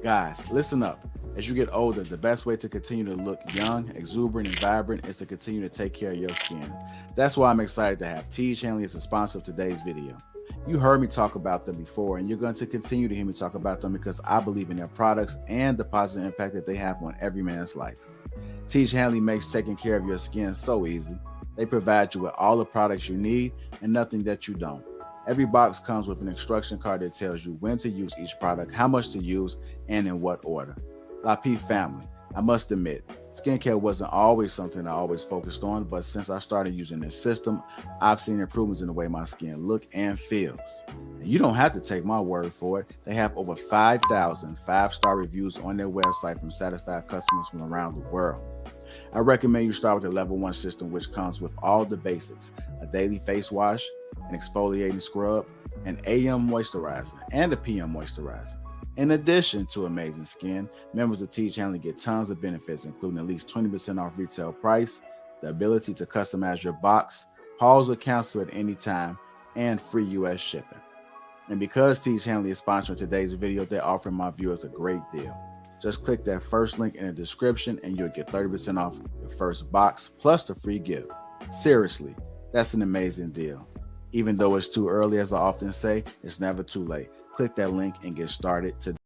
Guys, listen up. As you get older, the best way to continue to look young, exuberant, and vibrant is to continue to take care of your skin. That's why I'm excited to have Teej Hanley as a sponsor of today's video. You heard me talk about them before, and you're going to continue to hear me talk about them because I believe in their products and the positive impact that they have on every man's life. Teej Hanley makes taking care of your skin so easy. They provide you with all the products you need and nothing that you don't. Every box comes with an instruction card that tells you when to use each product, how much to use, and in what order. Lapeef family, I must admit, skincare wasn't always something I always focused on, but since I started using this system, I've seen improvements in the way my skin looks and feels. And you don't have to take my word for it. They have over 5,000 5-star reviews on their website from satisfied customers from around the world. I recommend you start with the level 1 system, which comes with all the basics: a daily face wash, an exfoliating scrub, an AM moisturizer, and a PM moisturizer. In addition to amazing skin, members of Teej Hanley get tons of benefits, including at least 20% off retail price, the ability to customize your box, pause or cancel at any time, and free US shipping. And because Teej Hanley is sponsoring today's video, they're offering my viewers a great deal. Just click that first link in the description and you'll get 30% off your first box plus the free gift. Seriously, that's an amazing deal. Even though it's too early, as I often say, it's never too late. Click that link and get started today.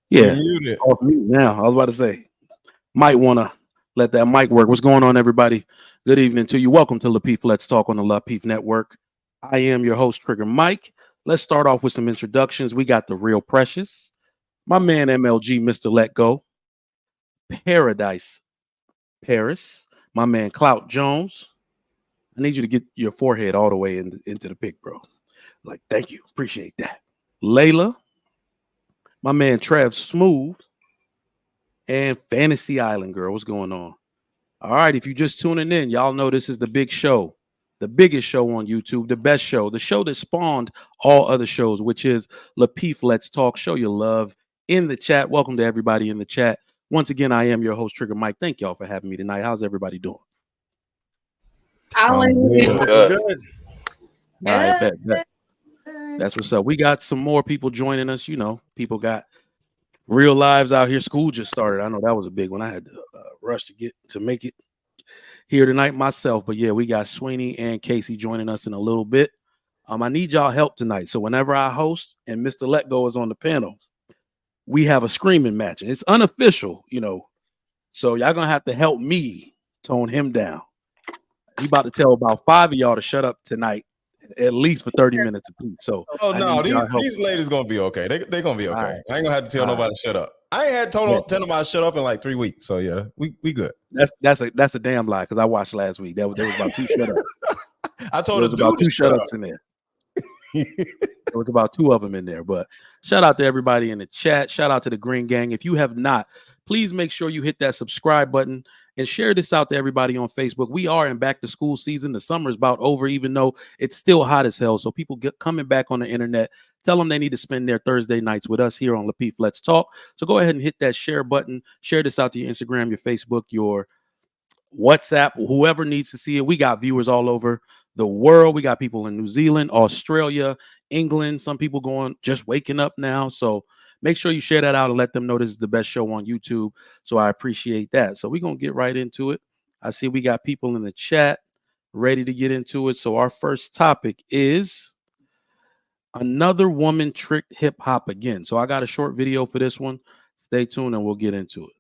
Yeah. Muted. Off mute now. I was about to say, might want to let that mic work. What's going on, everybody? Good evening to you. Welcome to Lapeef Let's Talk on the Lapeef Network. I am your host, Trigger Mike. Let's start off with some introductions. We got the real Precious, my man MLG, Mr. Let Go, Paradise Paris, my man Clout Jones. I need you to get your forehead all the way into the pic, bro. Like, thank you. Appreciate that. Layla, my man Trev Smooth, and Fantasy Island Girl. What's going on? All right, if you're just tuning in, y'all know this is the big show, the biggest show on YouTube, the best show, the show that spawned all other shows, which is Lapeef Let's Talk. Show your love in the chat. Welcome to everybody in the chat. Once again, I am your host, Trigger Mike. Thank y'all for having me tonight. How's everybody doing? Good. All right, bet. That's what's up. We got some more people joining us. You know, people got real lives out here. School just started. I know that was a big one. I had to rush to make it here tonight myself. But yeah, we got Sweeney and Casey joining us in a little bit. I need y'all help tonight. So whenever I host and Mr. Let Go is on the panel, we have a screaming match. And it's unofficial, you know. So y'all gonna have to help me tone him down. We about to tell about 5 of y'all to shut up tonight, at least for 30 minutes apiece. So these ladies gonna be okay. They gonna be okay. Right. I ain't gonna have to tell nobody to shut up. I ain't had tell nobody to shut up in like 3 weeks. So yeah, we good. That's a damn lie because I watched last week. There was about 2 shut ups. I told there was about 2 shut ups in there. There was about 2 of them in there. But shout out to everybody in the chat. Shout out to the Green Gang. If you have not, please make sure you hit that subscribe button and share this out to everybody on Facebook. We are in back to school season. The summer is about over, even though it's still hot as hell. So people coming back on the internet, tell them they need to spend their Thursday nights with us here on Lapeef Let's Talk. So go ahead and hit that share button. Share this out to your Instagram, your Facebook, your WhatsApp, whoever needs to see it. We got viewers all over the world. We got people in New Zealand, Australia, England. Some people just waking up now. So make sure you share that out and let them know this is the best show on YouTube. So I appreciate that. So we're going to get right into it. I see we got people in the chat ready to get into it. So our first topic is another woman tricked hip hop again. So I got a short video for this one. Stay tuned and we'll get into it.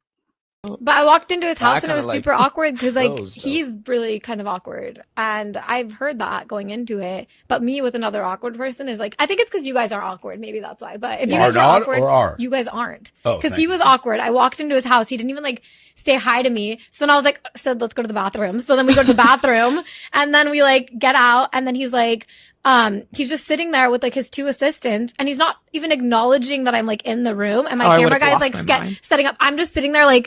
But I walked into his house and it was super awkward because he's really kind of awkward. And I've heard that going into it. But me with another awkward person is like, I think it's because you guys are awkward. Maybe that's why. But if you guys are awkward, you guys aren't. Because he was awkward. I walked into his house. He didn't even say hi to me. So then I was said, let's go to the bathroom. So then we go to the bathroom and then we get out and then he's he's just sitting there with his 2 assistants and he's not even acknowledging that I'm in the room and my camera guy's setting up. I'm just sitting there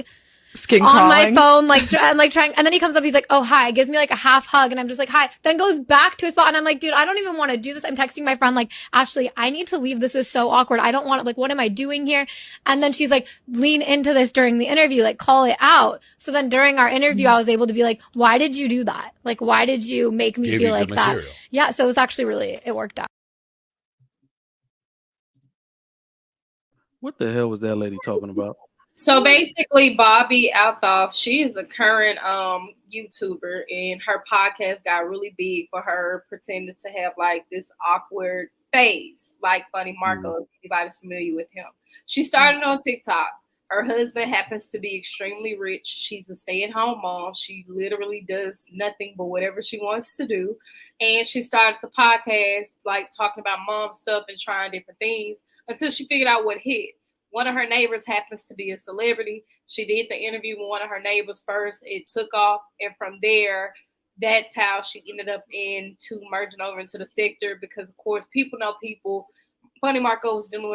skin on crawling. my phone, I'm trying, and then he comes up, he's like, oh, hi, gives me a half hug, and I'm just hi, then goes back to his spot, and I'm like, dude, I don't even want to do this. I'm texting my friend, Ashley, I need to leave. This is so awkward. I don't want it. What am I doing here? And then she's lean into this during the interview, call it out. So then during our interview, I was able to be why did you do that? Why did you make me feel like that? Material. Yeah, so it was actually it worked out. What the hell was that lady talking about? So basically, Bobby Althoff, she is a current YouTuber, and her podcast got really big for her pretending to have this awkward phase, like Funny Marco, if anybody's familiar with him. She started on TikTok. Her husband happens to be extremely rich. She's a stay-at-home mom. She literally does nothing but whatever she wants to do. And she started the podcast, talking about mom stuff and trying different things until she figured out what hit. One of her neighbors happens to be a celebrity. She did the interview with one of her neighbors first. It took off. And from there, that's how she ended up merging over into the sector because, of course, people know people. Funny Marco was dealing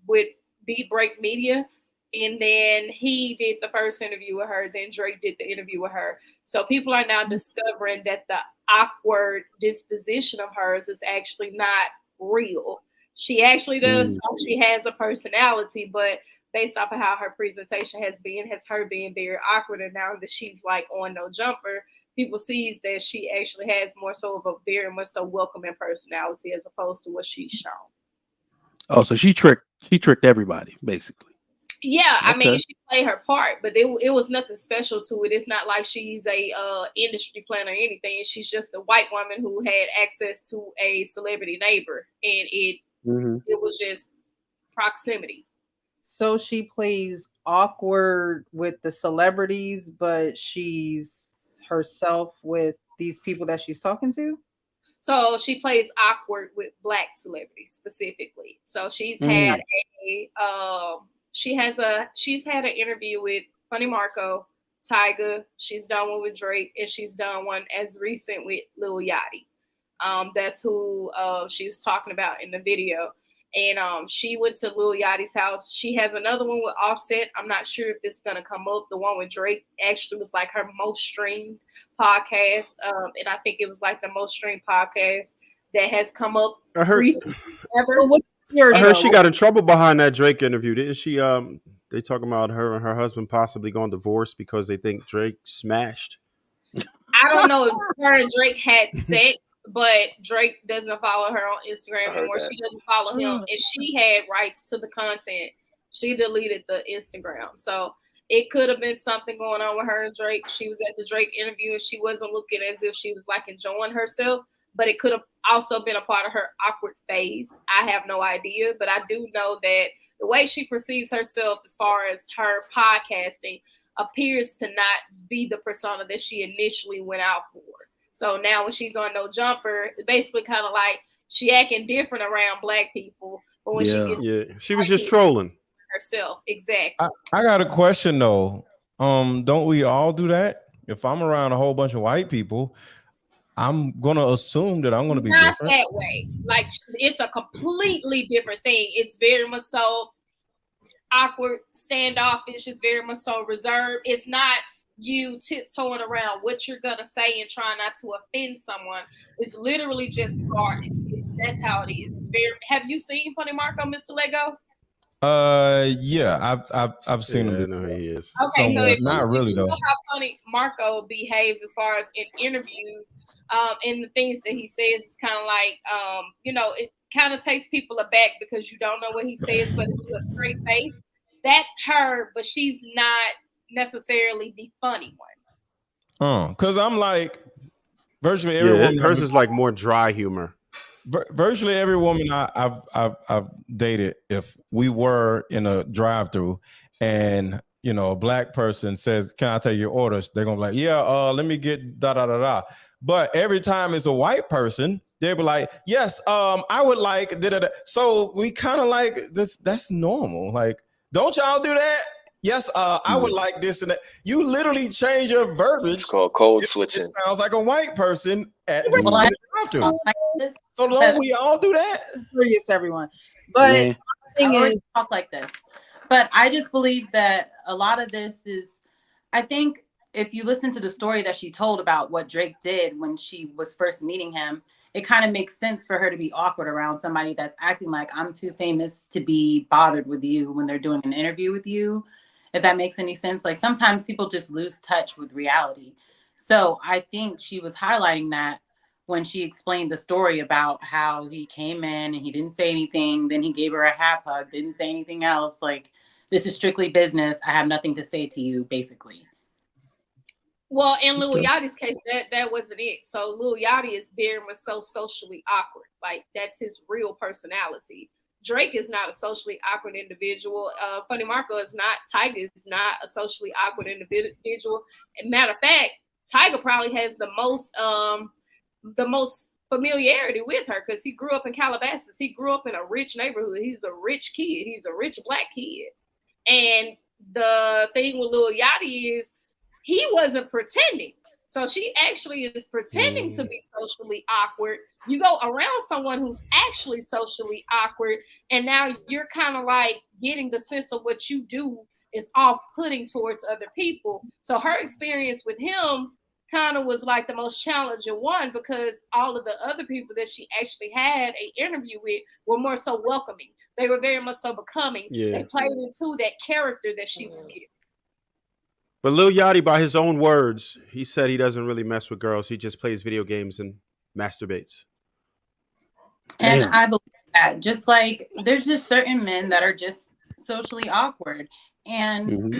with Beat Break Media. And then he did the first interview with her. Then Drake did the interview with her. So people are now discovering that the awkward disposition of hers is actually not real. She actually does. She has a personality, but based off of how her presentation has her being very awkward. And now that she's on No Jumper, people sees that she actually has more so of a very much so welcoming personality as opposed to what she's shown. Oh, so she tricked everybody, basically. Yeah, okay. I mean, she played her part, but it was nothing special to it. It's not like she's a industry planner or anything. She's just a white woman who had access to a celebrity neighbor, and it was just proximity. So she plays awkward with the celebrities, but she's herself with these people that she's talking to. So she plays awkward with Black celebrities specifically. So she's had she's had an interview with Funny Marco, Tyga. She's done one with Drake, and she's done one as recent with Lil Yachty. That's who she was talking about in the video. And she went to Lil Yachty's house. She has another one with Offset. I'm not sure if it's gonna come up. The one with Drake actually was like her most streamed podcast, and I think it was like the most streamed podcast that has come up recently ever. I heard she got in trouble behind that Drake interview, didn't she? They talking about her and her husband possibly going divorced because they think Drake smashed. I don't know if her and Drake had sex. But Drake doesn't follow her on Instagram anymore. She doesn't follow him. And she had rights to the content. She deleted the Instagram. So it could have been something going on with her and Drake. She was at the Drake interview and she wasn't looking as if she was like enjoying herself. But it could have also been a part of her awkward phase. I have no idea. But I do know that the way she perceives herself as far as her podcasting appears to not be the persona that she initially went out for. So now when she's on No Jumper, it's basically kind of like she acting different around Black people. But when she was just trolling herself. Exactly. I got a question though. Don't we all do that? If I'm around a whole bunch of white people, I'm gonna assume that I'm gonna be not different. That way. Like it's a completely different thing. It's very much so awkward, standoffish. It's very much so reserved. It's not you tiptoeing around what you're gonna say and trying not to offend someone. It's literally just guarded. That's how it is. It's very. Have you seen Funny Marco, Mr. Lego? Yeah, I've seen him. I know who he is. Okay, so it's not really though. Know how Funny Marco behaves as far as in interviews, and the things that he says is kind of like, it kind of takes people aback because you don't know what he says, but it's with a straight face. That's her, but she's not necessarily the funny one. Because I'm like virtually every woman. Hers is like more dry humor. Virtually every woman I've dated, if we were in a drive-through and a Black person says, "Can I take your orders?" They're gonna be like, "Yeah, let me get da da da da." But every time it's a white person, they'll be like, "Yes, I would like da da da." So we kind of like this. That's normal. Like, don't y'all do that? Yes, I would like this and that. You literally change your verbiage. It's called code switching. It sounds like a white person at the drive-thru. So don't we all do that? Curious, everyone. But the thing is, talk like this. But I just believe that a lot of this is, I think if you listen to the story that she told about what Drake did when she was first meeting him, it kind of makes sense for her to be awkward around somebody that's acting like I'm too famous to be bothered with you when they're doing an interview with you. If that makes any sense. Like sometimes people just lose touch with reality. So I think she was highlighting that when she explained the story about how he came in and he didn't say anything. Then he gave her a half hug, didn't say anything else. Like, this is strictly business. I have nothing to say to you, basically. Well, in Lil Yachty's case, that wasn't it. So Lil Yachty is very much so socially awkward. Like that's his real personality. Drake is not a socially awkward individual. Funny Marco is not. Tyga is not a socially awkward individual. Matter of fact, Tyga probably has the most familiarity with her because he grew up in Calabasas. He grew up in a rich neighborhood. He's a rich kid. He's a rich Black kid. And the thing with Lil Yachty is he wasn't pretending. So she actually is pretending to be socially awkward. You go around someone who's actually socially awkward, and now you're kind of like getting the sense of what you do is off-putting towards other people. So her experience with him kind of was like the most challenging one because all of the other people that she actually had an interview with were more so welcoming. They were very much so becoming. Yeah. They played into that character that she was given. But Lil Yachty, by his own words, he said he doesn't really mess with girls. He just plays video games and masturbates. And I believe that. Just like there's just certain men that are just socially awkward. And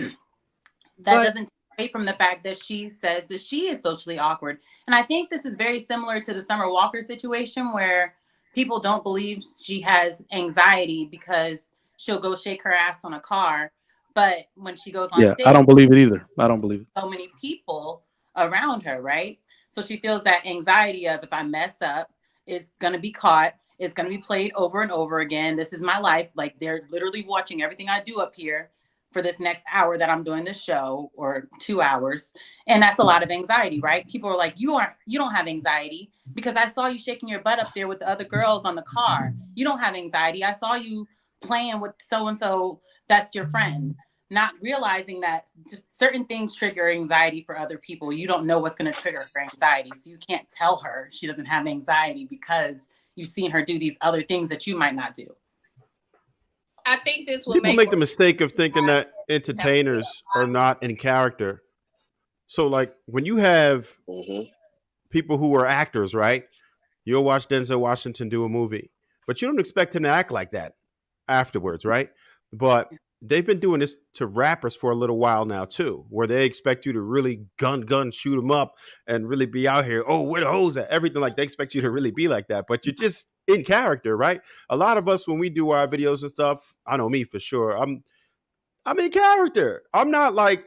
that doesn't take away from the fact that she says that she is socially awkward. And I think this is very similar to the Summer Walker situation where people don't believe she has anxiety because she'll go shake her ass on a car. But when she goes on stage, I don't believe it either. I don't believe it. So many people around her, right? So she feels that anxiety of, if I mess up, it's going to be caught. It's going to be played over and over again. This is my life. Like, they're literally watching everything I do up here for this next hour that I'm doing this show, or 2 hours. And that's a lot of anxiety, right? People are like, you don't have anxiety because I saw you shaking your butt up there with the other girls on the car. You don't have anxiety. I saw you playing with so-and-so. That's your friend. Not realizing that just certain things trigger anxiety for other people. You don't know what's going to trigger her anxiety. So you can't tell her she doesn't have anxiety because you've seen her do these other things that you might not do. I think this will people make the mistake of thinking that entertainers are not in character. So like when you have people who are actors, right? You'll watch Denzel Washington do a movie, but you don't expect him to act like that afterwards, right? But they've been doing this to rappers for a little while now too, where they expect you to really gun shoot them up and really be out here. Oh, where the hoes at? Everything, like they expect you to really be like that, but you're just in character, right? A lot of us, when we do our videos and stuff, I know me for sure. I'm in character. I'm not like,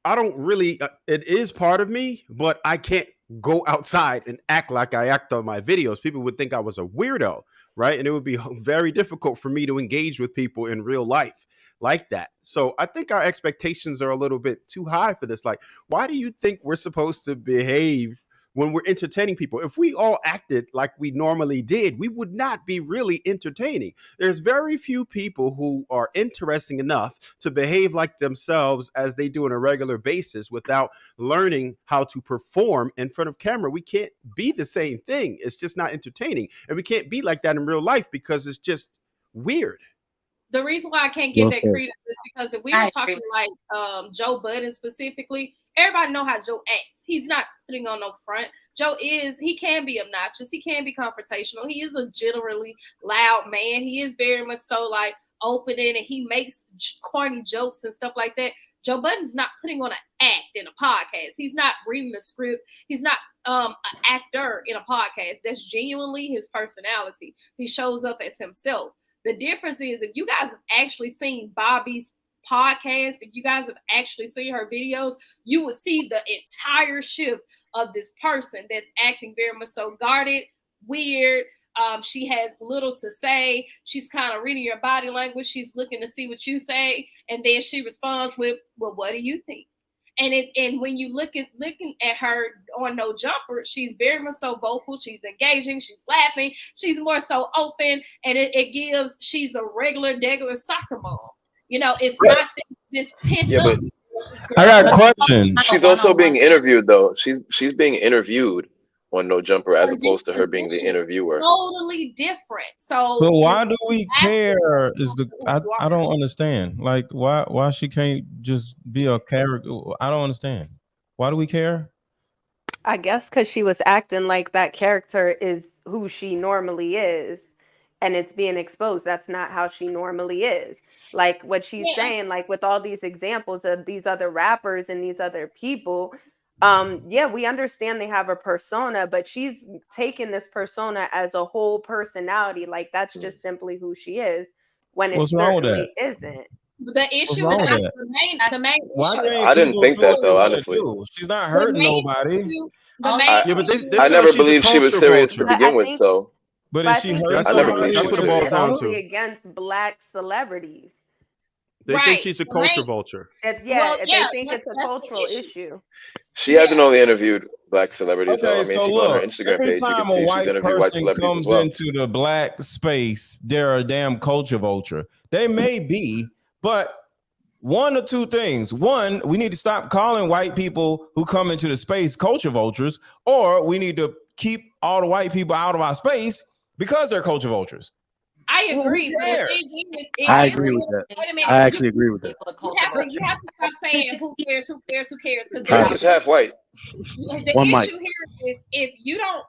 I don't really, it is part of me, but I can't go outside and act like I act on my videos. People would think I was a weirdo, right? And it would be very difficult for me to engage with people in real life like that. So I think our expectations are a little bit too high for this. Like, why do you think we're supposed to behave when we're entertaining people? If we all acted like we normally did, we would not be really entertaining. There's very few people who are interesting enough to behave like themselves as they do on a regular basis without learning how to perform in front of camera. We can't be the same thing. It's just not entertaining. And we can't be like that in real life because it's just weird. The reason why I can't give that credence is because if we were talking like Joe Budden specifically, everybody know how Joe acts. He's not putting on no front. He can be obnoxious. He can be confrontational. He is a generally loud man. He is very much so like opening, and he makes corny jokes and stuff like that. Joe Budden's not putting on an act in a podcast. He's not reading the script. He's not an actor in a podcast. That's genuinely his personality. He shows up as himself. The difference is, if you guys have actually seen Bobby's podcast, if you guys have actually seen her videos, you will see the entire shift of this person that's acting very much so guarded, weird. She has little to say. She's kind of reading your body language. She's looking to see what you say. And then she responds with, well, what do you think? And when you looking at her on No Jumper, she's very much so vocal. She's engaging. She's laughing. She's more so open, and it gives. She's a regular soccer mom. You know, it's not this pent up. I got a question. She's also being interviewed, though. She's being interviewed on No Jumper as opposed to her being the interviewer. Totally different. So why do we care? I don't understand. Like why she can't just be a character? I don't understand. Why do we care? I guess because she was acting like that character is who she normally is, and it's being exposed. That's not how she normally is. Like what she's saying, like with all these examples of these other rappers and these other people. We understand they have a persona, but she's taken this persona as a whole personality. Like that's just simply who she is, when it certainly isn't. The issue is the main issue. I didn't think that though, honestly. She's not hurting nobody. I never believed she was serious to begin with, so. But if she hurts somebody, that's what it boils down to. Against Black celebrities. They think she's a culture vulture. They think it's a cultural issue. She hasn't only interviewed Black celebrities. Okay, though. I mean, so she's look, on her Instagram every page. time a white person comes into the Black space, they're a damn culture vulture. They may be, but one or two things. One, we need to stop calling white people who come into the space culture vultures, or we need to keep all the white people out of our space because they're culture vultures. I agree. I agree with that. I actually agree with that. You have to stop saying who cares, because it's half white. The issue here is if you don't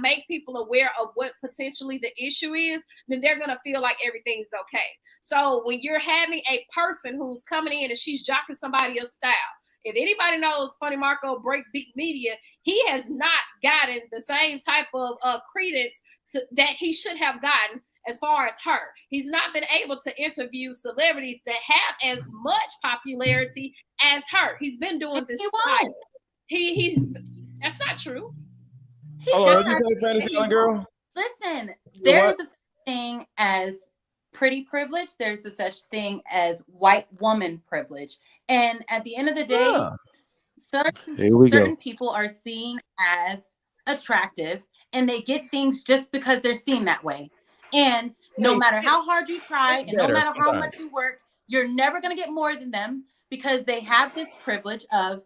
make people aware of what potentially the issue is, then they're gonna feel like everything's okay. So when you're having a person who's coming in and she's jocking somebody else's style. If anybody knows Funny Marco Breakbeat Media, he has not gotten the same type of credence that he should have gotten as far as her. He's not been able to interview celebrities that have as much popularity as her. He's been doing this style. He's that's not true. Hold on, what you say, Fantasy Island Girl? Listen, there is a thing as pretty privilege. There's a such thing as white woman privilege. And at the end of the day, certain people are seen as attractive and they get things just because they're seen that way. And no matter how hard you try and no matter how much you work, you're never going to get more than them because they have this privilege of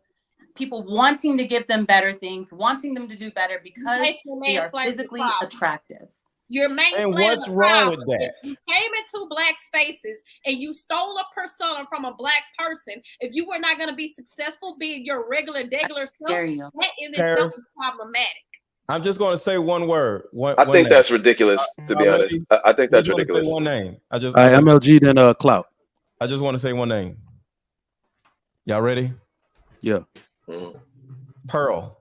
people wanting to give them better things, wanting them to do better because they are physically attractive. You're and what's wrong with that? If you came into black spaces and you stole a persona from a black person, if you were not going to be successful being your regular self, that in itself is problematic. I'm just going to say one word. I think that's ridiculous, to be honest. I think that's ridiculous. Say one name. MLG then Clout. I just want to say one name. Y'all ready? Yeah. Pearl.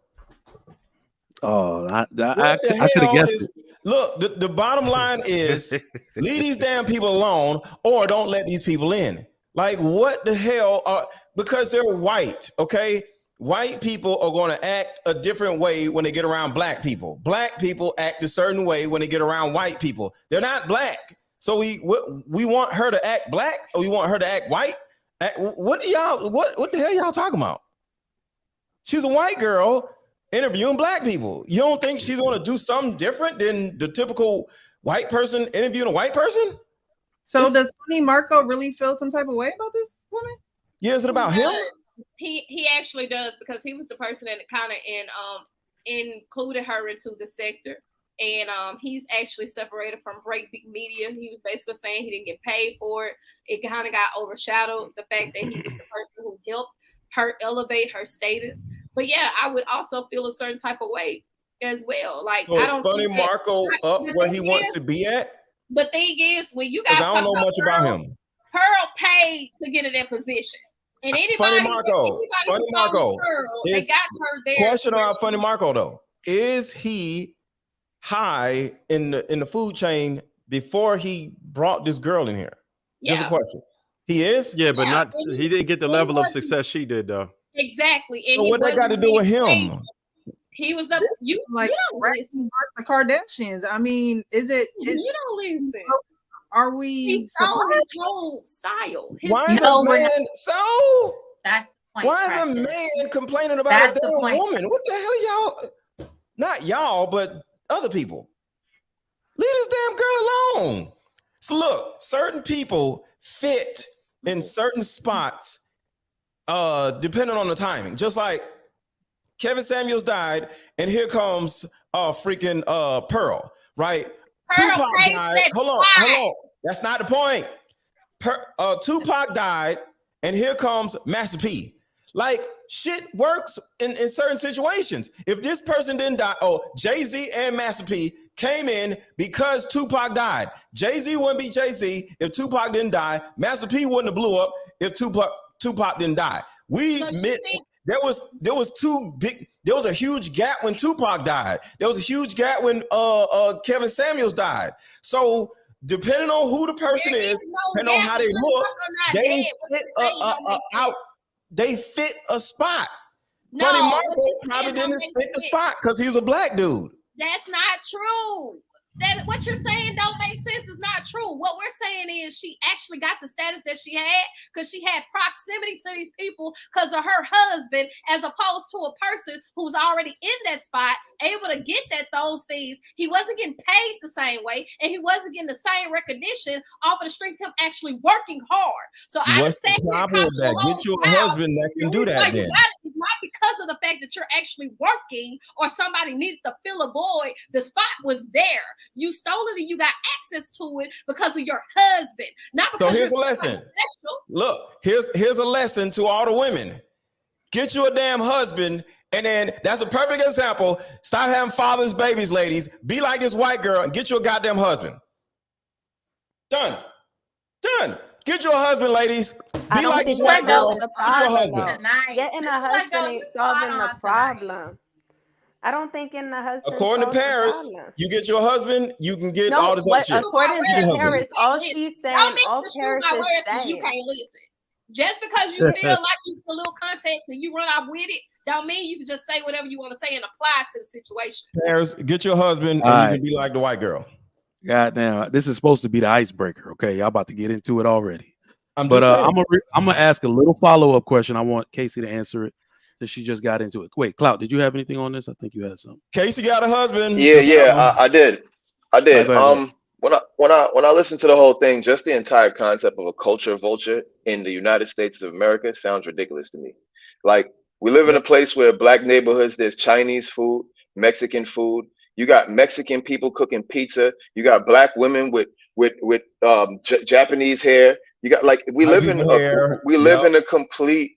Oh, I could have guessed it. Look, the bottom line is leave these damn people alone or don't let these people in. Like, what the hell? Because they're white, okay? White people are going to act a different way when they get around black people. Black people act a certain way when they get around white people. They're not black. So we want her to act black or we want her to act white? What the hell y'all talking about? She's a white girl interviewing black people. You don't think she's going to do something different than the typical white person interviewing a white person? So does Tony Marco really feel some type of way about this woman? Yeah, is it about him? He actually does because he was the person that kind of included her into the sector. And he's actually separated from Breakbeat Media. He was basically saying he didn't get paid for it. It kind of got overshadowed the fact that he was the person who helped her elevate her status. But yeah, I would also feel a certain type of way as well. Like, so I don't Funny Marco up where he wants to be at. The thing is, when you guys I don't know much about him. Pearl paid to get in that position. And anybody, Funny Marco, Pearl, they got her there. Question about Funny Marco though: is he high in the food chain before he brought this girl in here? Yeah. Just a question. He is? Yeah, but not he didn't get the level of success she did though. Exactly. And so what that got to do with him? He was the you don't listen. The Kardashians. I mean, you don't listen. Are we? He saw his whole style. Why is a man so? That's the point. Why is a man complaining about a damn woman? What the hell, y'all? Not y'all, but other people. Leave this damn girl alone. So look, certain people fit in certain spots, depending on the timing. Just like Kevin Samuels died, and here comes freaking Pearl, right? Tupac died. Hold on. That's not the point. Tupac died, and here comes Master P. Like, shit works in certain situations. If this person didn't die, Jay-Z and Master P came in because Tupac died. Jay-Z wouldn't be Jay-Z if Tupac didn't die. Master P wouldn't have blew up if Tupac didn't die. There was a huge gap when Tupac died. There was a huge gap when Kevin Samuels died. So depending on who the person is, depending on how they look, they fit a spot. Funny Marco probably didn't fit the spot because he's a black dude. That's not true. That what you're saying don't make sense. It's not true. What we're saying is she actually got the status that she had because she had proximity to these people because of her husband, as opposed to a person who's already in that spot, able to get those things. He wasn't getting paid the same way, and he wasn't getting the same recognition off of the strength of him actually working hard. So what's the problem with that? Get you a husband that can do that. Then it's not because of the fact that you're actually working or somebody needed to fill a void. The spot was there. You stole it and you got access to it because of your husband. Not because so here's a lesson. Look, here's a lesson to all the women. Get you a damn husband, and then that's a perfect example. Stop having fathers, babies, ladies. Be like this white girl and get you a goddamn husband. Done. Get you a husband, ladies. Be like this white girl. Get you a husband. Getting a husband ain't solving the problem. I don't think in the husband. According to Paris, you get your husband, you can get all this other shit. According to Paris, all she's saying, all Paris is saying. You can't listen. Just because you feel like you get a little context and you run off with it, don't mean you can just say whatever you want to say and apply to the situation. Paris, get your husband, and you can be like the white girl. Goddamn, this is supposed to be the icebreaker. Okay, y'all about to get into it already. I'm gonna ask a little follow-up question. I want Casey to answer it. That she just got into it. Wait, Clout, did you have anything on this? I think you had something. Casey got a husband. Yeah, I did. When I listened to the whole thing, just the entire concept of a culture vulture in the United States of America sounds ridiculous to me. Like, we live in a place where black neighborhoods, there's Chinese food, Mexican food. You got Mexican people cooking pizza. You got black women with Japanese hair. You got we live in a complete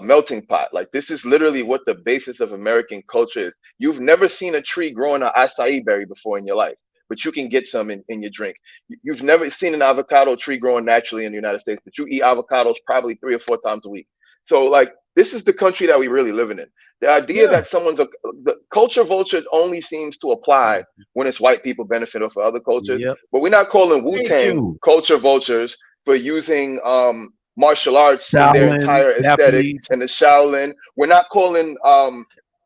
melting pot. Like, this is literally what the basis of American culture is. You've never seen a tree growing an acai berry before in your life, but you can get some in your drink. You've never seen an avocado tree growing naturally in the United States, but you eat avocados probably 3 or 4 times a week. So, like, this is the country that we really living in. The idea that the culture vulture only seems to apply when it's white people benefit off of other cultures, but we're not calling Wu-Tang culture vultures for using martial arts in their entire aesthetic and the Shaolin. We're not calling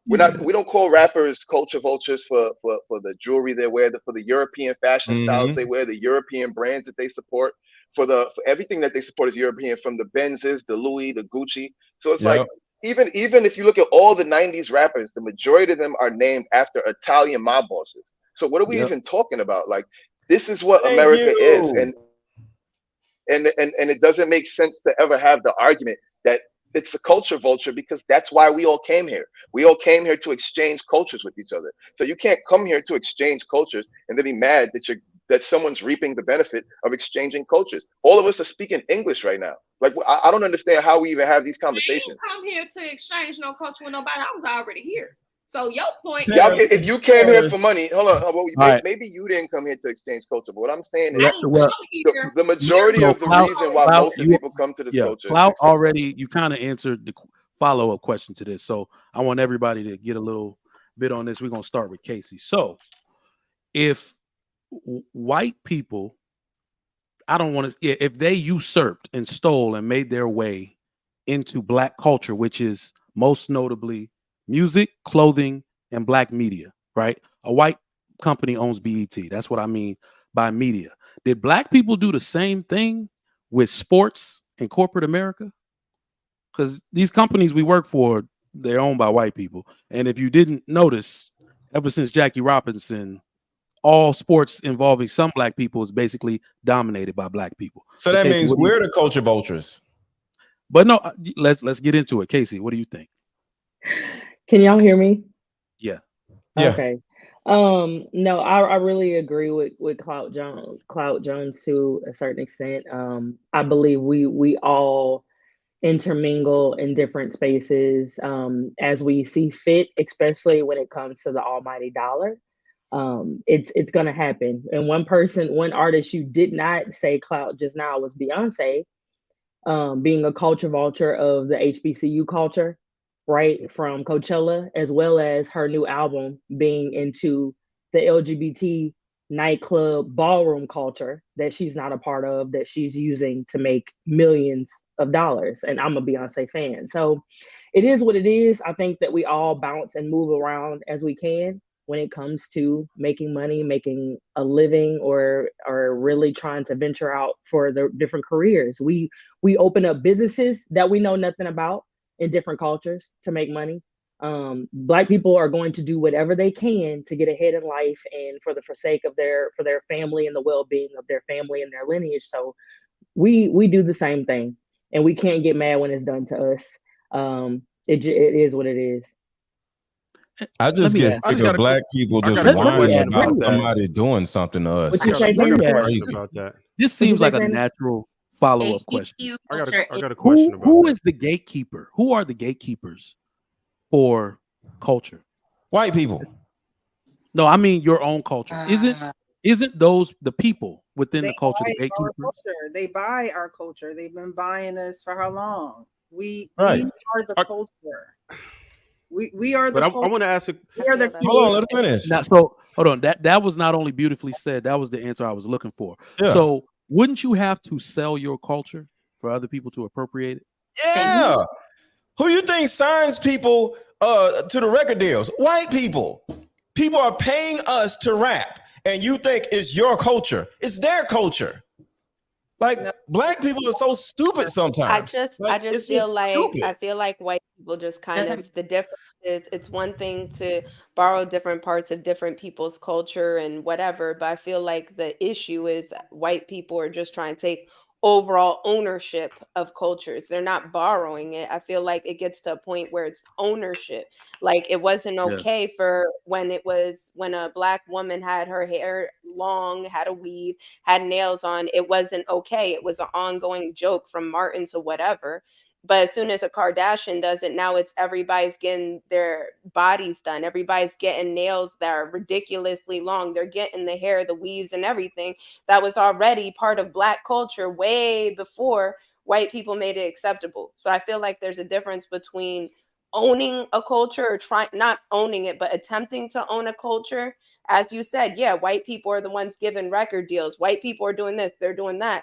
we don't call rappers culture vultures for the jewelry they wear, for the European fashion styles they wear, the European brands that they support, for everything that they support is European, from the Benzes, the Louis, the Gucci. So it's like, even if you look at all the 90s rappers, the majority of them are named after Italian mob bosses. So what are we even talking about? Like, this is what America is, and it doesn't make sense to ever have the argument that it's a culture vulture, because that's why we all came here. We all came here to exchange cultures with each other. So you can't come here to exchange cultures and then be mad that someone's reaping the benefit of exchanging cultures. All of us are speaking English right now. Like, I don't understand how we even have these conversations. You come here to exchange no culture with nobody. I was already here. So your point. If you came here for money, hold on. Maybe you didn't come here to exchange culture. But what I'm saying is, the majority of the reason why most people come to this culture. Clout already, you kind of answered the follow-up question to this. So I want everybody to get a little bit on this. We're gonna start with Casey. So if white people, if they usurped and stole and made their way into black culture, which is most notably music, clothing, and black media, right? A white company owns BET. That's what I mean by media. Did black people do the same thing with sports and corporate America? Because these companies we work for, they're owned by white people. And if you didn't notice, ever since Jackie Robinson, all sports involving some black people is basically dominated by black people. So that means we're the culture vultures. But no, let's get into it. Casey, what do you think? Can y'all hear me? Yeah. Okay. No, I really agree with Clout Jones to a certain extent. I believe we all intermingle in different spaces as we see fit, especially when it comes to the almighty dollar. It's gonna happen. And one artist you did not say, Clout, just now was Beyonce, being a culture vulture of the HBCU culture, right, from Coachella, as well as her new album being into the LGBT nightclub ballroom culture that she's not a part of, that she's using to make millions of dollars. And I'm a Beyonce fan. So it is what it is. I think that we all bounce and move around as we can when it comes to making money, making a living, or really trying to venture out for the different careers. We open up businesses that we know nothing about in different cultures to make money. Black people are going to do whatever they can to get ahead in life and for the sake of their family and the well-being of their family and their lineage. So we do the same thing, and we can't get mad when it's done to us. It is what it is. I just get sick of black people just whining about somebody doing something to us. This seems like a natural follow-up question. I got a question about who is the gatekeeper? Who are the gatekeepers for culture? White people. No, I mean your own culture. Isn't those the people within the culture the gatekeepers? They buy our culture. They've been buying us for how long? We are the culture. We are the. But I want to ask. Hold on, let her finish. Now, so hold on. That was not only beautifully said. That was the answer I was looking for. Yeah. So wouldn't you have to sell your culture for other people to appropriate it? Yeah. Who you think signs people to the record deals? White people. People are paying us to rap, and you think it's your culture. It's their culture. Like black people are so stupid sometimes. I just feel like white people just kind of, the difference is it's one thing to borrow different parts of different people's culture and whatever, but I feel like the issue is white people are just trying to take overall ownership of cultures. They're not borrowing it. I feel like it gets to a point where it's ownership. Like it wasn't okay for when a black woman had her hair long, had a weave, had nails on, it wasn't okay. It was an ongoing joke from Martin to whatever. But as soon as a Kardashian does it, now it's everybody's getting their bodies done. Everybody's getting nails that are ridiculously long. They're getting the hair, the weaves, and everything that was already part of black culture way before white people made it acceptable. So I feel like there's a difference between owning a culture or not owning it, but attempting to own a culture. As you said, yeah, white people are the ones giving record deals. White people are doing this, they're doing that.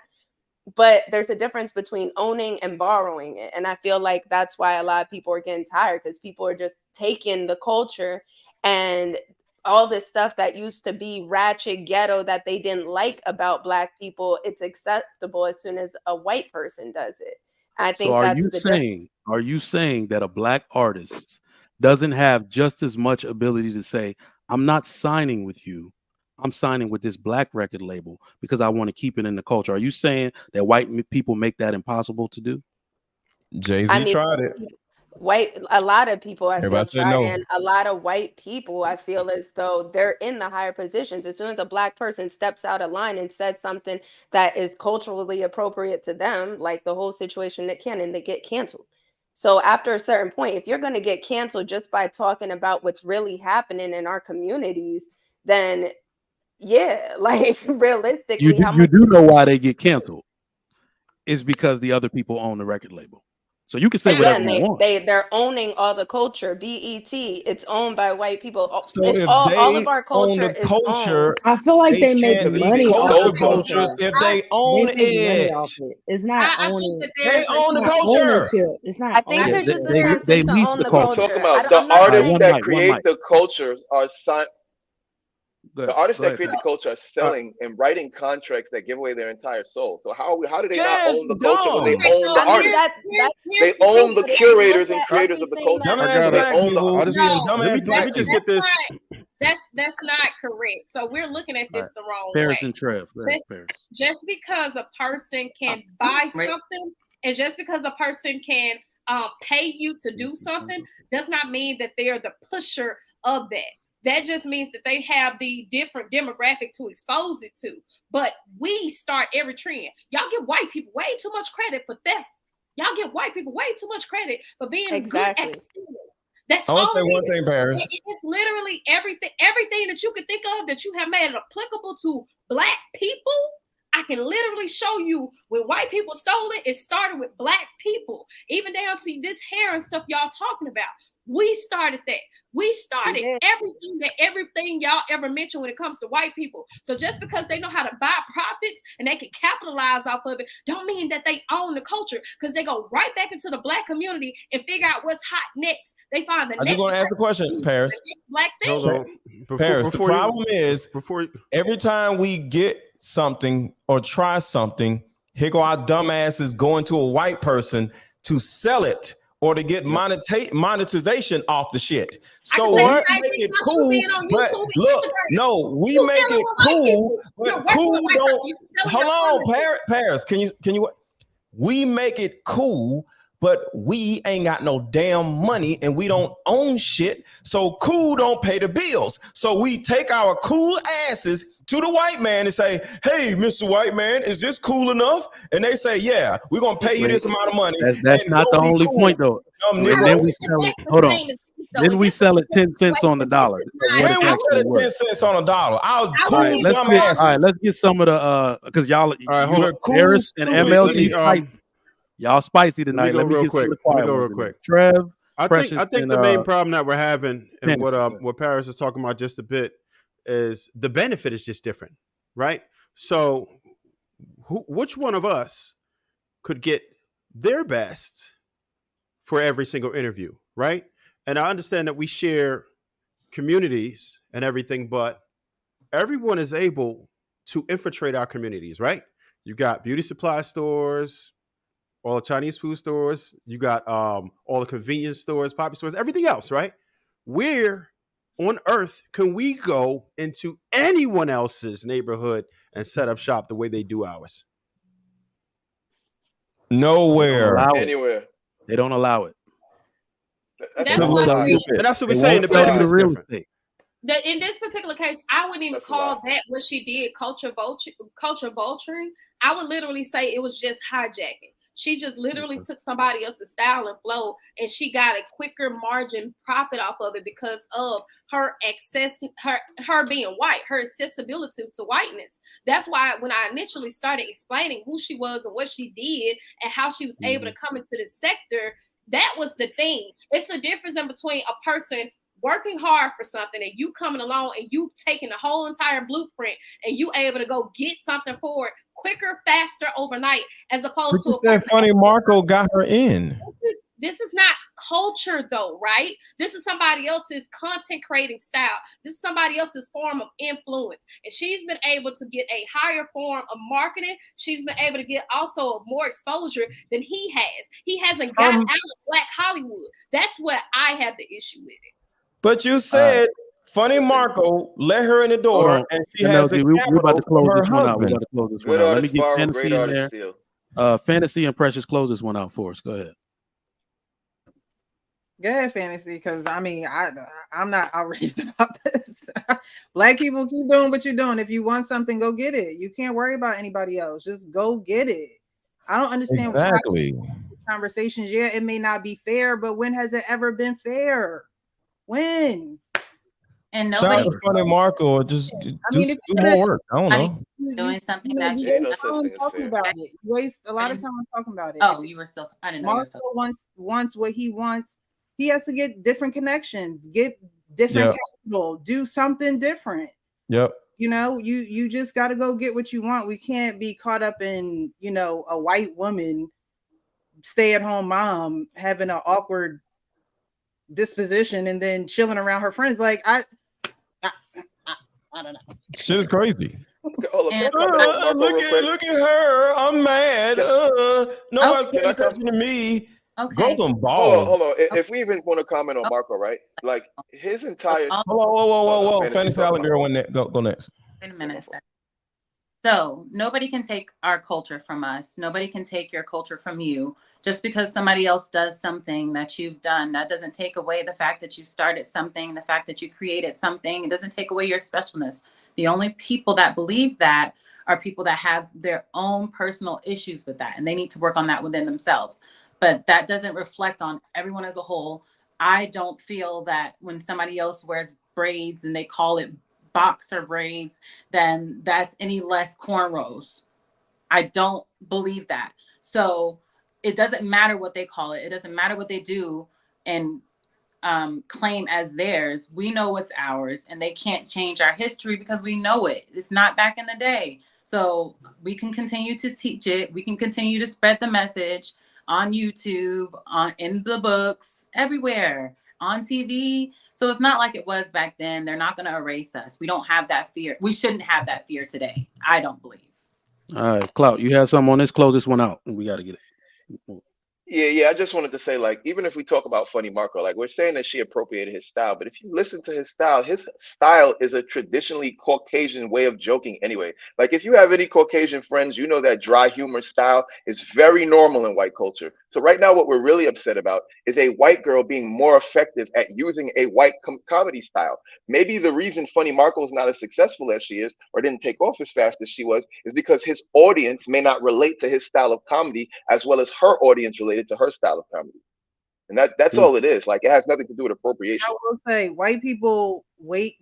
But there's a difference between owning and borrowing it. And I feel like that's why a lot of people are getting tired, because people are just taking the culture and all this stuff that used to be ratchet ghetto that they didn't like about black people. It's acceptable as soon as a white person does it. I think Are you saying that a black artist doesn't have just as much ability to say, I'm not signing with you, I'm signing with this black record label because I want to keep it in the culture? Are you saying that white people make that impossible to do? Jay-Z tried it. A lot of people I Everybody think tried, and a lot of white people I feel as though they're in the higher positions. As soon as a black person steps out of line and says something that is culturally appropriate to them, like the whole situation Nick Cannon, they get canceled. So after a certain point, if you're going to get canceled just by talking about what's really happening in our communities, then yeah, like realistically, you do know why they get canceled. It's because the other people own the record label. So you can say whatever you want. They're owning all the culture. BET, it's owned by white people. So if all of our culture is owned. I feel like they make money off the culture if they own it. It's not owning. They own the culture. It's not. I think they lease the culture. Talking about the artists that create the culture are the artists that create the culture are selling and writing contracts that give away their entire soul. So how do they not own the culture when they own the artists? They own the curators and creators of the culture. They own the Let me just get this. That's not correct. So we're looking at this the wrong Paris way. And Trev. Just because a person can buy something, and just because a person can pay you to do something, does not mean that they are the pusher of that. That just means that they have the different demographic to expose it to. But we start every trend. Y'all give white people way too much credit for theft. Y'all give white people way too much credit for being good at stealing. That's I want to say one thing, Paris. It's literally everything that you can think of that you have made it applicable to black people. I can literally show you when white people stole it, it started with black people, even down to this hair and stuff y'all talking about. We started that. We started everything y'all ever mentioned when it comes to white people. So just because they know how to buy profits and they can capitalize off of it, don't mean that they own the culture, because they go right back into the black community and figure out what's hot next. They find the next. I just want to ask a question, Paris. Black thing. Paris, the problem is every time we get something or try something, here go our dumbasses going to a white person to sell it or to get monetization off the shit. So we make it cool, but look, no, we make it cool, but cool don't. Hold on, Paris, can you? We make it cool, but we ain't got no damn money and we don't own shit. So cool don't pay the bills. So we take our cool asses to the white man and say, hey, Mr. White Man, is this cool enough? And they say, yeah, we're going to pay you this amount of money. That's not the only point, though. And then we sell it. Hold on. Then we sell it 10 cents on the dollar. When we sell it 10 cents on a dollar, I'll cool dumbasses. All right, let's get some of the, because y'all, Harris and MLG, y'all spicy tonight. Let me go get quick. some of the quiet. Trev, I think the main problem that we're having, and what Paris is talking about just a bit, is the benefit is just different, right? So, which one of us could get their best for every single interview, right? And I understand that we share communities and everything, but everyone is able to infiltrate our communities, right? You got beauty supply stores, all the Chinese food stores, you got all the convenience stores, poppy stores, everything else, right? Where on earth can we go into anyone else's neighborhood and set up shop the way they do ours? Nowhere. Anywhere. They don't allow it. That's what and that's what we're saying. The benefit is different. In this particular case, I wouldn't even call that what she did culture vulturing. I would literally say it was just hijacking. She just literally took somebody else's style and flow, and she got a quicker margin profit off of it because of her her being white, her accessibility to whiteness. That's why when I initially started explaining who she was and what she did and how she was able to come into this sector, that was the thing. It's the difference in between a person working hard for something and you coming along and you taking the whole entire blueprint and you able to go get something for it quicker, faster, overnight, as opposed to a Funny Marco got her in. This is not culture though, right? This is somebody else's content creating style. This is somebody else's form of influence. And she's been able to get a higher form of marketing. She's been able to get also more exposure than he has. He hasn't gotten out of Black Hollywood. That's what I have the issue with it. But you said Funny Marco let her in the door, and she has a we're about to close this one out. husband. We got to close this one out. Let me get Fantasy in there. Fantasy and Precious, close this one out for us. Go ahead. Go ahead, Fantasy, because I mean, I'm not outraged about this. Black people, keep doing what you're doing. If you want something, go get it. You can't worry about anybody else. Just go get it. I don't understand exactly conversations. Yeah, it may not be fair, but when has it ever been fair? When? And shout nobody out to Funny Marco, just do more work. I don't know. Doing something that talking about it. You waste a lot of time talking about it. Oh, you were still. I didn't know. Marco wants what he wants. He has to get different connections, get different capital, do something different. Yep. You know, you just got to go get what you want. We can't be caught up in, you know, a white woman, stay-at-home mom having an awkward disposition and then chilling around her friends. Like I don't know. Shit is crazy. Look at her. I'm mad. Nobody's paying attention to me. Okay. Go some balls. Hold on. If we even want to comment on Marco, right? Like his entire. Whoa. Fantasy Island girl went next. Go next. Wait a minute, sir. So nobody can take our culture from us. Nobody can take your culture from you. Just because somebody else does something that you've done, that doesn't take away the fact that you started something, the fact that you created something. It doesn't take away your specialness. The only people that believe that are people that have their own personal issues with that, and they need to work on that within themselves. But that doesn't reflect on everyone as a whole. I don't feel that when somebody else wears braids and they call it boxer braids, then that's any less cornrows. I don't believe that. So it doesn't matter what they call it. It doesn't matter what they do and claim as theirs. We know what's ours, and they can't change our history because we know it. It's not back in the day. So we can continue to teach it. We can continue to spread the message on YouTube, in the books, everywhere, on TV. So it's not like it was back then. They're not going to erase us. We don't have that fear. We shouldn't have that fear today. I don't believe. All right, Clout, you have something on this? Close this one out. We got to get it. Yeah. I just wanted to say, like, even if we talk about Funny Marco, like we're saying that she appropriated his style, but if you listen to his style is a traditionally Caucasian way of joking anyway. Like if you have any Caucasian friends, you know that dry humor style is very normal in white culture. So right now, what we're really upset about is a white girl being more effective at using a white comedy style. Maybe the reason Funny Marco is not as successful as she is, or didn't take off as fast as she was, is because his audience may not relate to his style of comedy as well as her audience related to her style of comedy. And that's all it is. Like it has nothing to do with appropriation. I will say white people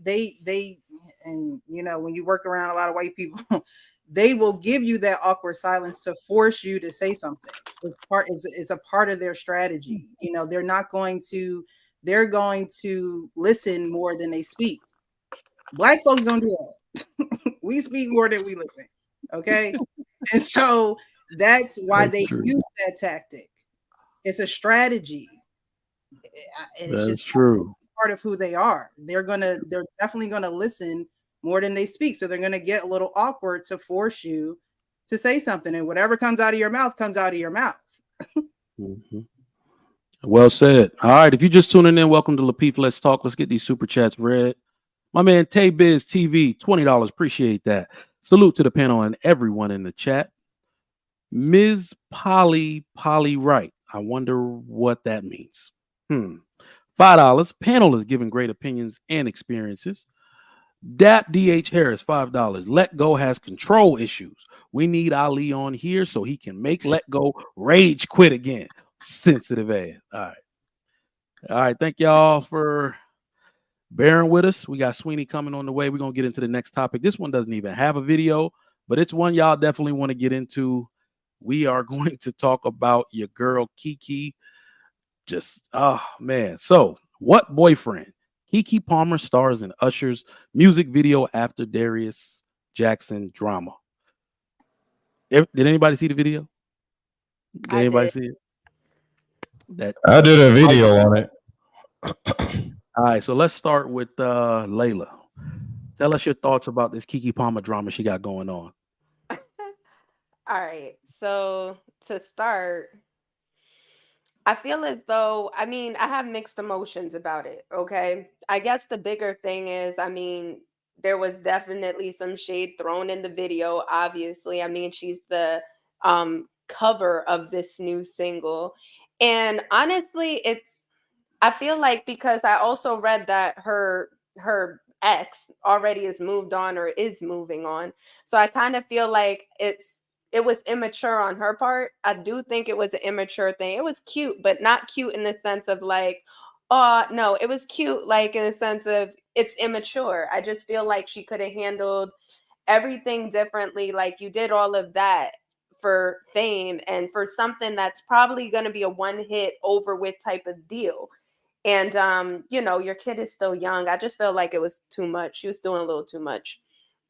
they and you know, when you work around a lot of white people, they will give you that awkward silence to force you to say something. It's a part of their strategy. You know, they're going to listen more than they speak. Black folks don't do that. We speak more than we listen. Okay. And so that's why they use that tactic. It's a strategy. And it's just true. Part of who they are. They're definitely gonna listen more than they speak. So they're gonna get a little awkward to force you to say something. And whatever comes out of your mouth comes out of your mouth. Mm-hmm. Well said. All right. If you're just tuning in, welcome to Lapeef Let's Talk. Let's get these super chats read. My man Tay Biz TV, $20. Appreciate that. Salute to the panel and everyone in the chat. Ms. Polly Wright. I wonder what that means. $5. Panel is giving great opinions and experiences. DAP DH Harris, $5. Let Go has control issues. We need Ali on here so he can make Let Go rage quit again. Sensitive ass. All right. Thank y'all for bearing with us. We got Sweeney coming on the way. We're going to get into the next topic. This one doesn't even have a video, but it's one y'all definitely want to get into. We are going to talk about your girl Keke. Oh man. So, what boyfriend? Keke Palmer stars in Usher's music video after Darius Jackson drama. Did anybody see the video? Did anybody see it? I did a video on it. All right, so let's start with Layla. Tell us your thoughts about this Keke Palmer drama she got going on. All right, so to start, I feel as though, I have mixed emotions about it, okay? I guess the bigger thing is, there was definitely some shade thrown in the video, obviously. She's the cover of this new single. And honestly, I feel like, because I also read that her ex already is moved on or is moving on. So I kind of feel like it was immature on her part. I do think it was an immature thing. It was cute, but not cute in the sense of like, no, it was cute, like in the sense of it's immature. I just feel like she could have handled everything differently. Like, you did all of that for fame and for something that's probably going to be a one hit over with type of deal. And, your kid is still young. I just felt like it was too much. She was doing a little too much.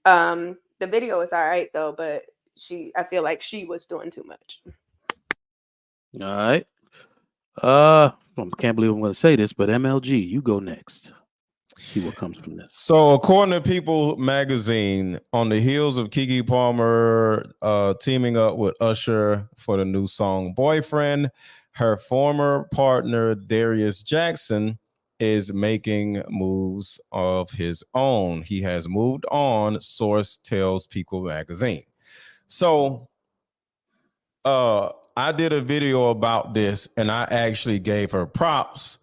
The video was all right though, but I feel like she was doing too much. All right. I can't believe I'm going to say this, but MLG, you go next. See what comes from this. So, according to People magazine, on the heels of Keke Palmer teaming up with Usher for the new song Boyfriend, her former partner Darius Jackson is making moves of his own. He has moved on, source tells People magazine. So I did a video about this, and I actually gave her props,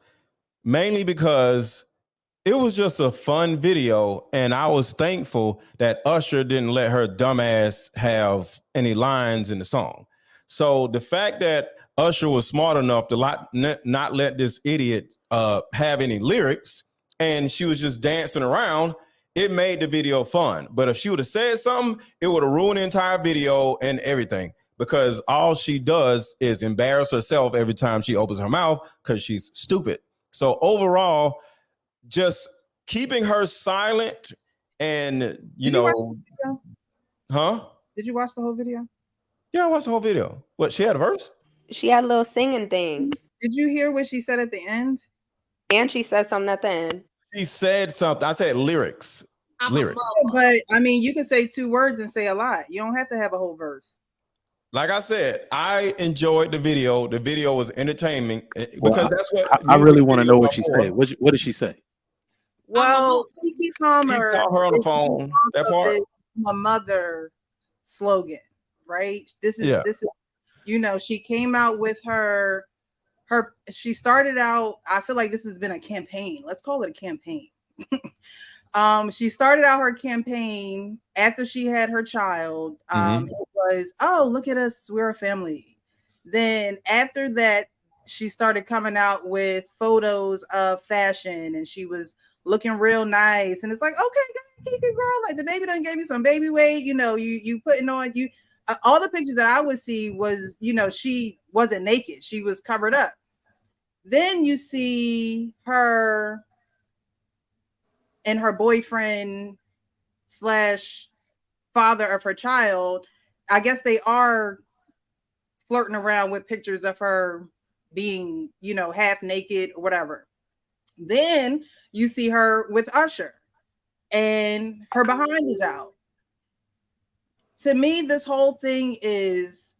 mainly because it was just a fun video, and I was thankful that Usher didn't let her dumbass have any lines in the song. So the fact that Usher was smart enough to not let this idiot have any lyrics, and she was just dancing around, it made the video fun. But if she would have said something, it would have ruined the entire video and everything, because all she does is embarrass herself every time she opens her mouth because she's stupid. So overall, just keeping her silent and, Did you watch the video? Huh? Did you watch the whole video? Yeah, I watched the whole video. What, she had a verse? She had a little singing thing. Did you hear what she said at the end? And she said something at the end. She said something. I said lyrics. Lyrics. But you can say 2 words and say a lot. You don't have to have a whole verse. Like I said, I enjoyed the video. The video was entertaining because that's what I really want to know what she said. What did she say? Well, Keke Palmer, called her on the phone. That part, my mother slogan, right? This is she came out with her. She started out. I feel like this has been a campaign. Let's call it a campaign. She started out her campaign after she had her child. It was, oh, look at us, we're a family. Then after that, she started coming out with photos of fashion, and she was looking real nice. And it's like, okay, Kiki girl, like the baby done gave me some baby weight. You know, you putting on you. All the pictures that I would see was, you know, she wasn't naked. She was covered up. Then you see her and her boyfriend / father of her child. I guess they are flirting around with pictures of her being, you know, half naked or whatever. Then you see her with Usher and her behind is out. To me, this whole thing is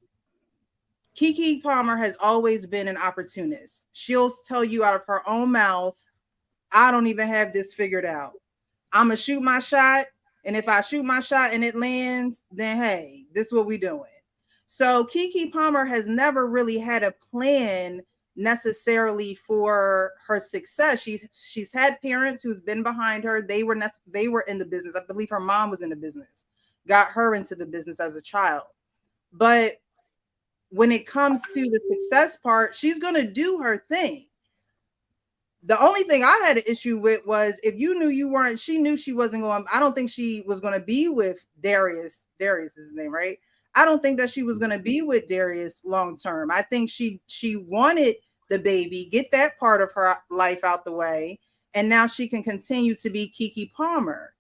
Keke Palmer has always been an opportunist. She'll tell you out of her own mouth, I don't even have this figured out. I'm going to shoot my shot. And if I shoot my shot and it lands, then hey, this is what we doing. So Keke Palmer has never really had a plan necessarily for her success. She's had parents who's been behind her. They were in the business. I believe her mom was in the business, got her into the business as a child. But when it comes to the success part, she's going to do her thing. The only thing I had an issue with was if you knew you weren't, she knew she wasn't going, I don't think she was going to be with Darius. Darius is his name, right? I don't think that she was going to be with Darius long term. I think she wanted the baby, get that part of her life out the way, and now she can continue to be Keke Palmer.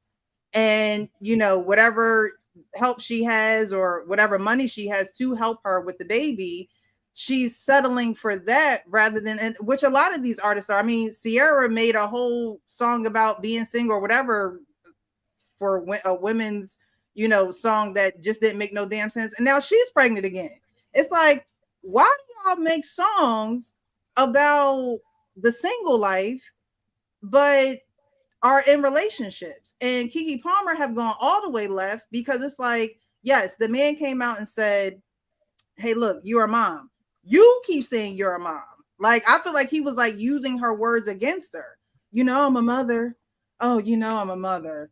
And, you know, whatever help she has or whatever money she has to help her with the baby, she's settling for that rather than, and which a lot of these artists are. I mean, Ciara made a whole song about being single or whatever for a women's, you know, song that just didn't make no damn sense. And now she's pregnant again. It's like, why do y'all make songs about the single life, but are in relationships? And Keke Palmer have gone all the way left because it's like, yes, the man came out and said, hey, look, you're a mom. You keep saying you're a mom. Like, I feel like he was like using her words against her. You know, I'm a mother. Oh, you know, I'm a mother.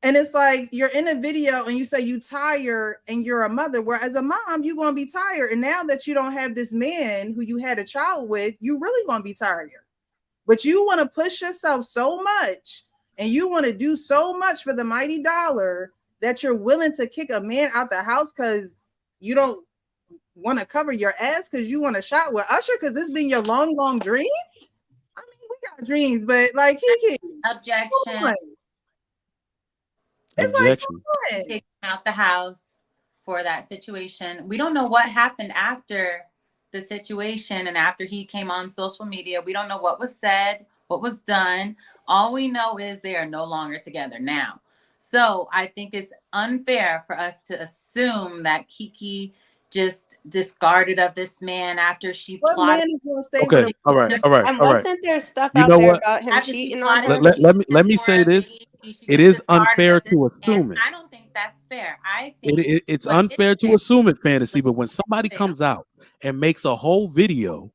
And it's like, you're in a video and you say you tired and you're a mother, where as a mom, you're going to be tired. And now that you don't have this man who you had a child with, you really going to be tired. But you want to push yourself so much and you want to do so much for the mighty dollar that you're willing to kick a man out the house because you don't want to cover your ass because you want a shot with Usher because this been your long dream. I mean, we got dreams, but like, Keke, objection. It's objection. like, take him out the house for that situation. We don't know what happened after the situation and after he came on social media. We don't know what was said, what was done. All we know is they are no longer together now. So I think it's unfair for us to assume that Keke just discarded of this man after she plotted. Okay, all right. And wasn't there stuff You out know there what? about him cheating on her? Let me say this. It is unfair to assume it. I don't think that's fair. I think it's unfair to assume it, Fantasy, but when somebody comes out and makes a whole video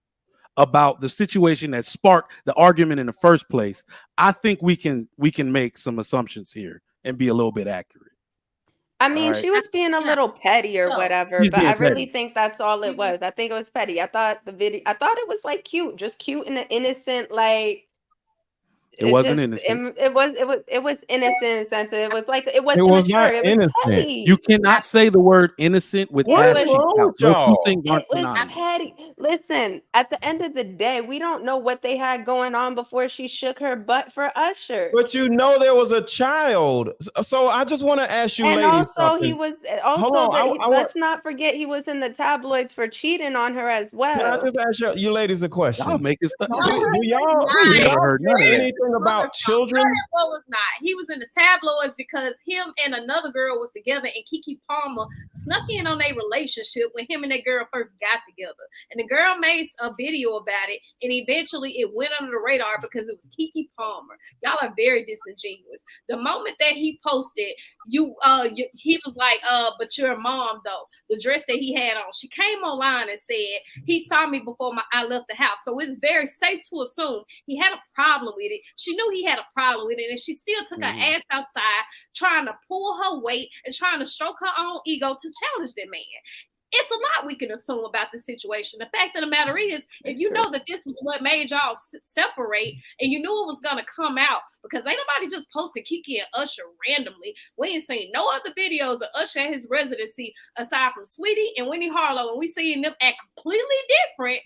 about the situation that sparked the argument in the first place, I think we can make some assumptions here and be a little bit accurate. I mean, she was being a little petty or whatever, She's but I being really petty. think that's all it was. I think it was petty. I thought it was like cute, just cute and innocent, like it wasn't innocent. It was innocent in the sense that it was like it was not immature. It was innocent. petty. You cannot say the word innocent with ass cheeks out. Those two things aren't It was synonymous. petty. Listen, at the end of the day, we don't know what they had going on before she shook her butt for Usher. But you know there was a child. So I just want to ask you, and ladies, also something. he was let's not forget he was in the tabloids for cheating on her as well. Can I just ask you ladies a question? Y'all making stuff. Do y'all heard none of that. anything about children? Well, was not. He was in the tabloids because him and another girl was together, and Keke Palmer snuck in on a relationship when him and that girl first got together. And the girl made a video about it, and eventually it went under the radar because it was Keke Palmer. Y'all are very disingenuous. The moment that he posted, he was like, but you're a mom though. The dress that he had on, she came online and said he saw me before I left the house. So it's very safe to assume he had a problem with it. She knew he had a problem with it, and she still took her ass outside trying to pull her weight and trying to stroke her own ego to challenge that man. It's a lot we can assume about the situation. The fact of the matter is, if you know that this was what made y'all separate, and you knew it was gonna come out, because ain't nobody just posted Kiki and Usher randomly. We ain't seen no other videos of Usher at his residency aside from Sweetie and Winnie Harlow, and we seen them act completely different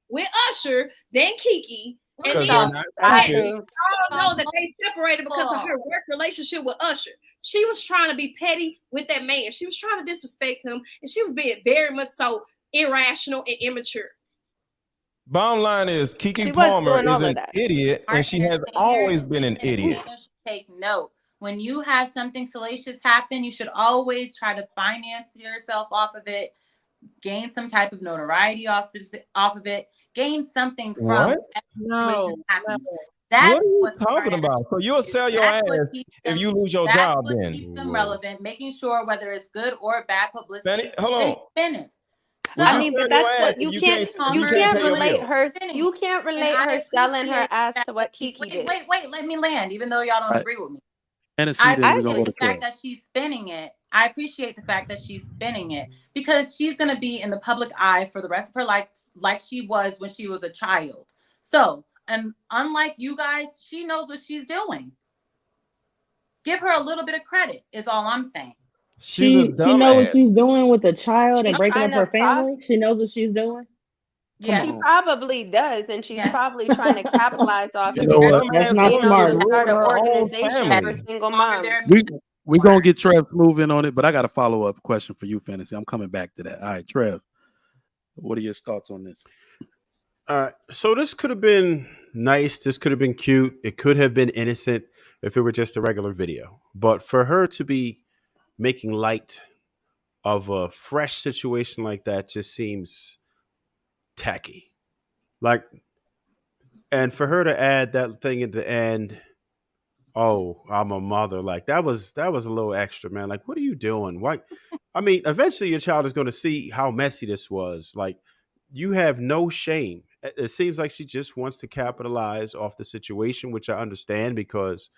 with Usher than Kiki. And then y'all know that they separated because of her work relationship with Usher. She was trying to be petty with that man. She was trying to disrespect him, and she was being very much so irrational and immature. Bottom line is Kiki Palmer is an idiot, and she has always been an idiot. Take note. When you have something salacious happen, you should always try to finance yourself off of it, gain some type of notoriety off of it, gain something from what? No. That's what are you talking about? So you'll sell your ass if you lose your job. Then keeps them relevant, making sure whether it's good or bad publicity. Hold on. They spin it. So, I mean, but that's what you can't relate her. You can't relate her selling her ass to what Kiki did. Wait, let me land. Even though y'all don't agree with me, I appreciate the fact that she's spinning it. I appreciate the fact that she's spinning it because she's gonna be in the public eye for the rest of her life, like she was when she was a child. So, and unlike you guys, she knows what she's doing. Give her a little bit of credit. Is all I'm saying. She knows what she's doing with a child and breaking up her family. She knows what she's doing. Yeah, she probably does, and she's probably trying to capitalize off it. That's not smart. Start an organization for single moms. We're gonna get Trev moving on it, but I got a follow-up question for you, Fantasy. I'm coming back to that. All right, Trev, what are your thoughts on this? So this could have been nice. This could have been cute. It could have been innocent if it were just a regular video. But for her to be making light of a fresh situation like that just seems tacky. Like, and for her to add that thing at the end, oh, I'm a mother, like that was a little extra, man. Like, what are you doing? Why? I mean, eventually your child is going to see how messy this was. Like, you have no shame. It seems like she just wants to capitalize off the situation, which I understand because,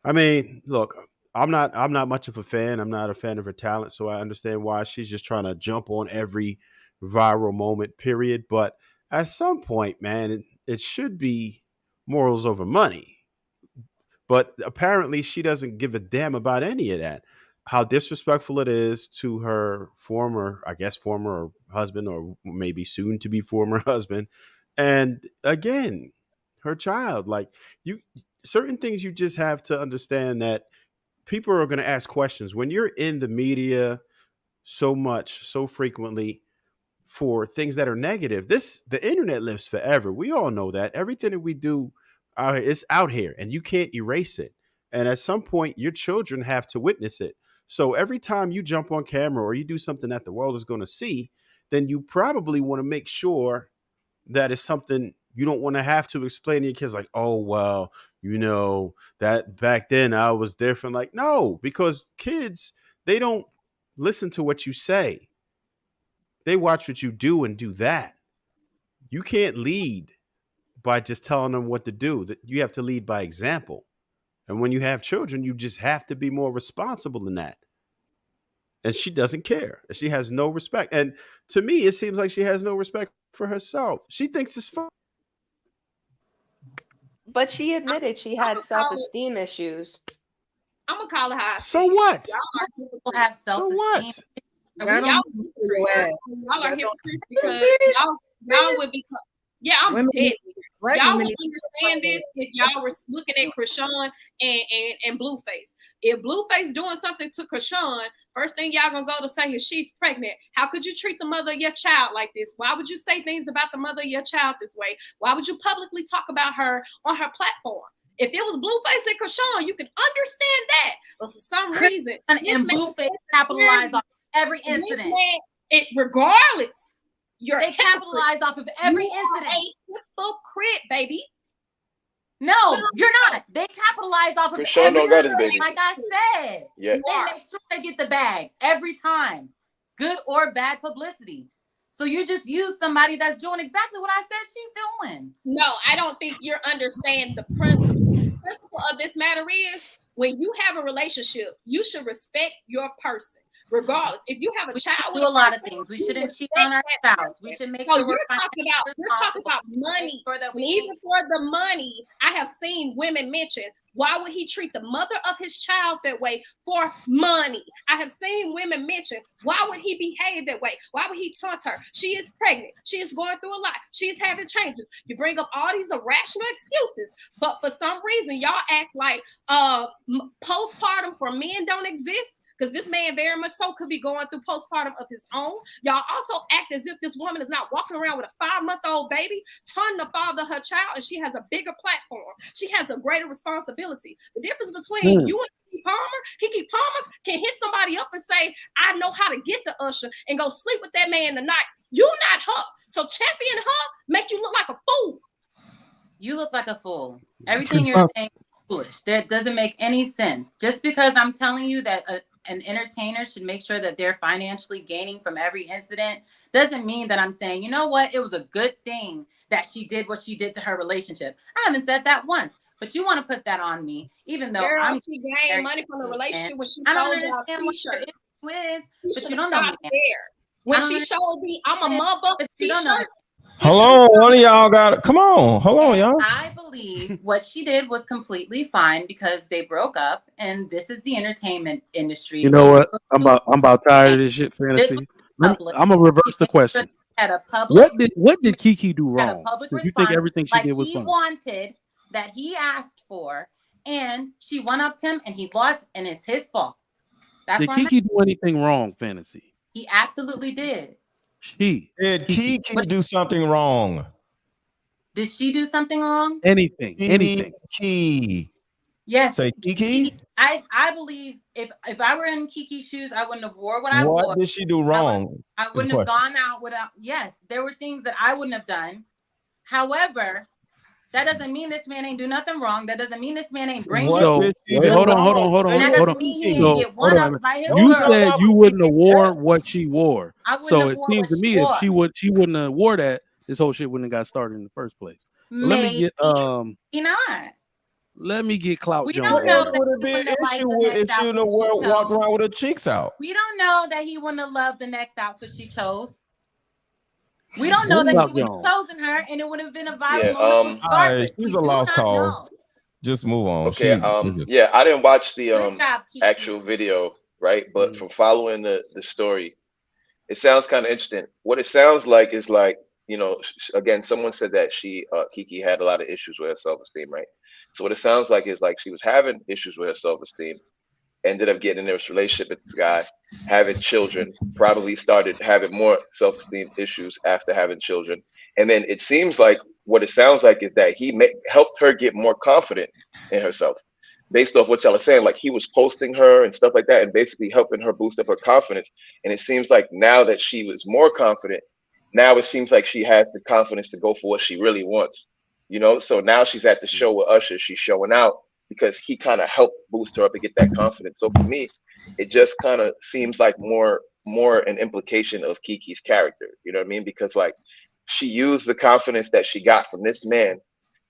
I mean, look, I'm not much of a fan. I'm not a fan of her talent, so I understand why she's just trying to jump on every viral moment, period. But at some point, man, it should be morals over money. But apparently she doesn't give a damn about any of that. How disrespectful it is to her former husband, or maybe soon to be former husband. And again, her child. Like, certain things you just have to understand that people are going to ask questions when you're in the media so much, so frequently for things that are negative. The internet lives forever. We all know that. Everything that we do is out here and you can't erase it. And at some point, your children have to witness it. So every time you jump on camera or you do something that the world is going to see, then you probably want to make sure that it's something you don't want to have to explain to your kids, like, oh, well, that back then I was different. Like, no, because kids, they don't listen to what you say. They watch what you do and do that. You can't lead by just telling them what to do. You have to lead by example. And when you have children, you just have to be more responsible than that. And she doesn't care. She has no respect. And to me, it seems like she has no respect for herself. She thinks it's fun. But she admitted she had self-esteem issues. I'm gonna call it how. So what? People have self-esteem. So what? Y'all are hypocrites because y'all would be. Yeah, I'm dead. Y'all would understand this if y'all were looking at Krishan and Blueface. If Blueface doing something to Krishan, first thing y'all gonna go to say is she's pregnant. How could you treat the mother of your child like this? Why would you say things about the mother of your child this way? Why would you publicly talk about her on her platform? If it was Blueface and Krishan, you could understand that. But for some reason, and Blueface capitalized on every incident. Regardless. They capitalize off of every incident. A hypocrite, baby. No, you're not. They capitalize off of every incident, like I said. Yeah. They make sure they get the bag every time, good or bad publicity. So you just use somebody that's doing exactly what I said she's doing. No, I don't think you're understanding the principle. The principle of this matter is when you have a relationship, you should respect your person. regardless. If you have a child with do a lot of things, we shouldn't cheat on our spouse. We should make sure you're talking about money. And even for the money, I have seen women mention, why would he treat the mother of his child that way for money? I have seen women mention, why would he behave that way? Why would he taunt her? She is pregnant. She is going through a lot. She is having changes. You bring up all these irrational excuses, but for some reason, y'all act like postpartum for men don't exist. Because this man very much so could be going through postpartum of his own. Y'all also act as if this woman is not walking around with a 5-month-old baby, taunting the father of her child, and she has a bigger platform. She has a greater responsibility. The difference between you and Keke Palmer can hit somebody up and say, I know how to get to Usher and go sleep with that man tonight. You not her. So champion her make you look like a fool. You look like a fool. Everything you're saying is foolish. That doesn't make any sense. Just because I'm telling you that an entertainer should make sure that they're financially gaining from every incident doesn't mean that I'm saying, you know what, it was a good thing that she did what she did to her relationship. I haven't said that once, but you want to put that on me, even though she gained money from the relationship when she I don't sold y'all understand what t-shirts. it is, but you don't know me there. When she showed the I'm a mother t-shirt. Hold on, one of y'all got it. Come on, hold on, y'all. I believe what she did was completely fine because they broke up, and this is the entertainment industry. You know what? I'm about tired of this shit, Fantasy. I'm gonna reverse the question. What did Keke do wrong? Did you think everything she did was he fine? Wanted that he asked for, and she went up to him, and he lost, and it's his fault. Did Keke do anything wrong, Fantasy? He absolutely did. Did Keke do something wrong? Did she do something wrong? Anything. Keke. Yes. Say Keke. I believe if I were in Keke's shoes, I wouldn't have wore what I wore. What did she do wrong? I wouldn't have gone out without. Yes, there were things that I wouldn't have done. However, that doesn't mean this man ain't do nothing wrong. That doesn't mean this man ain't bring. Hold on. That doesn't mean he didn't get one up by his You girl. said you wouldn't have wore what she wore. So it seems to me if she wouldn't have wore that, this whole shit wouldn't have got started in the first place. Let me get Let me get Clout we Jones. Don't know that would have been an issue if she would have walked around with her cheeks out. We don't know that he wouldn't have loved the next outfit she chose. We don't know that he would have chosen her, and it would have been a viral moment. Right, she's a lost cause. Just move on. Okay. I didn't watch the actual video, right? But from following the story, it sounds kind of interesting. What it sounds like is like, you know, again, someone said that Keke had a lot of issues with her self-esteem, right? So what it sounds like is like she was having issues with her self-esteem, ended up getting in this relationship with this guy, having children, probably started having more self-esteem issues after having children. And then it seems like what it sounds like is that he helped her get more confident in herself based off what y'all are saying. Like he was posting her and stuff like that and basically helping her boost up her confidence. And it seems like now that she was more confident, now it seems like she has the confidence to go for what she really wants. You know, so now she's at the show with Usher. She's showing out because he kind of helped boost her up and get that confidence. So for me, it just kind of seems like more an implication of Keke's character. You know what I mean? Because like she used the confidence that she got from this man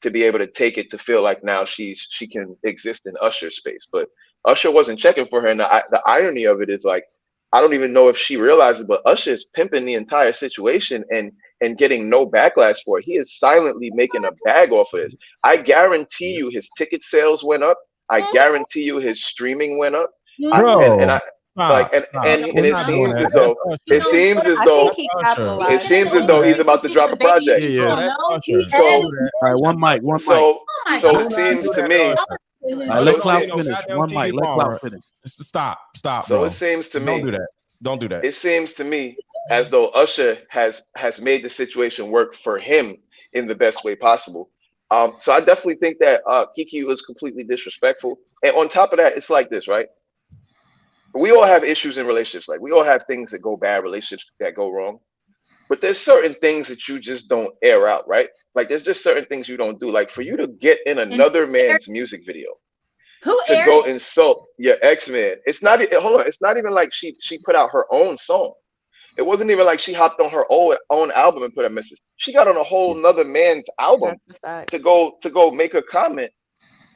to be able to take it to feel like now she can exist in Usher's space. But Usher wasn't checking for her. And the irony of it is like, I don't even know if she realizes, but Usher is pimping the entire situation and getting no backlash for it. He is silently making a bag off of this. I guarantee you his ticket sales went up. I guarantee you his streaming went up. It seems as though he's about to drop a project. All right, one mic. So it seems to me. Let Clout finish. One mic. Let Clout finish. Stop, So bro. it seems to me. Don't do that. It seems to me as though Usher has made the situation work for him in the best way possible. So I definitely think that Keke was completely disrespectful. And on top of that, it's like this, right? We all have issues in relationships. Like we all have things that go bad, relationships that go wrong. But there's certain things that you just don't air out, right? Like there's just certain things you don't do. Like for you to get in another man's music video, to go insult your ex-man. It's not. Hold on. It's not even like she put out her own song. It wasn't even like she hopped on her own album and put a message. She got on a whole nother man's album to go make a comment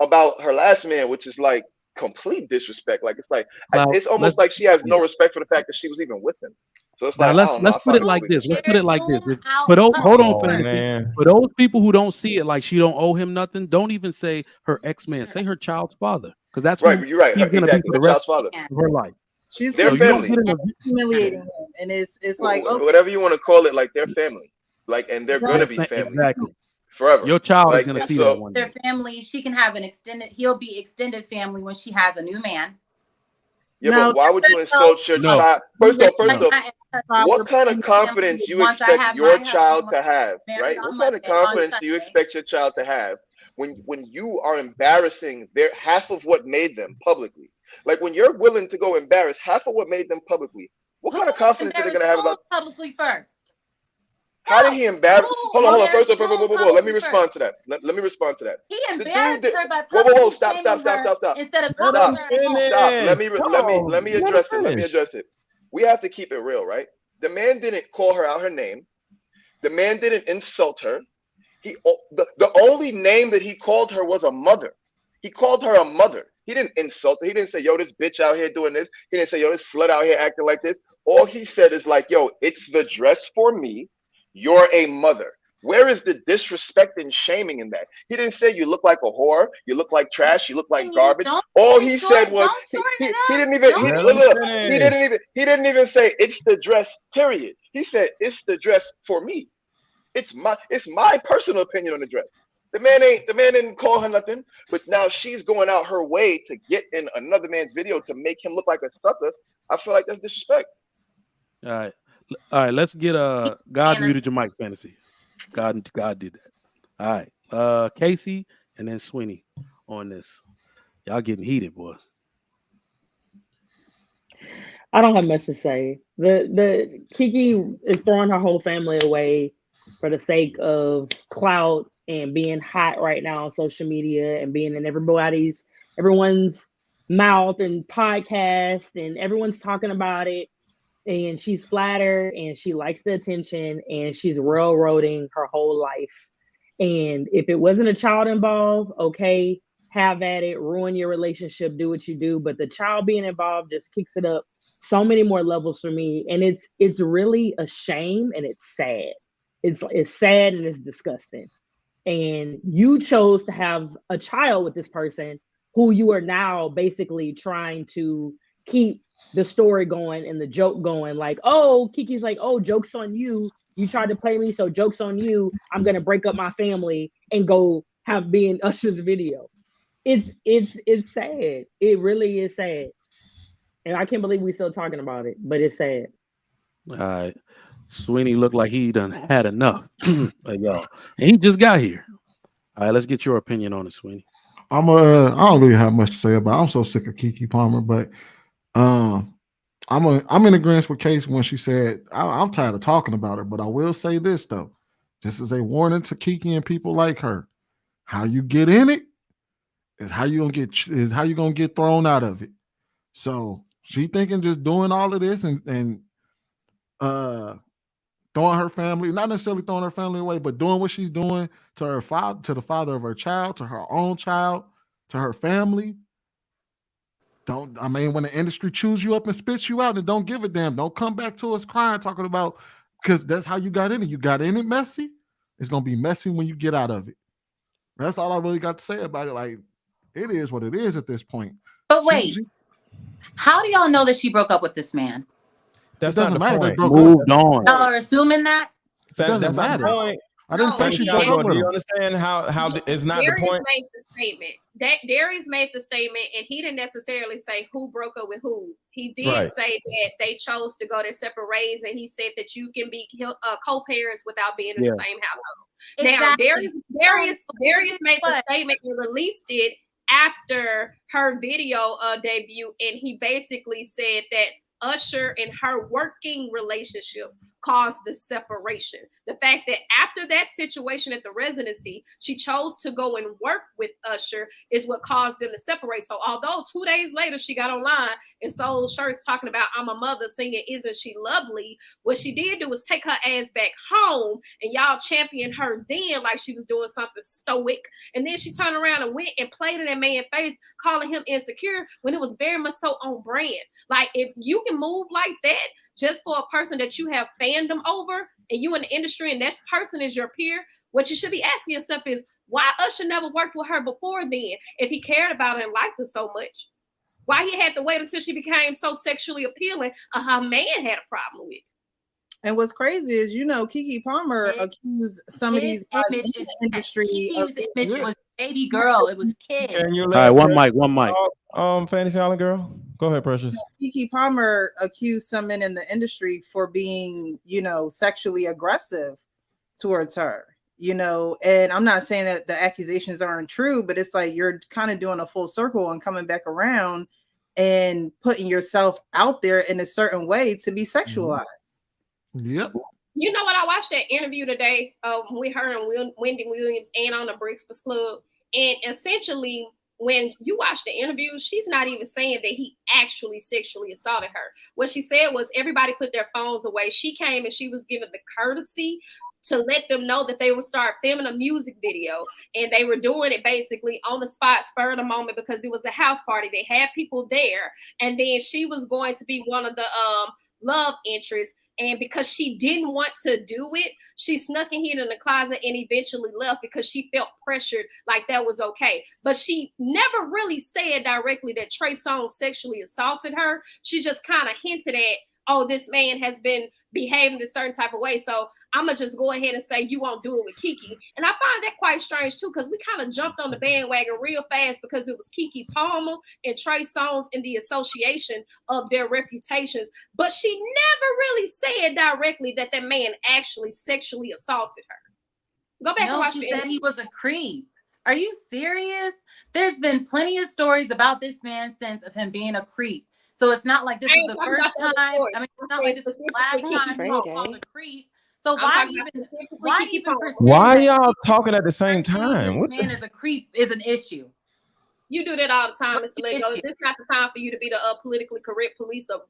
about her last man, which is like complete disrespect. Like, it's like, Well, it's almost like she has no respect for the fact that she was even with him. So it's like, let's put it like this. Let's put it like this. For those, hold on, Fantasy. Man. For those people who don't see it like she don't owe him nothing, don't even say her ex-man. Say her child's father, because that's right. You're right. He's gonna be for the rest of her life. She's their family. humiliating him, and it's like, okay, whatever you want to call it, like, their family, like, and they're gonna be family forever. Your child like, is gonna see that one day. Their family. She can have an extended. He'll be extended family when she has a new man. Yeah, but why would you insult your child? First off, what kind of confidence you expect your child to have, right? What kind of confidence do you expect your child to have when you are embarrassing half of what made them publicly? Like, when you're willing to go embarrass half of what made them publicly, what kind of confidence are they going to have about publicly first? How did he embarrass? Hold on. First of all, let me respond to that. Let me respond to that. He embarrassed her by publicly Stop. Instead of talking to her. Stop. Let me address it. We have to keep it real, right? The man didn't call her out her name. The man didn't insult her. The only name that he called her was a mother. He called her a mother. He didn't insult her. He didn't say, yo, this bitch out here doing this. He didn't say, yo, this slut out here acting like this. All he said is like, yo, it's the dress for me. You're a mother. Where is the disrespect and shaming in that? He didn't say you look like a whore, you look like trash, you look like garbage. All he said was he didn't even say it's the dress, period. He said it's the dress for me. It's my personal opinion on the dress. The man didn't call her nothing, but now she's going out her way to get in another man's video to make him look like a sucker. I feel like that's disrespect. All right, let's get God muted your mic, Fantasy. God did that. All right. Casey and then Sweeney on this. Y'all getting heated, boy. I don't have much to say. The Kiki is throwing her whole family away for the sake of clout and being hot right now on social media and being in everyone's mouth and podcast, and everyone's talking about it. And she's flattered and she likes the attention and she's railroading her whole life. And if it wasn't a child involved, okay, have at it, ruin your relationship, do what you do. But the child being involved just kicks it up so many more levels for me. And it's really a shame and it's sad. It's sad and it's disgusting. And you chose to have a child with this person who you are now basically trying to keep the story going and the joke going, like, oh, Kiki's like, oh, joke's on you. You tried to play me, so joke's on you. I'm gonna break up my family and go be in Usher's video. It's sad. It really is sad. And I can't believe we're still talking about it, but it's sad. All right. Sweeney looked like he done had enough. Like, y'all. And he just got here. All right, let's get your opinion on it, Sweeney. I don't really have much to say about it. I'm so sick of Keke Palmer, but I'm in agreement with Casey when she said I'm tired of talking about her, but I will say this though, this is a warning to Keke and people like her. How you get in it is how you gonna get thrown out of it. So she thinking just doing all of this and throwing her family, not necessarily throwing her family away, but doing what she's doing to her father, to the father of her child, to her own child, to her family. When the industry chews you up and spits you out and don't give a damn, don't come back to us crying, talking about, because that's how you got in it. You got in it messy. It's going to be messy when you get out of it. That's all I really got to say about it. Like, it is what it is at this point. But wait, how do y'all know that she broke up with this man? That doesn't matter. Moved on. Y'all are assuming that? It doesn't matter. I didn't say she broke up with him. Do you understand how it's not the point? Made the statement. Darius made the statement, and he didn't necessarily say who broke up with who. He did say that they chose to go their separate ways, and he said that you can be co-parents without being in the same household. Exactly. Now, Darius made the statement and released it after her video debut, and he basically said that Usher and her working relationship caused the separation. The fact that after that situation at the residency, she chose to go and work with Usher is what caused them to separate. So although 2 days later she got online and sold shirts talking about I'm a mother singing Isn't She Lovely, what she did do was take her ass back home and y'all championed her then like she was doing something stoic. And then she turned around and went and played in that man's face, calling him insecure when it was very much so on brand. Like, if you can move like that just for a person that you have fandom over and you in the industry and that person is your peer, what you should be asking yourself is why Usher never worked with her before then if he cared about her and liked her so much. Why he had to wait until she became so sexually appealing her man had a problem with. And what's crazy is, you know, Keke Palmer accused some of these guys in the industry. Keke's image was baby girl. It was kid. All right, one mic. Fantasy Island girl. Go ahead, Precious. Keke Palmer accused some men in the industry for being, you know, sexually aggressive towards her. You know, and I'm not saying that the accusations aren't true, but it's like you're kind of doing a full circle and coming back around and putting yourself out there in a certain way to be sexualized. Yep. You know what? I watched that interview today with her and Wendy Williams and on the Breakfast Club. And essentially, when you watch the interview, she's not even saying that he actually sexually assaulted her. What she said was everybody put their phones away. She came and she was given the courtesy to let them know that they would start filming a music video. And they were doing it basically on the spot, spur of the moment, because it was a house party. They had people there. And then she was going to be one of the love interests. And because she didn't want to do it, she snuck and hid in the closet and eventually left because she felt pressured like that was okay. But she never really said directly that Trey Songz sexually assaulted her. She just kind of hinted at, oh, this man has been behaving a certain type of way. So I'm going to just go ahead and say you won't do it with Keke. And I find that quite strange, too, because we kind of jumped on the bandwagon real fast because it was Keke Palmer and Trey Songz in the association of their reputations. But she never really said directly that that man actually sexually assaulted her. Go back and watch she said he was a creep. Are you serious? There's been plenty of stories about this man's sense of him being a creep. So it's not like this is the first time. I mean, it's not like this is the last time you called a creep. So why y'all talking at the same time? This man is a creep is an issue. You do that all the time, Mr. Lego. This is not the time for you to be the politically correct police of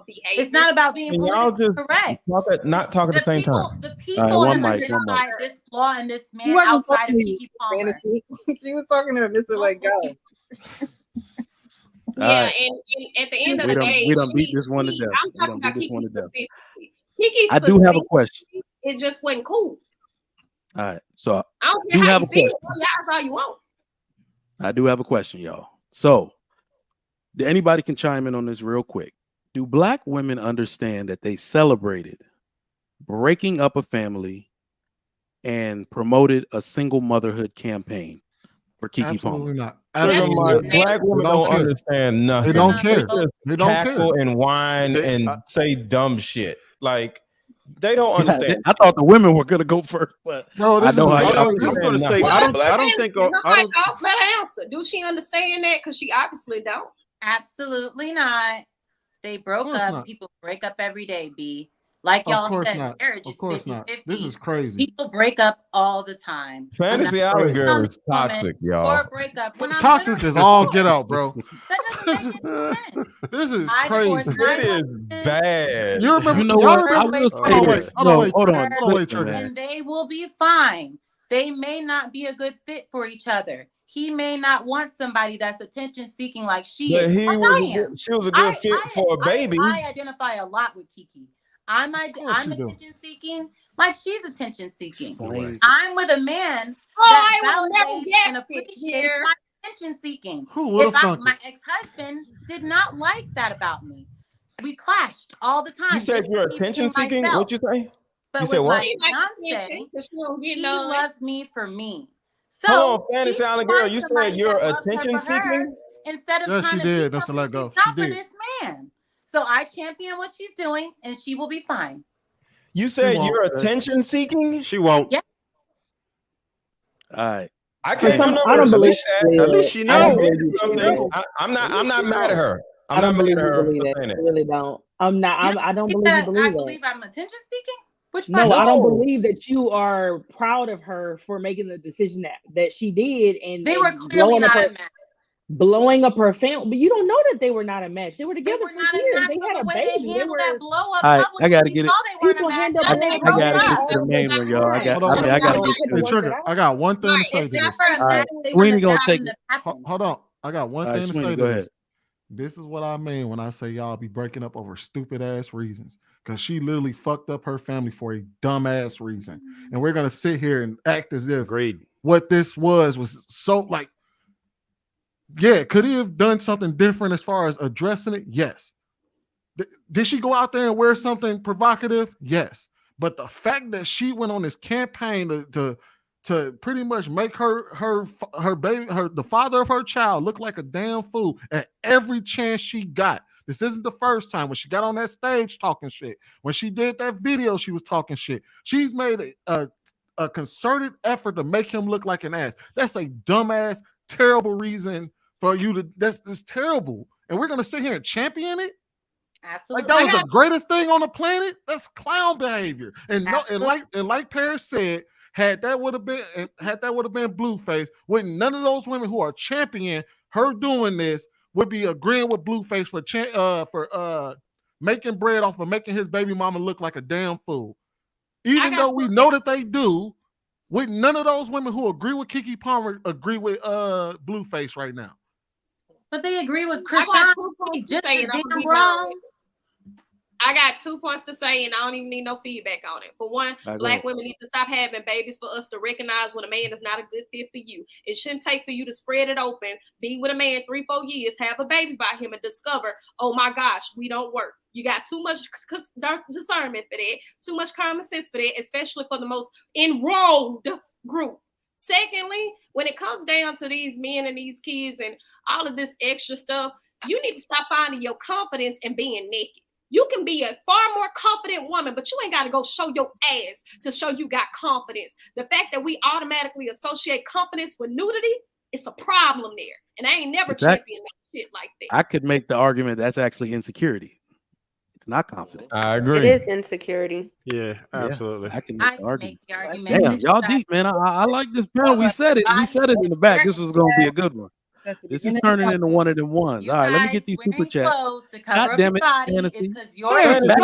behavior. It's not about being politically correct. Not talking at the same time. The people have identified this flaw in this man outside of Keke Palmer. She was talking to Mr. Lego. Yeah, and at the end of the day, we don't beat this one to death. I'm talking about Keke specifically. I do have a question. It just wasn't cool. All right, so I don't care how you feel. That's all you want. I do have a question, y'all. So, anybody can chime in on this real quick. Do Black women understand that they celebrated breaking up a family and promoted a single motherhood campaign for Keke Palmer? Absolutely not. Black women don't understand nothing. They don't care. They don't cackle care. and whine and say dumb shit. Like, they don't understand. I thought the women were gonna go first, but no, I know how I was gonna say I don't think let her answer. Do she understand that? Because she obviously don't. Absolutely not. They broke up. Not. People break up every day, B. Like y'all said, not. marriage is 50-50. This is crazy. People break up all the time. Fantasy Island girl is toxic, y'all. Or break up. Toxic is all get out, bro. That doesn't make any sense. This is crazy. It is bad. You remember? You know what? I will say this. Hold on. And they will be fine. They may not be a good fit for each other. He may not want somebody that's attention seeking like she is. She was a good fit for a baby. I identify a lot with Keke. I'm attention seeking, like she's attention seeking. I'm with a man that validates and appreciates my attention seeking. My ex-husband did not like that about me. We clashed all the time. You said you're attention seeking? What'd you say? But you said what? Fiance, he loves me for me. So hold on, Fantasy Island girl, you said you're attention seeking? Instead of trying to be that's let go. Not for this man. So I champion what she's doing, and she will be fine. You said you're attention seeking? She won't. Yeah. All right. I can't do I don't believe that. At least she knows. I'm not mad at her. I'm not mad at her. I really don't. I'm not. I don't believe you believe I that. believe I'm attention seeking. Which No, part? I don't believe that you are proud of her for making the decision that she did, and they were clearly not a match. Blowing up her family, but you don't know that they were not a match. They were together for years. They had the a way baby. they handled that blow up. All right, I gotta get it. People handle I gotta get to the main one, y'all. I gotta get to it. Trigger, I got one thing to say to this. All right, Sweeney gonna take it. Hold on, I got one thing to Sweeney, say go to ahead. this. This is what I mean when I say y'all be breaking up over stupid ass reasons. Because she literally fucked up her family for a dumb ass reason. And we're gonna sit here and act as if what this was so like, yeah, could he have done something different as far as addressing it? Yes. Did she go out there and wear something provocative? Yes. But the fact that she went on this campaign to pretty much make her baby, the father of her child, look like a damn fool at every chance she got. This isn't the first time. When she got on that stage talking shit, when she did that video, she was talking shit. She's made a concerted effort to make him look like an ass. That's a dumbass, terrible reason for you to. That's terrible. And we're gonna sit here and champion it. Absolutely. Like that was the greatest thing on the planet. That's clown behavior. And like Paris said, had that would have been Blueface, wouldn't none of those women who are championing her doing this would be agreeing with Blueface for making bread off of making his baby mama look like a damn fool. Even though we know that they do, wouldn't none of those women who agree with Keke Palmer agree with Blueface right now? But they agree with Krishan. Just damn wrong. I got 2 points to say, and I don't even need no feedback on it. For one, Black women need to stop having babies for us to recognize when a man is not a good fit for you. It shouldn't take for you to spread it open, be with a man 3-4 years, have a baby by him, and discover, oh my gosh, we don't work. You got too much discernment for that, too much common sense for that, especially for the most enrolled group. Secondly, when it comes down to these men and these kids and all of this extra stuff, you need to stop finding your confidence in being naked. You can be a far more confident woman, but you ain't got to go show your ass to show you got confidence. The fact that we automatically associate confidence with nudity, it's a problem there. And I ain't never championed that shit like that. I could make the argument that's actually insecurity. It's not confidence. I agree. It is insecurity. Yeah, absolutely. I can make the argument. Damn, y'all deep, man. I like this panel. We said it. We said it in the back. This was going to be a good one. This is turning into one of them ones. All right, let me get these super chats. God damn it, Fantasy. Back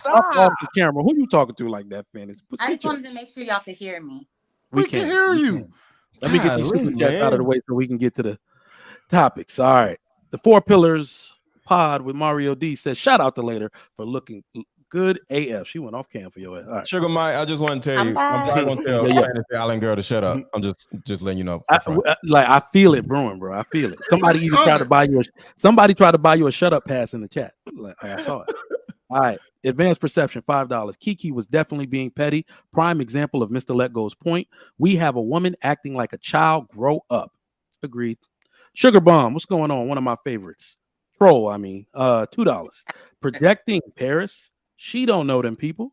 up off the camera. Who you talking to like that, Fantasy? I just wanted to make sure y'all could hear me. We can hear you. Let me get these super chats out of the way so we can get to the topics. All right. The 4 Pillars Pod with Mario D says, shout out to Later for looking good AF. She went off cam for your ass. All right. Sugar Mike, I just want to tell you, I'm probably going to tell Fantasy Island girl to shut up. I'm just letting you know. I feel it brewing, bro. I feel it. Somebody even tried to buy you a shut up pass in the chat. I saw it. All right. Advanced perception, $5. Keke was definitely being petty. Prime example of Mr. Let Go's point. We have a woman acting like a child. Grow up. Agreed. Sugar Bomb, what's going on? One of my favorites. Troll, $2. Projecting Paris. She don't know them people.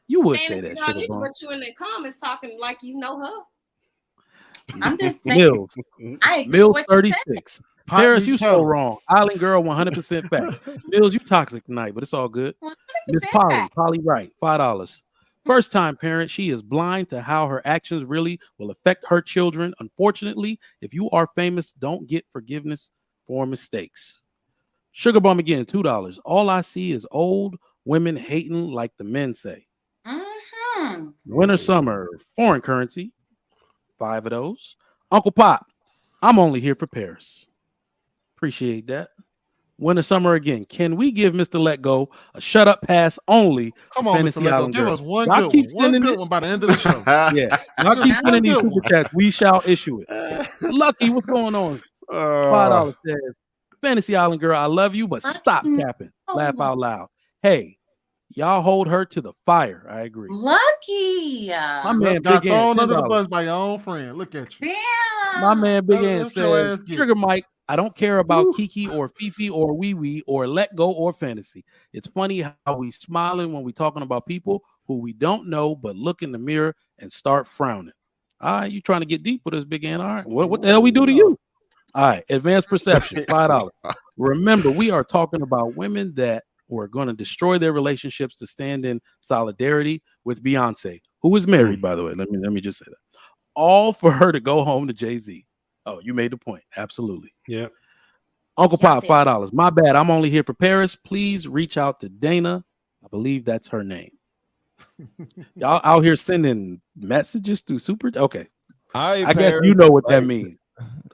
You would say that. Sugar Bomb. But you in the comments talking like you know her. I'm just saying. Mills 36. Paris, you so wrong. Island girl, 100% fact. Mills, you toxic tonight, but it's all good. Miss Polly right, $5. First time parent, she is blind to how her actions really will affect her children. Unfortunately, if you are famous, don't get forgiveness for mistakes. Sugar Bomb again, $2. All I see is old women hating like the men say. Winter, summer, foreign currency, 5 of those. Uncle Pop, I'm only here for Paris. Appreciate that. Winter, summer again. Can we give Mr. Let Go a shut up pass only? Come on, Mr. Let Go. Give us one good one by the end of the show. Yeah. Y'all keep sending these super chats. We shall issue it. Lucky, what's going on? $5 says, Fantasy Island girl, I love you, but stop capping. Laugh out loud. Hey, y'all hold her to the fire. I agree. Lucky. My man got Big thrown under the bus by your own friend. Look at you. Damn. My man Big Ant says, Trigger Mike, I don't care about Keke or Fifi or Wee Wee or Let Go or Fantasy. It's funny how we smiling when we talking about people who we don't know, but look in the mirror and start frowning. All right, you trying to get deep with us, Big Ant? All right, what the hell we do to you? All right, advanced perception, $5. Remember, we are talking about women that were going to destroy their relationships to stand in solidarity with Beyonce, who is married, by the way. Let me just say that. All for her to go home to Jay-Z. Oh, you made the point. Absolutely. Yeah. Uncle Pop, $5. My bad. I'm only here for Paris. Please reach out to Dana. I believe that's her name. Y'all out here sending messages through Super. Okay. I guess you know what that means.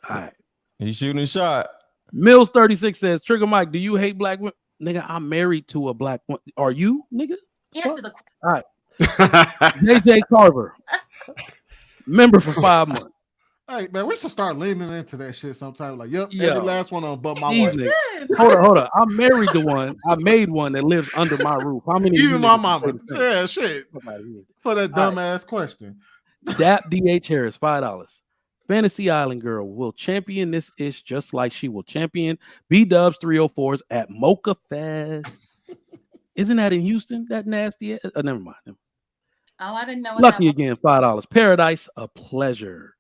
All right. He's shooting a shot. Mills 36 says, Trigger Mike, do you hate black women? Nigga, I'm married to a black woman. Are you, nigga? Answer the question. All right. JJ Carver. Member for 5 months. Hey man, we should start leaning into that shit sometime. Like, every last one on but my wife. Hold on. I'm married to one. I made one that lives under my roof. How many? Even my mama. Yeah, shit. For that dumbass question. Dap DH Harris, $5. Fantasy Island Girl will champion this ish just like she will champion B-Dubs 304s at Mocha Fest. Isn't that in Houston? That nasty? Never mind. Oh, I didn't know. Lucky again, $5. Paradise, a pleasure.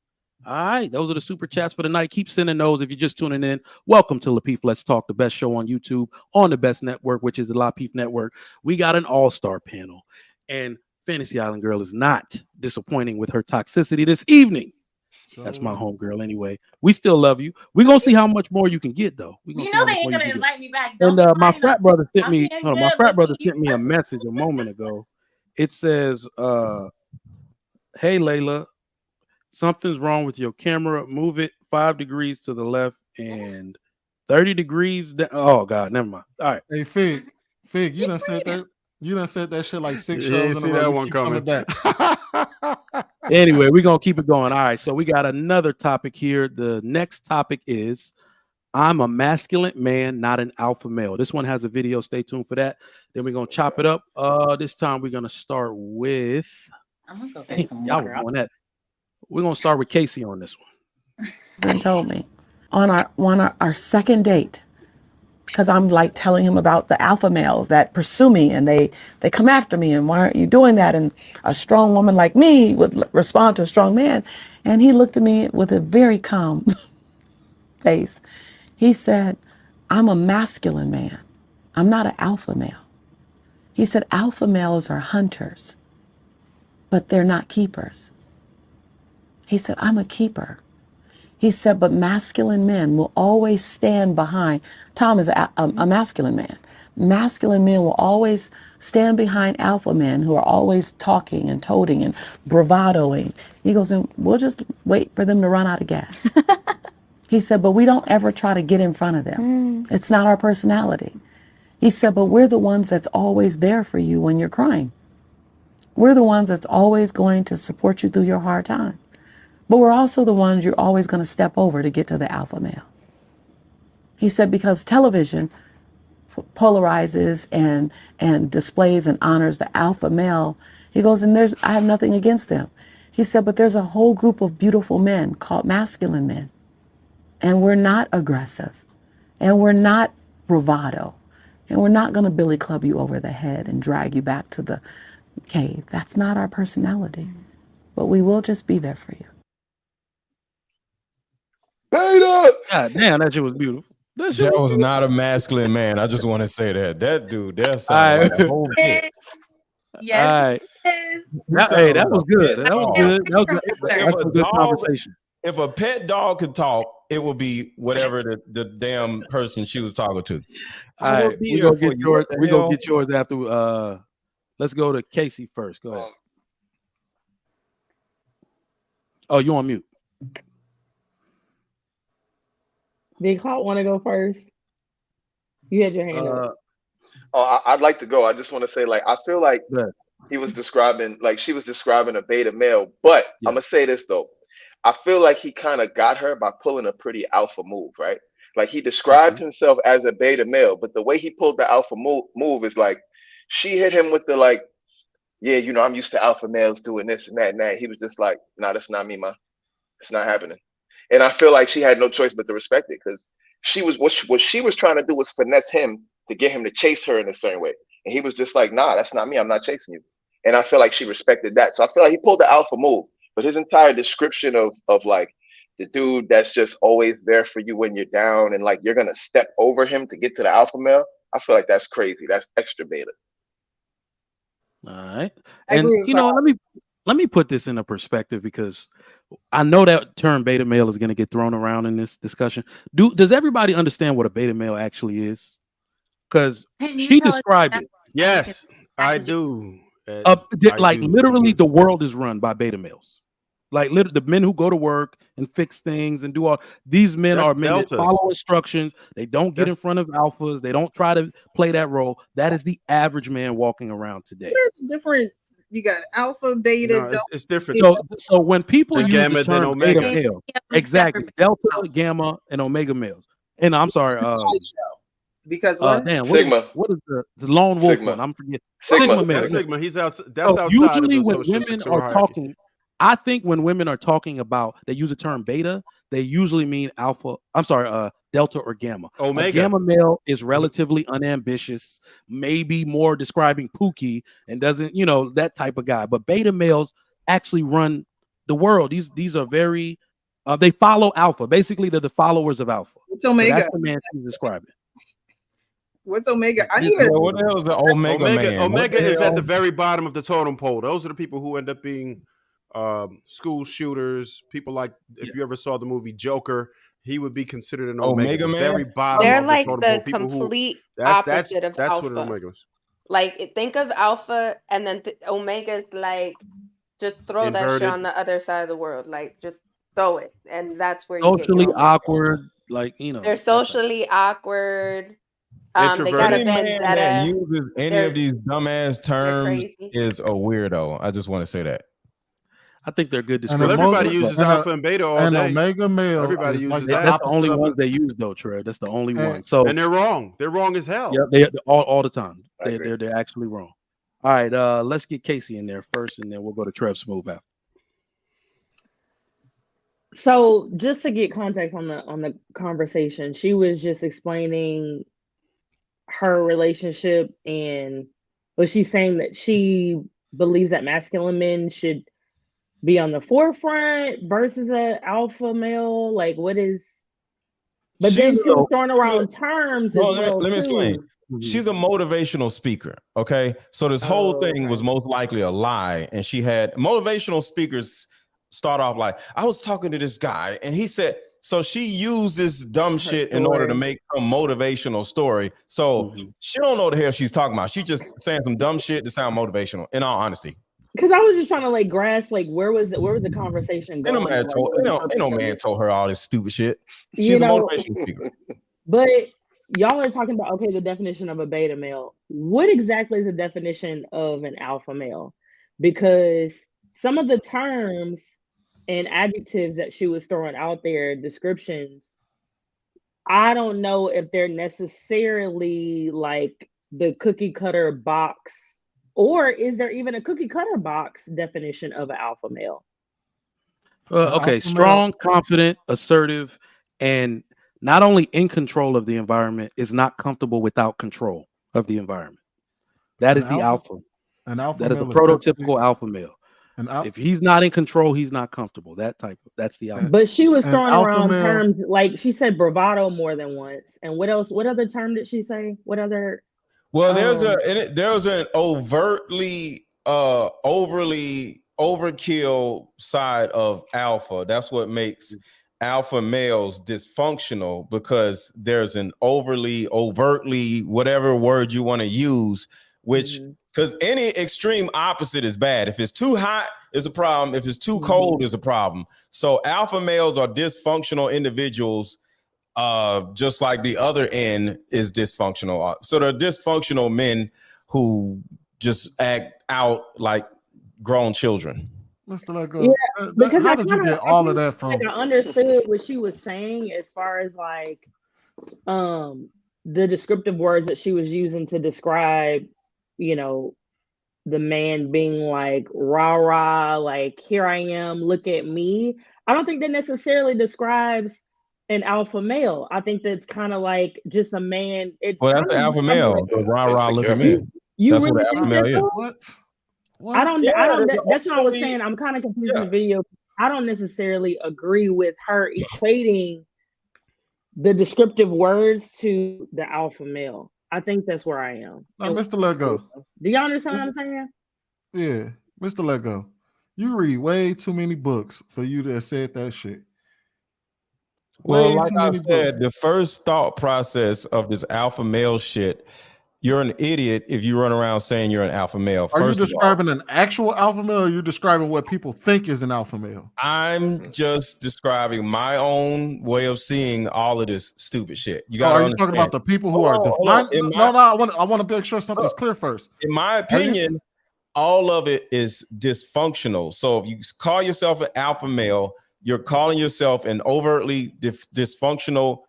All right, those are the super chats for the night. Keep sending those if you're just tuning in. Welcome to Lapeef Let's Talk, the best show on YouTube, on the best network, which is the Lapeef Network. We got an all-star panel, and Fantasy Island Girl is not disappointing with her toxicity this evening. That's my homegirl anyway. We still love you. We're going to see how much more you can get, though. You know they ain't going to invite me back. And my frat brother sent me a message a moment ago. It says, hey, Layla, something's wrong with your camera. Move it 5 degrees to the left and 30 degrees down. Oh, God, never mind. All right. Hey, Fig, you done said that. You done said that shit like 6 shows. See that one coming. Anyway, we're going to keep it going. All right, so we got another topic here. The next topic is I'm a masculine man, not an alpha male. This one has a video. Stay tuned for that. Then we're going to chop it up. This time we're going to start with I'm going to go get some water. We're going to start with Casey on this one. Ben told me on our second date, because I'm like telling him about the alpha males that pursue me and they come after me and why aren't you doing that? And a strong woman like me would respond to a strong man. And he looked at me with a very calm face. He said, I'm a masculine man. I'm not an alpha male. He said, alpha males are hunters, but they're not keepers. He said, I'm a keeper. He said, but masculine men will always stand behind. Tom is a masculine man. Masculine men will always stand behind alpha men who are always talking and toting and bravadoing. He goes, and we'll just wait for them to run out of gas. He said, but we don't ever try to get in front of them. It's not our personality. He said, but we're the ones that's always there for you when you're crying. We're the ones that's always going to support you through your hard time. But we're also the ones you're always going to step over to get to the alpha male. He said, because television polarizes and displays and honors the alpha male. He goes, and I have nothing against them. He said, but there's a whole group of beautiful men called masculine men. And we're not aggressive. And we're not bravado. And we're not going to billy club you over the head and drag you back to the cave. That's not our personality. But we will just be there for you. God damn, that shit was beautiful. That was not a masculine man. I just want to say that. That dude, that's like a whole bit. Yes. All right. Hey, that was good. That was good. That's a good conversation. If a pet dog could talk, it would be whatever the damn person she was talking to. All right, we're gonna get yours. We're gonna get yours after. Let's go to Casey first. Go ahead. Oh, you on mute? Big Hot want to go first? You had your hand up. I'd like to go. I just want to say, like, I feel like she was describing a beta male, but I'm gonna say this though. I feel like he kind of got her by pulling a pretty alpha move, right? Like he described himself as a beta male, but the way he pulled the alpha move is like she hit him with the like, yeah, you know, I'm used to alpha males doing this and that and that. He was just like, nah, that's not me, man. It's not happening. And I feel like she had no choice but to respect it because what she was trying to do was finesse him to get him to chase her in a certain way. And he was just like, nah, that's not me. I'm not chasing you. And I feel like she respected that. So I feel like he pulled the alpha move, but his entire description of like, the dude that's just always there for you when you're down, and like you're gonna step over him to get to the alpha male. I feel like that's crazy. That's extra beta. All right. And you know, let me put this in a perspective, because I know that term beta male is going to get thrown around in this discussion. Does everybody understand what a beta male actually is? Because she described it. Yes, I do. Like literally, the world is run by beta males. Like the men who go to work and fix things and do all these men are men that follow instructions. They don't get in front of alphas. They don't try to play that role. That is the average man walking around today. There's different. You got alpha, beta. No, it's different. So when people use gamma, the term omega male, exactly, delta, gamma, and omega males. And I'm sorry, because what? Damn, Sigma. What is the lone wolf Sigma. one? I'm forgetting. Sigma. male. That's Sigma. He's out. That's outside. Usually of the when women social are talking, I think when women are talking about, they use the term beta, they usually mean alpha. I'm sorry, delta or gamma. Omega. A gamma male is relatively unambitious, maybe more describing Pookie and doesn't, that type of guy. But beta males actually run the world. These are very, they follow alpha. Basically, they're the followers of alpha. What's omega? So that's the man she's describing. What's omega? What the hell is the omega man? Omega is at the very bottom of the totem pole. Those are the people who end up being school shooters. People like, if you ever saw the movie Joker, he would be considered an omega man. Very bottom. They're of like the, the complete opposite of that's alpha. what an omega is. Like, think of alpha, and then omega is like, just throw that shit on the other side of the world. Like, just throw it, and that's where socially awkward. Like, they're socially awkward. They got a vendetta. That uses any of these dumbass terms is a weirdo. I just want to say that. I think they're good descriptors. Everybody uses alpha and beta all day. Omega male. Everybody uses that. That's the only ones they use, though, Trev. That's the only one. So, and they're wrong. They're wrong as hell. Yeah, they all the time. They're actually wrong. All right, let's get Casey in there first, and then we'll go to Trev Smooth after. So, just to get context on the conversation, she was just explaining her relationship, and was she saying that she believes that masculine men should be on the forefront versus an alpha male? Like, what is? But then she was throwing around terms. Let me explain. She's a motivational speaker. Okay, so this whole thing was most likely a lie, and she had motivational speakers start off like, I was talking to this guy, and he said. So she used this dumb shit in order to make a motivational story. So she don't know the hell she's talking about. She's just saying some dumb shit to sound motivational, in all honesty. Because I was just trying to like grasp like where was the conversation going? Ain't no man told her all this stupid shit. She's a motivational speaker. But y'all are talking about, okay, the definition of a beta male. What exactly is the definition of an alpha male? Because some of the terms and adjectives that she was throwing out there, descriptions, I don't know if they're necessarily like the cookie cutter box, or is there even a cookie cutter box definition of an alpha male? Okay, strong, confident, assertive, and not only in control of the environment, is not comfortable without control of the environment. That is the alpha. That is the prototypical alpha male. If he's not in control, he's not comfortable. That's the alpha. But she was throwing around terms like she said bravado more than once. And what else? What other term did she say? What other? Well, there's an overtly overly overkill side of alpha. That's what makes alpha males dysfunctional, because there's an overtly whatever word you want to use, which because any extreme opposite is bad. If it's too hot, it's a problem. If it's too cold, it's a problem. So alpha males are dysfunctional individuals, just like the other end is dysfunctional. So they're dysfunctional men who just act out like grown children. Mr. Lego, how did you get all of that from? Like, I understood what she was saying as far as like the descriptive words that she was using to describe, the man being like rah rah, like here I am, look at me. I don't think that necessarily describes an alpha male. I think that's kind of like just a man. That's an alpha male. Rah rah, look at me. That's what an alpha male is. What? I don't. That's what I was saying. I'm kind of confused in the video. I don't necessarily agree with her equating the descriptive words to the alpha male. I think that's where I am. Now, Mr. Lego. Do y'all understand what I'm saying? Yeah, Mr. Lego. You read way too many books for you to have said that shit. Well, like I said, the first thought process of this alpha male shit, you're an idiot if you run around saying you're an alpha male. Are you describing an actual alpha male, or you're describing what people think is an alpha male? I'm just describing my own way of seeing all of this stupid shit. You Are got you talking about the people who are defined? No, I want to make sure something's clear first. In my opinion, all of it is dysfunctional. So if you call yourself an alpha male, you're calling yourself an overtly dysfunctional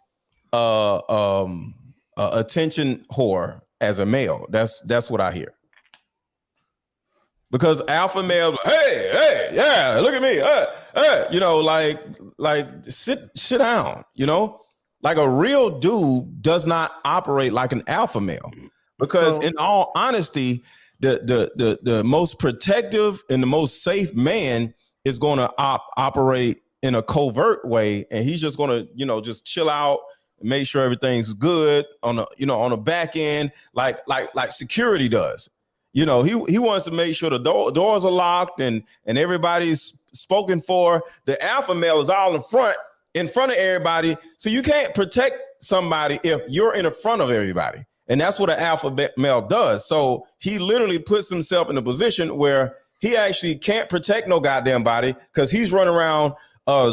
attention whore as a male. That's what I hear. Because alpha males, hey, yeah, look at me, you know, like sit down, you know, like a real dude does not operate like an alpha male. Because in all honesty, the most protective and the most safe man is going to operate in a covert way, and he's just going to, you know, just chill out, make sure everything's good on the, you know, on the back end, like security does. You know, he wants to make sure the doors are locked and everybody's spoken for. The alpha male is all in front of everybody, so you can't protect somebody if you're in the front of everybody. And that's what an alpha male does. So he literally puts himself in a position where he actually can't protect no goddamn body because he's running around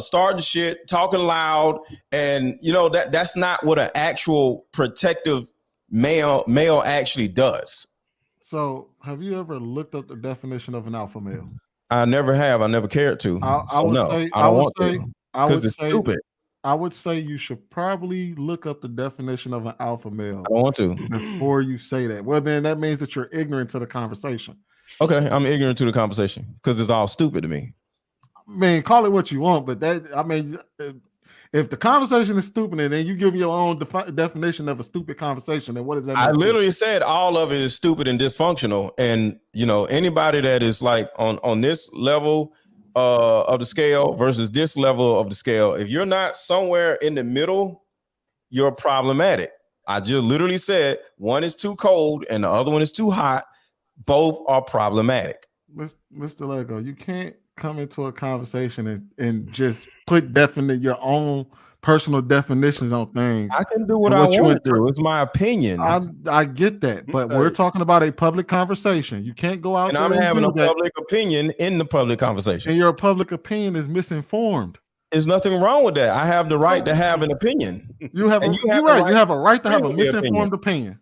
starting shit, talking loud, and you know that's not what an actual protective male actually does. So, have you ever looked up the definition of an alpha male? I never have. I never cared to. I would say because it's stupid. I would say you should probably look up the definition of an alpha male. I don't want to before you say that. Well, then that means that you're ignorant to the conversation. Okay, I'm ignorant to the conversation because it's all stupid to me. Man, call it what you want, but if the conversation is stupid and then you give your own definition of a stupid conversation, then what does that mean? I literally said all of it is stupid and dysfunctional. And, you know, anybody that is like on this level of the scale versus this level of the scale, if you're not somewhere in the middle, you're problematic. I just literally said one is too cold and the other one is too hot. Both are problematic. Mr. Lego, you can't come into a conversation and just put your own personal definitions on things. I can do what I want to do. It's my opinion. I get that, but we're talking about a public conversation. You can't go out and there I'm having a public opinion in the public conversation. And your public opinion is misinformed. There's nothing wrong with that. I have the right to have an opinion. You have a right to have a misinformed opinion.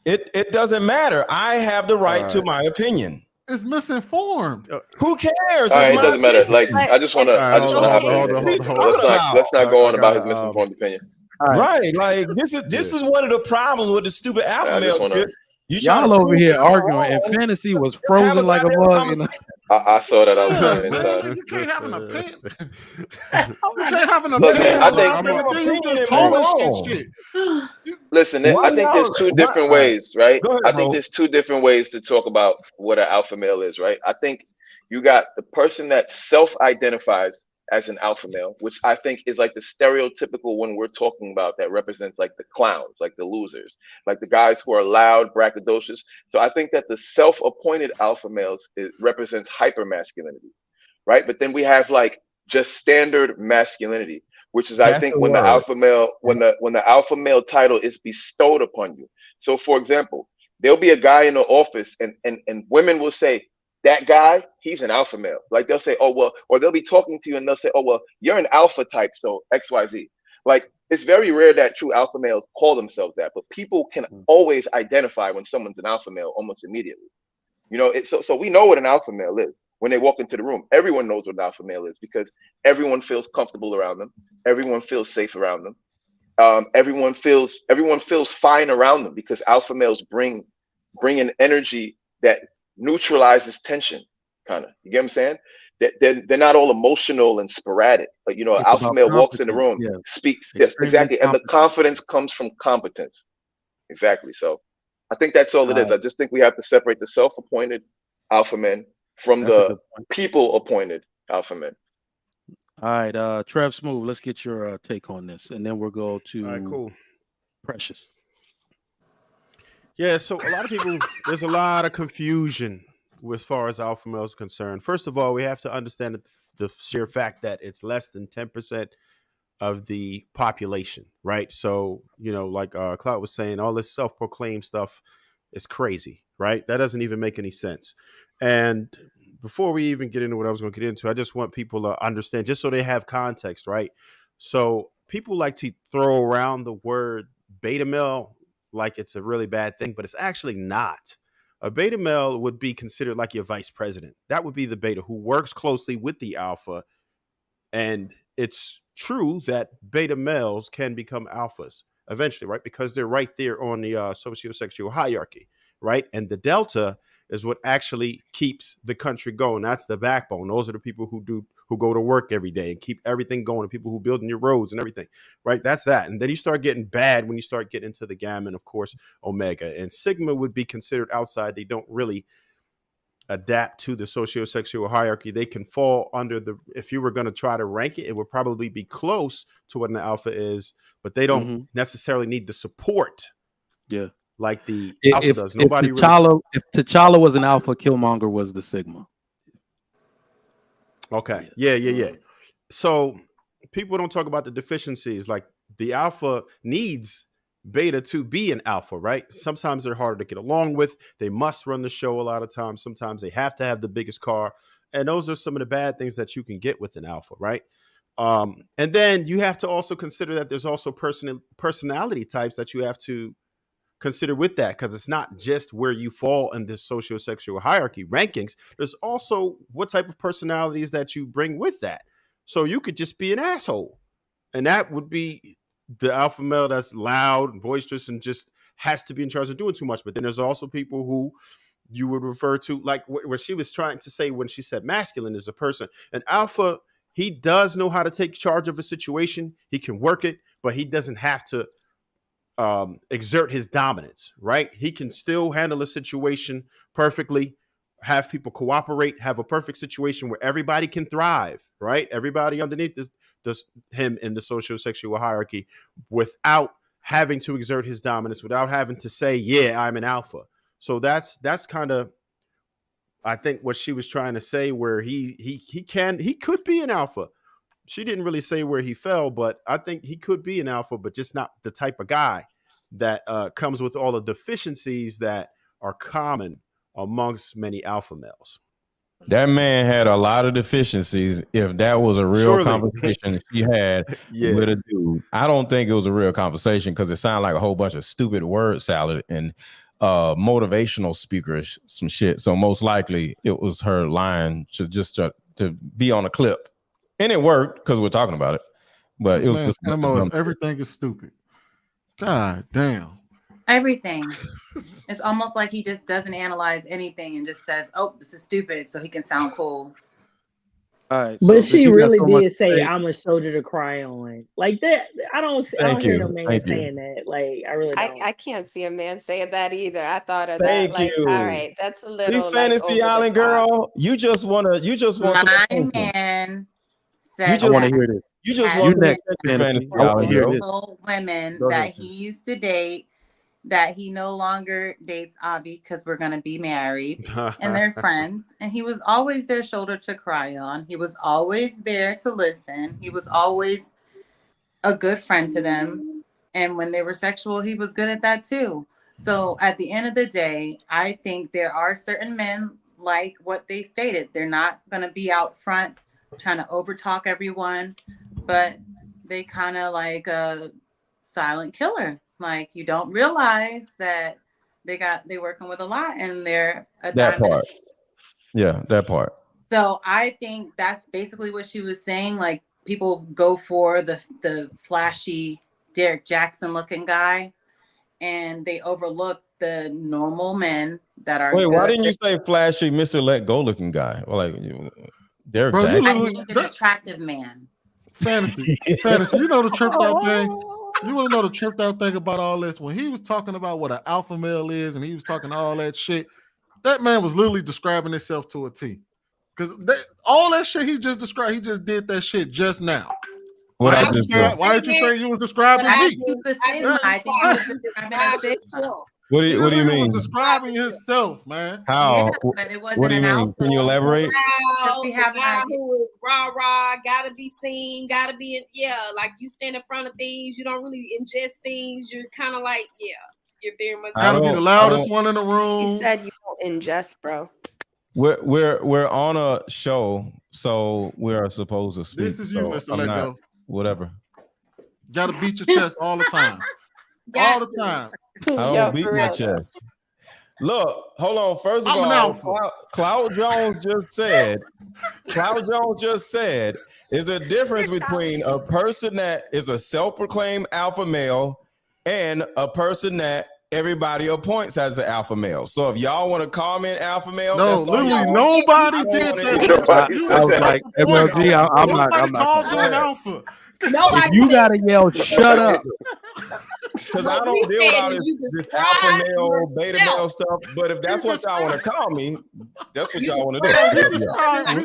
It doesn't matter. I have the right to my opinion. It's misinformed. Who cares? All right, it doesn't matter. Like, I just want to. Let's not go on about his misinformed opinion. Right, like this is one of the problems with the stupid alpha male. Y'all over here arguing, and fantasy was frozen like a bug. You know? I saw that. I was inside. You can't have an opinion. You can't have an opinion. I think you just calling shit. Listen, I think there's two different ways, right? I think there's two different ways to talk about what an alpha male is, right? I think you got the person that self-identifies as an alpha male, which I think is like the stereotypical one we're talking about that represents like the clowns, like the losers, like the guys who are loud, braggadocious. So I think that the self-appointed alpha males represents hyper-masculinity, right? But then we have like just standard masculinity, which is I think when the alpha male, when the alpha male title is bestowed upon you. So for example, there'll be a guy in the office and women will say, that guy, he's an alpha male. Like they'll say, oh, well, or they'll be talking to you and they'll say, oh, well, you're an alpha type, so XYZ. Like it's very rare that true alpha males call themselves that, but people can always identify when someone's an alpha male almost immediately. You know, so we know what an alpha male is when they walk into the room. Everyone knows what an alpha male is because everyone feels comfortable around them. Everyone feels safe around them. Everyone feels fine around them because alpha males bring an energy that neutralizes tension, kind of. You get what I'm saying? They're not all emotional and sporadic. Like, you know, an alpha male walks in the room, speaks. Yes, exactly. And the confidence comes from competence. Exactly. So I think that's all it is. I just think we have to separate the self-appointed alpha men from the people-appointed alpha men. All right, Trev Smooth, let's get your take on this, and then we'll go to All right, cool. Precious. Yeah, so a lot of people, there's a lot of confusion as far as alpha males are concerned. First of all, we have to understand the sheer fact that it's less than 10% of the population, right? So, like Cloud was saying, all this self-proclaimed stuff is crazy, right? That doesn't even make any sense. And before we even get into what I was going to get into, I just want people to understand, just so they have context, right? So people like to throw around the word beta male like it's a really bad thing, but it's actually not. A beta male would be considered like your vice president. That would be the beta who works closely with the alpha. And it's true that beta males can become alphas eventually, right? Because they're right there on the sociosexual hierarchy, right? And the delta is what actually keeps the country going. That's the backbone. Those are the people who go to work every day and keep everything going. The people who build your roads and everything, right? That's that. And then you start getting bad when you start getting into the gamma, and of course, omega and sigma would be considered outside. They don't really adapt to the sociosexual hierarchy. They can fall under if you were going to try to rank it, it would probably be close to what an alpha is, but they don't necessarily need the support. Yeah. Like the alpha does. If T'Challa was an alpha, Killmonger was the sigma. Okay. Yeah. So people don't talk about the deficiencies. Like the alpha needs beta to be an alpha, right? Sometimes they're harder to get along with. They must run the show a lot of times. Sometimes they have to have the biggest car. And those are some of the bad things that you can get with an alpha, right? And then you have to also consider that there's also personality types that you have to consider with that, because it's not just where you fall in this sociosexual hierarchy rankings. There's also what type of personalities that you bring with that. So you could just be an asshole, and that would be the alpha male that's loud and boisterous and just has to be in charge of doing too much. But then there's also people who you would refer to, like what she was trying to say when she said masculine is a person. An alpha, he does know how to take charge of a situation. He can work it, but he doesn't have to exert his dominance, right? He can still handle a situation perfectly, have people cooperate, have a perfect situation where everybody can thrive, right? Everybody underneath him in the sociosexual hierarchy without having to exert his dominance, without having to say, yeah, I'm an alpha. So that's kind of, I think, what she was trying to say, where he could be an alpha. She didn't really say where he fell, but I think he could be an alpha, but just not the type of guy that comes with all the deficiencies that are common amongst many alpha males. That man had a lot of deficiencies. If that was a real conversation she had with a dude, I don't think it was a real conversation, because it sounded like a whole bunch of stupid word salad and motivational speakers, some shit. So most likely it was her lying to be on a clip. And it worked because we're talking about it. But it was just everything is stupid. God damn. Everything. It's almost like he just doesn't analyze anything and just says, "Oh, this is stupid," so he can sound cool. All right. But she really did say, "I'm a shoulder to cry on." Like that. I don't hear no man saying that. Like, I really don't. I can't see a man saying that either. I thought of Thank that. Like, you. all right, that's a little Fantasy Island girl. You just wanna. My man said I want to hear this. You just want to Fantasy. I want to hear this. Women that he used to date, that he no longer dates Avi because we're gonna be married, and they're friends. And he was always their shoulder to cry on. He was always there to listen. He was always a good friend to them. And when they were sexual, he was good at that too. So at the end of the day, I think there are certain men like what they stated. They're not gonna be out front trying to overtalk everyone, but they kind of like a silent killer. Like, you don't realize that they working with a lot, and they're a that diamond. part. Yeah, that part. So I think that's basically what she was saying. Like, people go for the flashy Derek Jackson looking guy, and they overlook the normal men that are. Wait, why didn't you say flashy Mr. Let Go looking guy? Or like Derek Jackson. I need an attractive man. Fantasy. You know the tripped out thing. You want to know the tripped out thing about all this? When he was talking about what an alpha male is, and he was talking all that shit, that man was literally describing himself to a T. Because all that shit he just described, he just did that shit just now. What Why I did you just say? did? Why did you say you was describing I me? think it's the same. I think he was describing that shit. What do you He mean? was describing himself, man. How? Yeah, but it wasn't What do you an mean? alpha. Can you elaborate? Wow, We the have an guy idea. who is rah, gotta be seen, gotta be in, like you stand in front of things, you don't really ingest things, you're kind of like, you're very much. Gotta be the loudest one in the room. He said you don't ingest, bro. We're on a show, so we are supposed to speak. This is you, so Mr. I'm Let not, Go. Whatever. Gotta beat your chest all the time. All the time. I don't beat my chest. Look, hold on. First of I'm an all, alpha. Cloud Jones just said, is a difference between a person that is a self-proclaimed alpha male and a person that everybody appoints as an alpha male. So if y'all want to call me an alpha male, No, that's literally all nobody did that. I was like, MLG, I'm not. Nobody called you an alpha. If you gotta yell, shut up. Because I don't deal with all this alpha male, beta male stuff. But if that's what y'all want to call me, that's what y'all want to do. You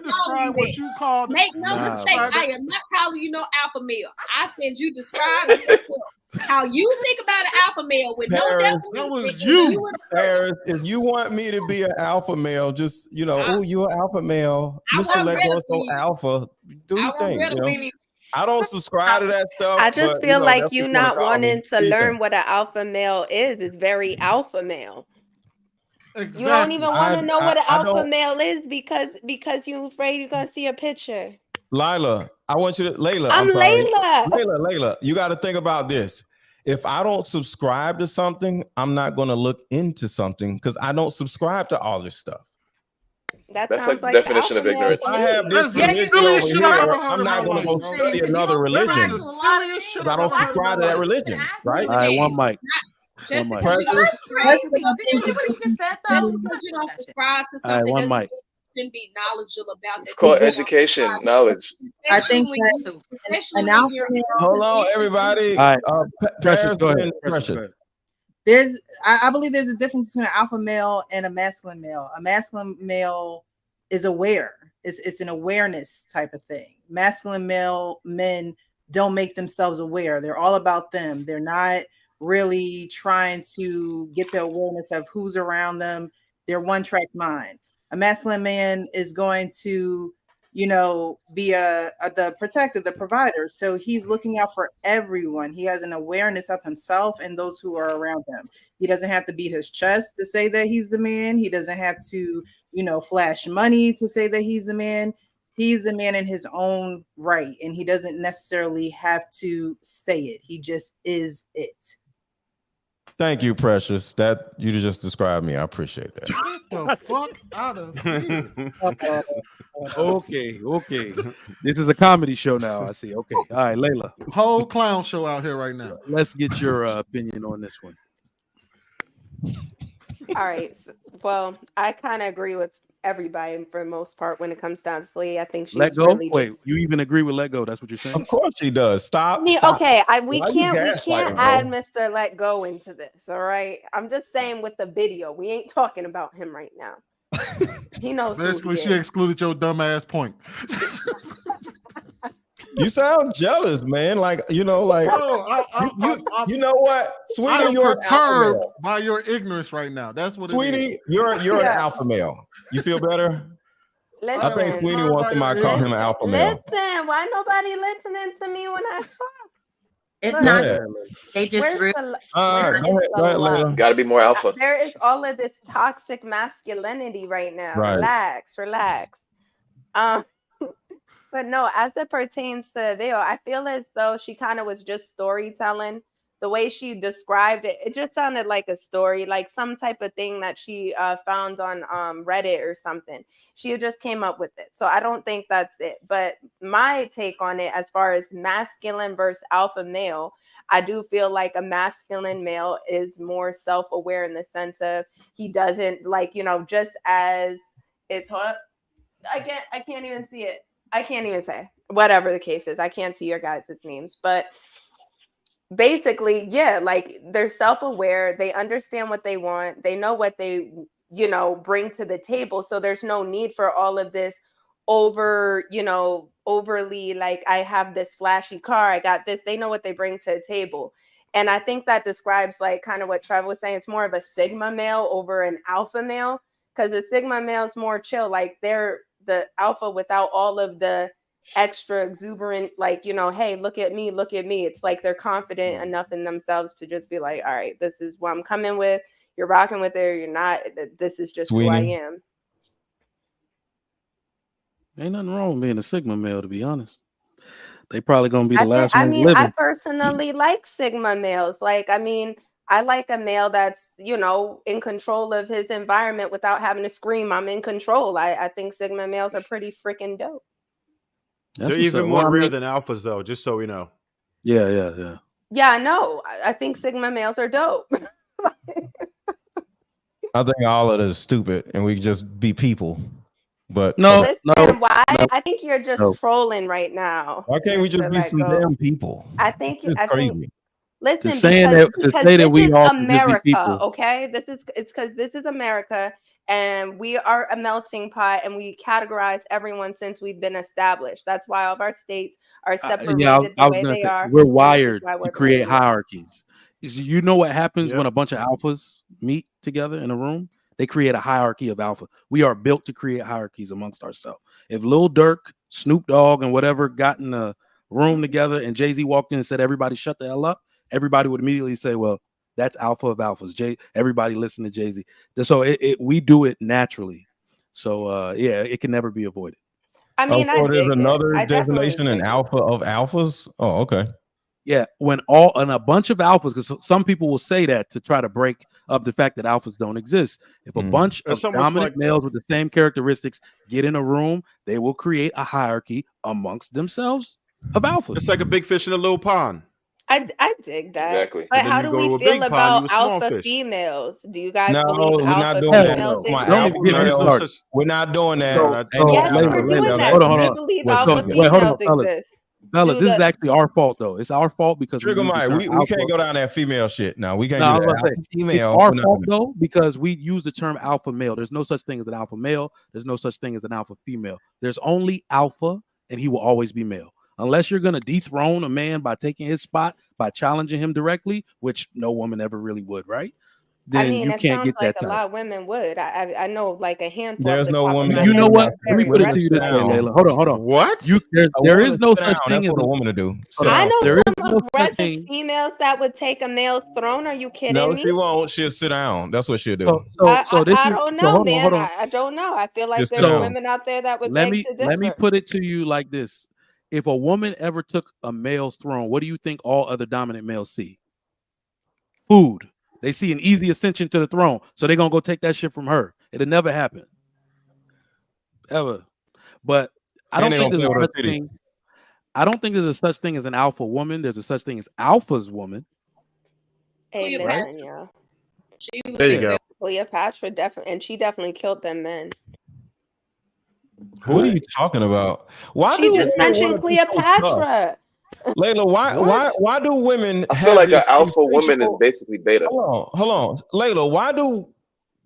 describe what you called. Make no mistake, I am not calling you no alpha male. I said you describe yourself how you think about an alpha male with no definition. That was you. Paris, if you want me to be an alpha male, just oh, you're an alpha male. Mr. Lego is so alpha. Do your thing. I don't subscribe to that stuff. I just feel like you not wanting to learn what what an alpha male is. It's very alpha male. Exactly. You don't even want to know what an alpha don't- male is because you're afraid you're gonna see a picture. Layla, I want you to Layla. I'm sorry. Layla. Layla, you got to think about this. If I don't subscribe to something, I'm not going to look into something because I don't subscribe to all this stuff. That That's sounds like like definition of alpha male ignorance. to I me. have this religion over here. I'm not going to go study another religion because I don't subscribe to that religion, right? All right, one mic. Just One because mic. you don't Crazy. Did you hear what he just said though? because you don't subscribe to All right, something one doesn't mean mic. you shouldn't be knowledgeable about It's that. called education, knowledge. I think Especially that an alpha male, Hold on, everybody. All right, Precious, go ahead. Precious. I believe there's a difference between an alpha male and a masculine male. A masculine male is aware. It's an awareness type of thing. Masculine men don't make themselves aware. They're all about them. They're not really trying to get the awareness of who's around them. They're one-track mind. A masculine man is going to, be the protector, the provider. So he's looking out for everyone. He has an awareness of himself and those who are around him. He doesn't have to beat his chest to say that he's the man. He doesn't have to, flash money to say that he's the man. He's the man in his own right, and he doesn't necessarily have to say it. He just is it. Thank you, Precious. That you just described me. I appreciate that. Get the fuck out of here. Okay. This is a comedy show now. I see. Okay. All right, Layla. Whole clown show out here right now. Let's get your opinion on this one. All right. Well, I kind of agree with everybody for the most part when it comes down to Slee. I think she's Let go. really Wait, just... you even agree with let go? That's what you're saying? Of course she does. Stop. stop. Okay, we Why can't gaslighting, add bro? Mr. Let Go into this. All right. I'm just saying with the video, we ain't talking about him right now. He knows. Basically, who he she excluded your dumbass point. You sound jealous, man. Like, Bro, you know what? Sweetie, I'm you're an alpha perturbed male. by your ignorance right now. That's what it Sweetie, is. you're an alpha male. You feel better? Listen, I think Sweetie wants somebody to call him an alpha male. Listen, why nobody listening to me when I talk? It's Look, not. ahead. They just. where's the- All right, go ahead, Layla. Got to be more alpha. There is all of this toxic masculinity right now. Right. Relax. But no, as it pertains to the video, I feel as though she kind of was just storytelling. The way she described it, it just sounded like a story, like some type of thing that she found on Reddit or something. She just came up with it. So I don't think that's it. But my take on it, as far as masculine versus alpha male, I do feel like a masculine male is more self-aware in the sense of he doesn't just as it's hot. I can't even see it. I can't even say whatever the case is. I can't see your guys' names, but basically, yeah, like they're self-aware. They understand what they want. They know what they, bring to the table. So there's no need for all of this overly like, I have this flashy car, I got this. They know what they bring to the table. And I think that describes like kind of what Trevor was saying. It's more of a Sigma male over an alpha male, because the Sigma male is more chill. Like they're the alpha without all of the extra exuberant, like, hey, look at me. It's like they're confident enough in themselves to just be like, all right, this is what I'm coming with. You're rocking with it or you're not. This is just who I am. Ain't nothing wrong with being a Sigma male, to be honest. They probably gonna be the last one living. I personally like Sigma males. Like, I mean, I like a male that's, in control of his environment without having to scream, I'm in control. I think Sigma males are pretty freaking dope. They're even more rare than alphas, though, just so we know. Yeah. Yeah, I know. I think Sigma males are dope. I think all of it is stupid and we just be people. But why? I think you're just trolling right now. Why can't we just be some damn people? I think it's crazy. Listen, because this is America, okay? It's because this is America, and we are a melting pot, and we categorize everyone since we've been established. That's why all of our states are separated the way they are. We're wired to create hierarchies. You know what happens when a bunch of alphas meet together in a room? They create a hierarchy of alpha. We are built to create hierarchies amongst ourselves. If Lil Durk, Snoop Dogg, and whatever got in a room together and Jay-Z walked in and said, everybody shut the hell up, everybody would immediately say, well, that's alpha of alphas. Everybody listen to Jay-Z. So we do it naturally. So it can never be avoided. I mean, there's another definition in alpha of alphas. Oh, okay. Yeah, when a bunch of alphas, because some people will say that to try to break up the fact that alphas don't exist. If a bunch of dominant males with the same characteristics get in a room, they will create a hierarchy amongst themselves of alphas. It's like a big fish in a little pond. I dig that. Exactly. But how do we feel about alpha females? Do you guys believe we're alpha not doing females that. We're not doing that. Hold on, fellas. Fellas, this is actually our fault, though. It's our fault because we can't go down that female shit. No, we can't do that. It's our fault, though, because we use the term alpha male. There's no such thing as an alpha male. There's no such thing as an alpha female. There's only alpha, and he will always be male. Unless you're going to dethrone a man by taking his spot, by challenging him directly, which no woman ever really would, right? Then you can't get that. A lot of women would. I know, like a handful. There's no woman. You know what? Let me put it to you this way, Layla. Hold on. What? There is no such thing as a woman to do. I know there is no aggressive females that would take a male's throne. Are you kidding me? No, she won't. She'll sit down. That's what she'll do. I don't know, man. I don't know. I feel like there's women out there that would beg to differ. Let me put it to you like this. If a woman ever took a male's throne, what do you think all other dominant males see? Food. They see an easy ascension to the throne, so they're gonna go take that shit from her. It'll never happen, ever. But I don't think there's a such thing. I don't think there's a such thing as an alpha woman. There's a such thing as alpha's woman. Amen. Right? Yeah. There you go. Cleopatra she definitely killed them men. What are you talking about? Why she just mentioned Cleopatra? Layla, why do women? I feel like an alpha woman is basically beta. Hold on, Layla. Why do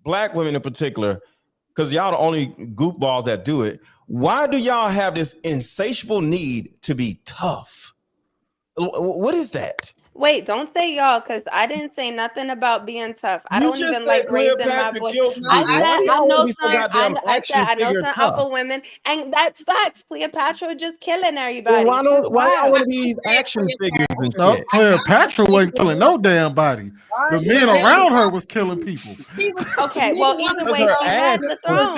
black women in particular? Because y'all the only goofballs that do it. Why do y'all have this insatiable need to be tough? What is that? Wait, don't say y'all, because I didn't say nothing about being tough. I don't even like raising my voice. I know some alpha women, and that's facts. Cleopatra was just killing everybody. Well, why y'all want to be these action figures and shit? No, Cleopatra wasn't killing no damn body. The men around her was killing people. Okay, well, either way, she had the throne.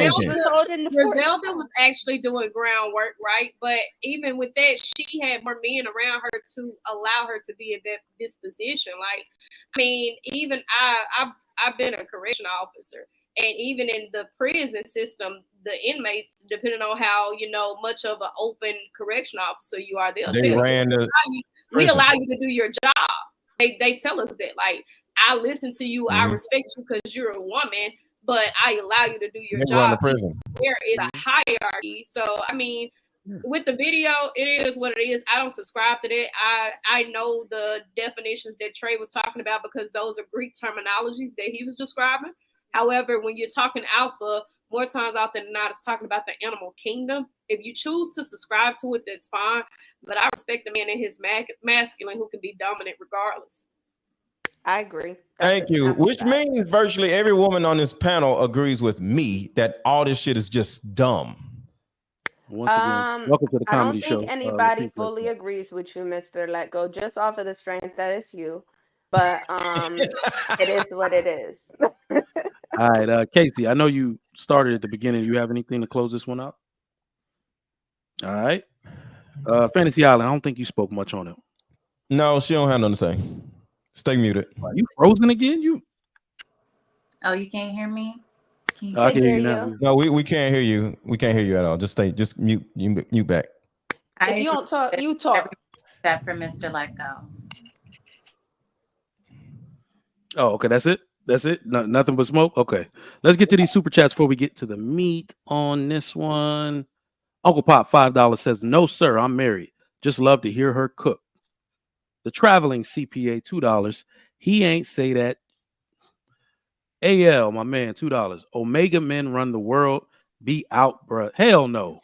Griselda was actually doing groundwork, right? But even with that, she had more men around her to allow her to be in that disposition. Like, I mean, even I've been a correctional officer, and even in the prison system, the inmates, depending on how much of an open correctional officer you are, we allow you to do your job. They tell us that, like, I listen to you, I respect you because you're a woman, but I allow you to do your job. There is a hierarchy. So I mean, with the video, it is what it is. I don't subscribe to that. I know the definitions that Trey was talking about because those are Greek terminologies that he was describing. However, when you're talking alpha, more times out than not, it's talking about the animal kingdom. If you choose to subscribe to it, that's fine. But I respect the man in his masculine who can be dominant regardless. I agree. Thank you. Which means virtually every woman on this panel agrees with me that all this shit is just dumb. Once again, welcome to the comedy show. I don't think anybody fully agrees with you, Mr. Let Go, just off of the strength that it's you. But it is what it is. All right, Casey, I know you started at the beginning. You have anything to close this one up? All right. Fantasy Island, I don't think you spoke much on it. No, she don't have nothing to say. Stay muted. Are you frozen again? Oh, you can't hear me? I can hear you now. No, we can't hear you. We can't hear you at all. Just mute. You mute back. If you don't talk, you talk. That for Mr. Let Go. Oh, okay. That's it. That's it. No, nothing but smoke. Okay. Let's get to these super chats before we get to the meat on this one. Uncle Pop, $5 says, "No, sir, I'm married. Just love to hear her cook." The traveling CPA, $2. He ain't say that. AL, my man, $2. Omega men run the world. Be out, bruh. Hell no.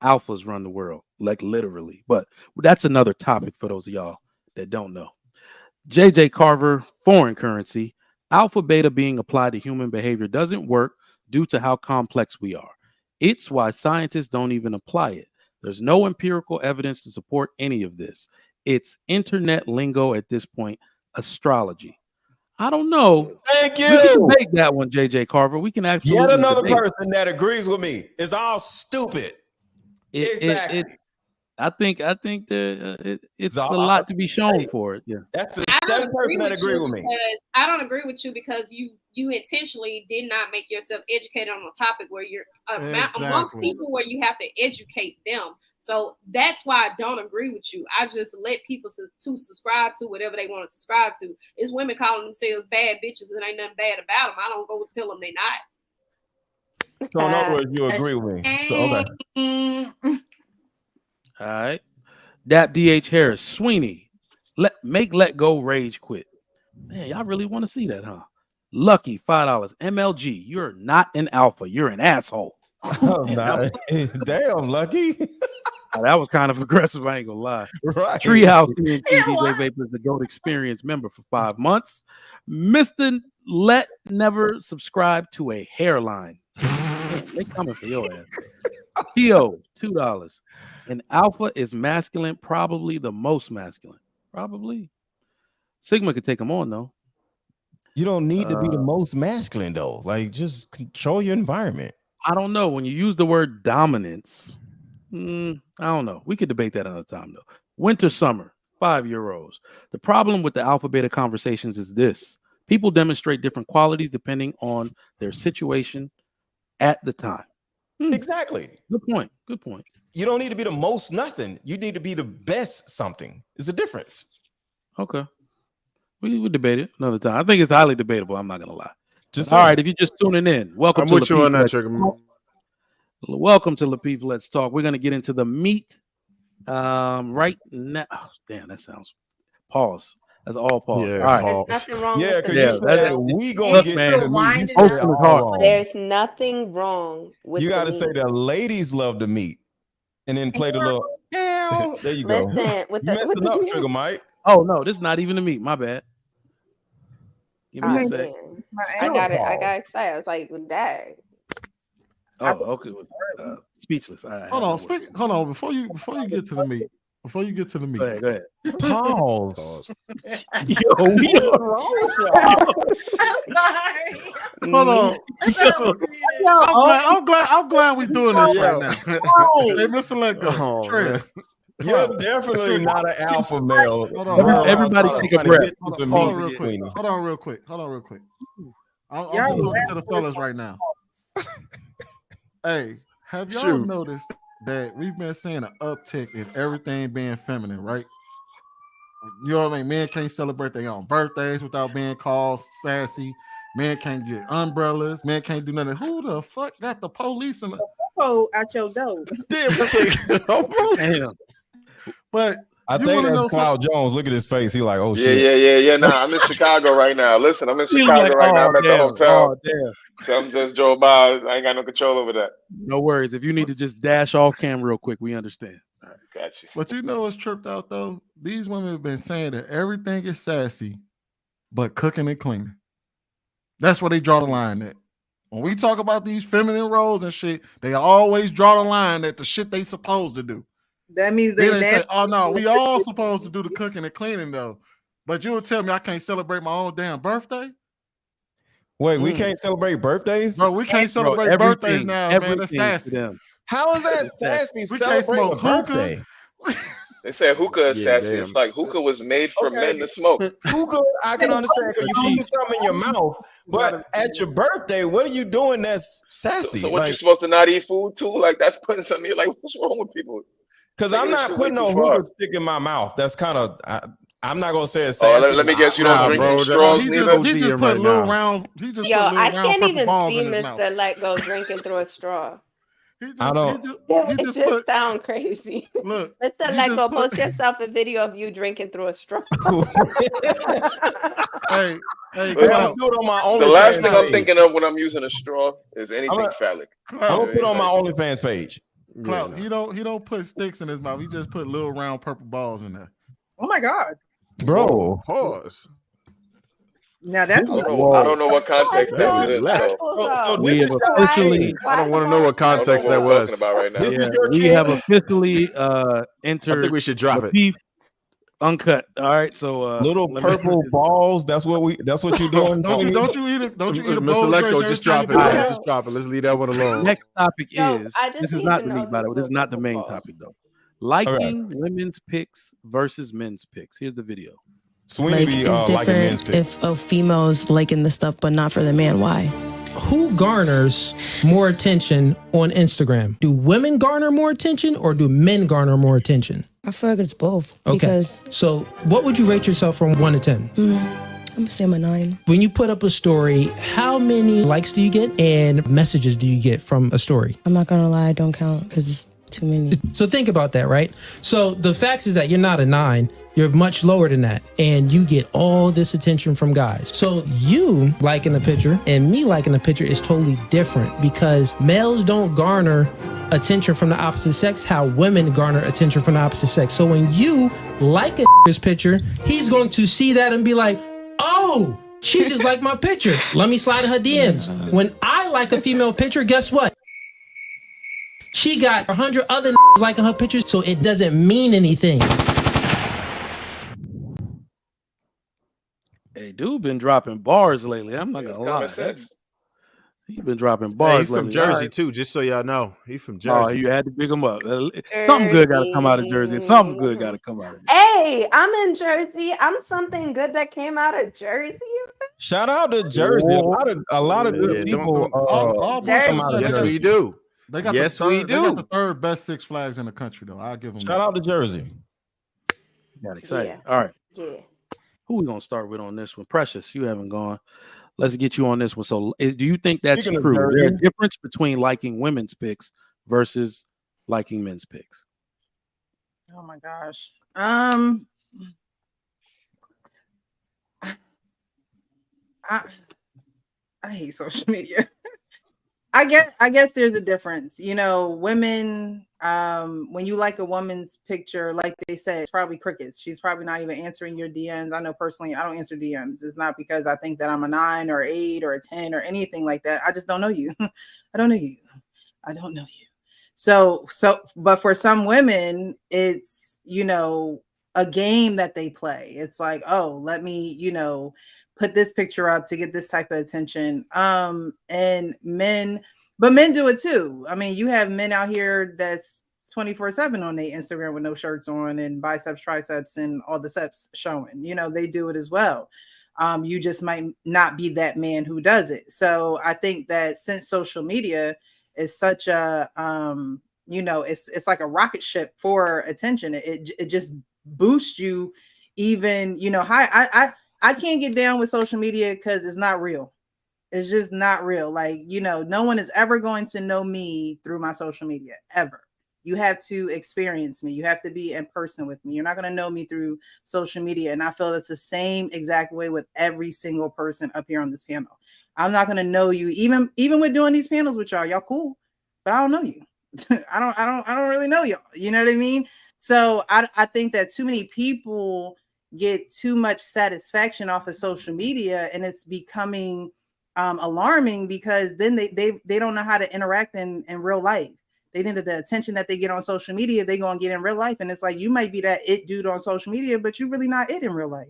Alphas run the world, like literally. But that's another topic for those of y'all that don't know. JJ Carver, foreign currency. Alpha beta being applied to human behavior doesn't work due to how complex we are. It's why scientists don't even apply it. There's no empirical evidence to support any of this. It's internet lingo at this point, astrology. I don't know. Thank you. We can debate that one, JJ Carver. We can actually. Yet another person that agrees with me. It's all stupid. Exactly. I think it's a lot to be shown for it. Yeah. That's the same person that agree with me. I don't agree with you because you intentionally did not make yourself educated on a topic where you're amongst people where you have to educate them. So that's why I don't agree with you. I just let people to subscribe to whatever they want to subscribe to. It's women calling themselves bad bitches and ain't nothing bad about them. I don't go tell them they not. So in other words, you agree with me. So okay. All right. Dap DH Harris, Sweeney, let go, rage quit. Man, y'all really want to see that, huh? Lucky, $5. MLG, you're not an alpha. You're an asshole. Oh, damn, Lucky. That was kind of aggressive. I ain't gonna lie. Right. Treehouse DJ Vapor is the GOAT Experience member for 5 months. Mr. Let never subscribe to a hairline. They coming for your ass. Theo, $2. An alpha is masculine, probably the most masculine. Probably. Sigma could take them on, though. You don't need to be the most masculine, though. Like, just control your environment. I don't know. When you use the word dominance, I don't know. We could debate that another time, though. Winter, summer, €5. The problem with the alpha beta conversations is this. People demonstrate different qualities depending on their situation at the time. Exactly. Good point. Good point. You don't need to be the most nothing. You need to be the best something. It's the difference. Okay. We would debate it another time. I think it's highly debatable. I'm not going to lie. All right. If you're just tuning in, welcome I'm to with you on that, Trigger. Welcome to Lapeef Let's Talk. We're going to get into the meat right now. Oh, damn, that sounds. Pause. That's all pause. Yeah, all right. There's nothing wrong with because the you said we gonna get the meat. There's nothing wrong with you got to the say meat. that ladies love the meat, and then play the little. There you go. Listen, with you messing up, Trigger Mike. Oh no, this is not even the meat. My bad. Give me a sec. I got it. I got excited. I was like, "Dang." Oh, okay. Speechless. Hold on. Before you get to the meat. Go ahead. Pause. Yo. I'm sorry. Hold on. I'm glad we're doing this right now. Hey, Mr. Let Go. Trey. You're definitely not an alpha male. Everybody take a breath. Hold on real quick. I'm talking to the fellas right now. Hey, have y'all noticed that we've been seeing an uptick in everything being feminine, right? You know what I mean? Men can't celebrate their own birthdays without being called sassy. Men can't get umbrellas. Men can't do nothing. Who the fuck got the police and out your door? Damn. But I think that's Cloud Jones. Look at his face. He like, oh shit. Yeah. Nah, I'm in Chicago right now. Listen, I'm in Chicago like, right now. I'm at the hotel. Oh, damn. Something just drove by. I ain't got no control over that. No worries. If you need to just dash off cam real quick, we understand. All right. Got you. But you know what's tripped out though? These women have been saying that everything is sassy, but cooking and cleaning. That's where they draw the line at. When we talk about these feminine roles and shit, they always draw the line at the shit they supposed to do. That means they say, "Oh no, we all supposed to do the cooking and cleaning though." But you will tell me I can't celebrate my own damn birthday? Wait, we can't celebrate birthdays? Bro, we can't celebrate birthdays now, man. That's sassy. How is that sassy? We can't smoke birthday? They say hookah is sassy. It's like hookah was made for men to smoke. Hookah, I can understand because you put something in your mouth, but at your birthday, what are you doing that's sassy? So what, you supposed to not eat food too? Like that's putting something like, what's wrong with people? Because I'm not putting no hookah stick in my mouth. That's kind of I'm not gonna say it's sassy. Let me guess, you don't drink straws neither. He just put little round. He just Yo, put little I round can't purple even balls see in his Mr. mouth. Let Go drinking through a straw. I don't. It just sound crazy. Look, Mr. Let Go, post yourself a video of you drinking through a straw. Hey, I'll do it on my OnlyFans. The last thing I'm thinking of when I'm using a straw is anything phallic. I'm gonna put on my OnlyFans page. Clout, he don't put sticks in his mouth. He just put little round purple balls in there. Oh my God, bro! Pause. Now that's I don't know what context that was in. So we have officially. I don't want to know what context that was. About right now. We have officially entered. I think we should drop Lapeef Uncut. All right, so little purple balls. That's what you're doing. Don't you eat it? Don't you eat a Mr. Lecko, just drop it. Just drop it. Let's leave that one alone. Next topic is. I This is not unique, by the way. This is not the main topic though. Liking women's pics versus men's pics. Here's the video. Sweeney be liking men's pics. If a female's liking the stuff but not for the man, why? Who garners more attention on Instagram? Do women garner more attention or do men garner more attention? I feel like it's both. Okay. Because, so what would you rate yourself from 1 to 10? I'm gonna say I'm a 9. When you put up a story, how many likes do you get and messages do you get from a story? I'm not gonna lie, I don't count because it's too many. So think about that, right? So the fact is that you're not a 9. You're much lower than that, and you get all this attention from guys. So you liking a picture and me liking a picture is totally different because males don't garner attention from the opposite sex how women garner attention from the opposite sex. So when you like this picture, he's going to see that and be like, oh, she just liked my picture. Let me slide in her DMs. When I like a female picture, guess what? She got 100 other liking her pictures, so it doesn't mean anything. Hey, dude, been dropping bars lately. I'm not gonna lie. He's been dropping bars. He's from lately. Jersey too, just so y'all know. He's from Jersey. Oh, you had to pick him up. Something good got to come out of Jersey. Something good got to come out of Jersey. Hey, I'm in Jersey. I'm something good that came out of Jersey. Shout out to Jersey. A lot of good people. Yes, we do. They got yes, we do. They got the third best Six Flags in the country, though. I'll give them. Shout out to Jersey. Got excited. Yeah. All right. Yeah. Who we gonna start with on this one? Precious, you haven't gone. Let's get you on this one. So, do you think that's Speaking of true? Jersey. There's a difference between liking women's pics versus liking men's pics. Oh my gosh. I hate social media. I guess there's a difference. You know, women, when you like a woman's picture, like they said, it's probably crickets. She's probably not even answering your DMs. I know personally, I don't answer DMs. It's not because I think that I'm a 9 or 8 or a 10 or anything like that. I just don't know you. I don't know you. I don't know you. So, but for some women, it's, you know, a game that they play. It's like, oh, let me, you know, put this picture up to get this type of attention. And men do it too. I mean, you have men out here that's 24/7 on their Instagram with no shirts on and biceps, triceps, and all the steps showing. You know, they do it as well. You just might not be that man who does it. So I think that since social media is such a, you know, it's like a rocket ship for attention. It just boosts you even, you know, I can't get down with social media because it's not real. It's just not real. Like, you know, no one is ever going to know me through my social media ever. You have to experience me. You have to be in person with me. You're not going to know me through social media. And I feel it's the same exact way with every single person up here on this panel. I'm not going to know you, even with doing these panels with y'all cool, but I don't know you. I don't really know y'all. You know what I mean? So I think that too many people get too much satisfaction off of social media, and it's becoming alarming, because then they don't know how to interact in real life. They think that the attention that they get on social media, they're going to get in real life. And it's like, you might be that it dude on social media, but you're really not it in real life.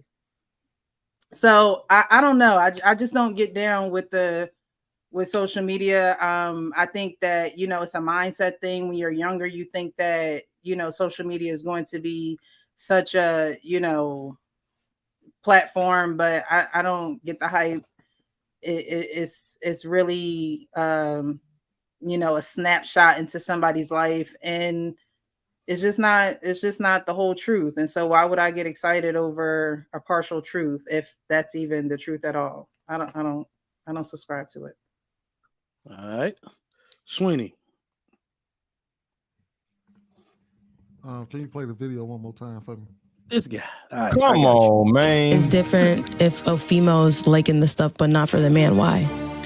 So I don't know. I just don't get down with social media. I think that, you know, it's a mindset thing. When you're younger, you think that, you know, social media is going to be such a, you know, platform, but I don't get the hype. It's really, you know, a snapshot into somebody's life, and it's just not the whole truth. And so why would I get excited over a partial truth if that's even the truth at all? I don't subscribe to it. All right, Sweeney. Can you play the video one more time for me? This guy. Right, come on, man. It's different if a female's liking the stuff, but not for the man. Why?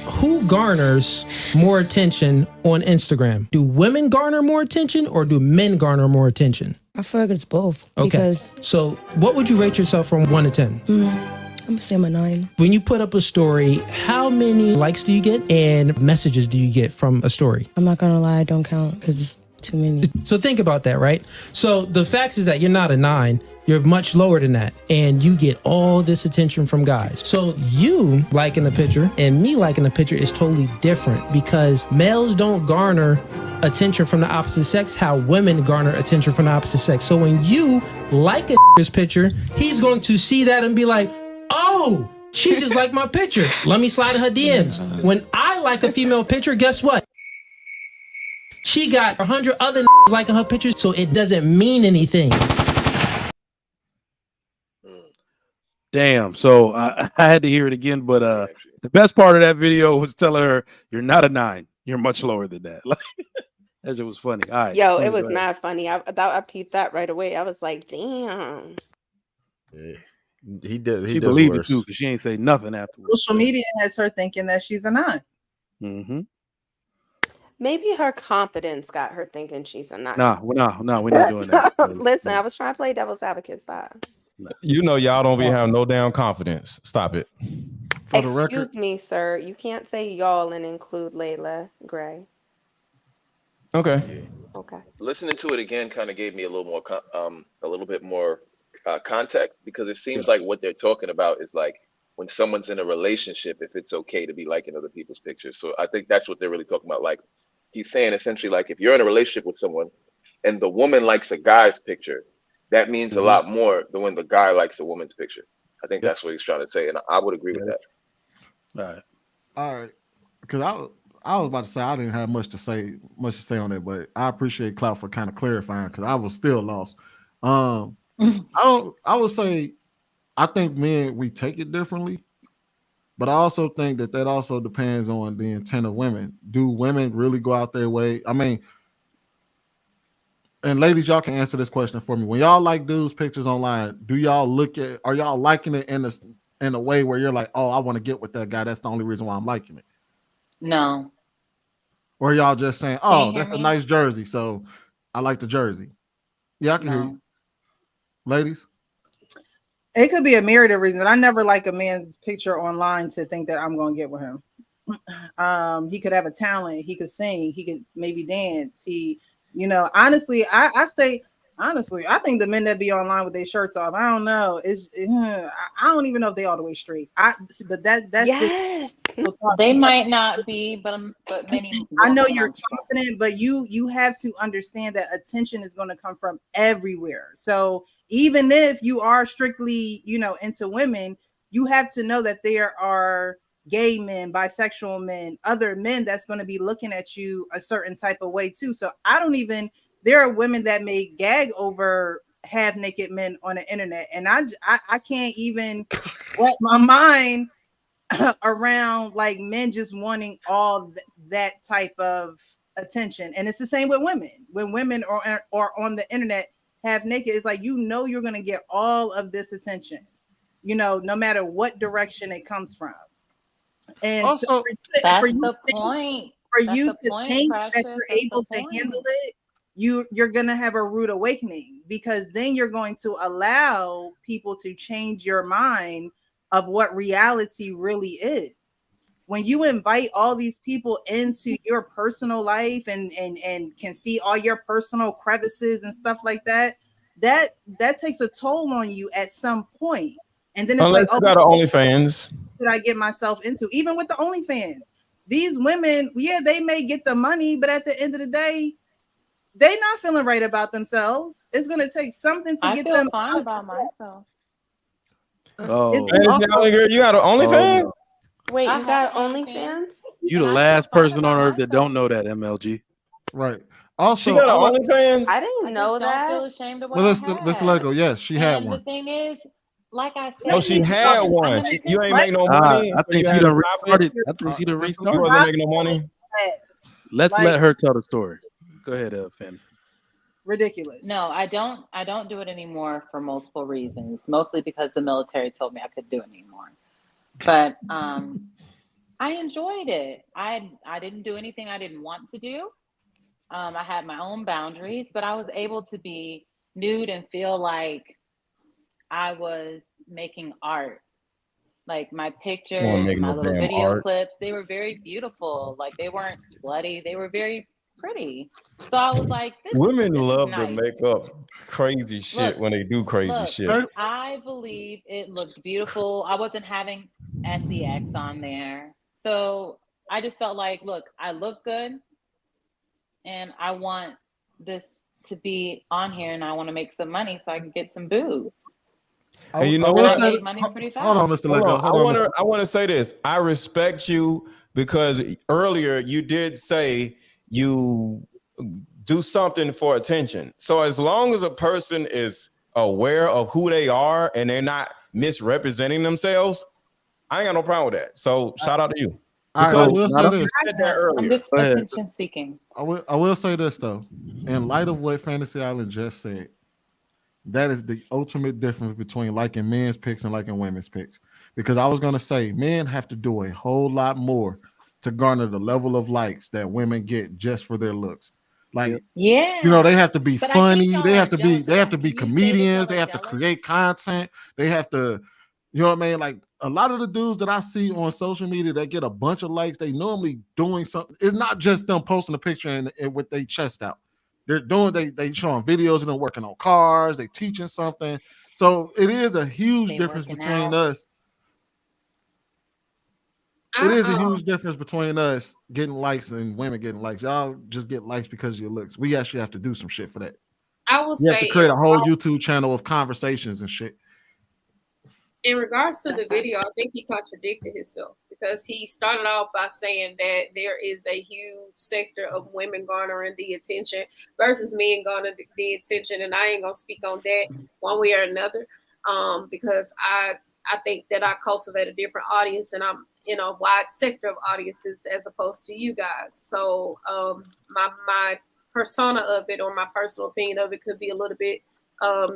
Who garners more attention on Instagram? Do women garner more attention, or do men garner more attention? I feel like it's both. Okay. Because so what would you rate yourself from 1 to 10? I'm gonna say I'm a 9. When you put up a story, how many likes do you get and messages do you get from a story? I'm not gonna lie, I don't count because it's too many. So think about that, right? So the fact is that you're not a 9. You're much lower than that, and you get all this attention from guys. So you liking a picture and me liking a picture is totally different, because males don't garner attention from the opposite sex how women garner attention from the opposite sex. So when you like a picture, he's going to see that and be like, oh, she just liked my picture. Let me slide in her DMs. When I like a female picture, guess what? She got 100 other liking her picture, so it doesn't mean anything. Damn. So I had to hear it again, but the best part of that video was telling her, you're not a 9. You're much lower than that. Like, that shit was funny. All right. Yo, it was not funny. I peeped that right away. I was like, damn. Yeah. He did. She believed it too, because she ain't say nothing afterwards. Social media has her thinking that she's a 9. Mm-hmm. Maybe her confidence got her thinking she's a 9. No, we're not doing that. Listen, I was trying to play devil's advocate. Stop. You know, y'all don't be having no damn confidence. Stop it. For the record, excuse me, sir. You can't say y'all and include Layla Gray. Okay. Okay. Listening to it again kind of gave me a little bit more context, because it seems like what they're talking about is like when someone's in a relationship, if it's okay to be liking other people's pictures. So I think that's what they're really talking about. Like, he's saying essentially, like, if you're in a relationship with someone and the woman likes a guy's picture, that means a lot more than when the guy likes a woman's picture. I think that's what he's trying to say, and I would agree with that. All right. Because I was about to say I didn't have much to say on it, but I appreciate Clout for kind of clarifying, because I was still lost. I would say I think men, we take it differently, but I also think that also depends on the intent of women. Do women really go out their way? I mean, and ladies, y'all can answer this question for me. When y'all like dudes' pictures online, are y'all liking it in a way where you're like, oh, I want to get with that guy, that's the only reason why I'm liking it? No. Or y'all just saying, oh, that's a nice jersey, so I like the jersey? Yeah, I can hear you. Ladies? It could be a myriad of reasons. I never like a man's picture online to think that I'm going to get with him. He could have a talent. He could sing. He could maybe dance. Honestly, I think the men that be online with their shirts off, I don't know. I don't even know if they all the way straight. That's yes. Just they might not be, but many. I know you're confident, but you have to understand that attention is going to come from everywhere. So even if you are strictly, into women, you have to know that there are gay men, bisexual men, other men that's going to be looking at you a certain type of way too. So there are women that may gag over half naked men on the internet, and I can't even wrap my mind around like men just wanting all that type of attention. And it's the same with women. When women are on the internet half naked, it's like, you're going to get all of this attention, no matter what direction it comes from. And also, that's the point. For you to think that you're able to handle it, you're going to have a rude awakening, because then you're going to allow people to change your mind of what reality really is. When you invite all these people into your personal life and can see all your personal crevices and stuff like that, that takes a toll on you at some point. And then it's unless like, you got an OnlyFans. What did I get myself into? Even with the OnlyFans, these women, they may get the money, but at the end of the day, they not feeling right about themselves. It's going to take something to get them fine about myself. Oh, girl, you got an OnlyFans? No. Wait, you got OnlyFans? You the last person on earth that don't know that, MLG. Right. Also, she got an OnlyFans? I didn't know that. I don't feel ashamed of what well, I had. let's let go. Yes, she had And one. the thing is, like I said, Oh, she had one. You ain't make no money. I think she done restarted. I think she done restarted. You wasn't making no money. Let's let her tell the story. Go ahead, Fanny. Ridiculous. No, I don't do it anymore for multiple reasons. Mostly because the military told me I couldn't do it anymore. But I enjoyed it. I didn't do anything I didn't want to do. I had my own boundaries, but I was able to be nude and feel like I was making art. Like my pictures, my little video clips, they were very beautiful. Like they weren't slutty. They were very pretty. So I was like, women love to make up crazy shit when they do crazy shit. I believe it looked beautiful. I wasn't having sex on there. So I just felt like, look, I look good and I want this to be on here and I want to make some money so I can get some boobs. And you know what? I made money pretty fast. Hold on, Mr. Lego. I want to say this. I respect you because earlier you did say you do something for attention. So as long as a person is aware of who they are and they're not misrepresenting themselves, I ain't got no problem with that. So shout out to you. I will say this. I'm just attention seeking. I will say this though. In light of what Fantasy Island just said, that is the ultimate difference between liking men's picks and liking women's picks. Because I was gonna say men have to do a whole lot more to garner the level of likes that women get just for their looks. Like, they have to be funny. They have to be comedians. They have to create content. They have to, you know what I mean? Like a lot of the dudes that I see on social media that get a bunch of likes, they normally doing something. It's not just them posting a picture and with their chest out. They're doing, they showing videos and they're working on cars. They teaching something. So it is a huge difference between us. It is a huge difference between us getting likes and women getting likes. Y'all just get likes because of your looks. We actually have to do some shit for that. I will You say have to create a whole YouTube channel of conversations and shit. In regards to the video, I think he contradicted himself because he started off by saying that there is a huge sector of women garnering the attention versus men garnering the attention. And I ain't going to speak on that one way or another because I think that I cultivate a different audience and I'm in a wide sector of audiences as opposed to you guys. So my persona of it or my personal opinion of it could be a little bit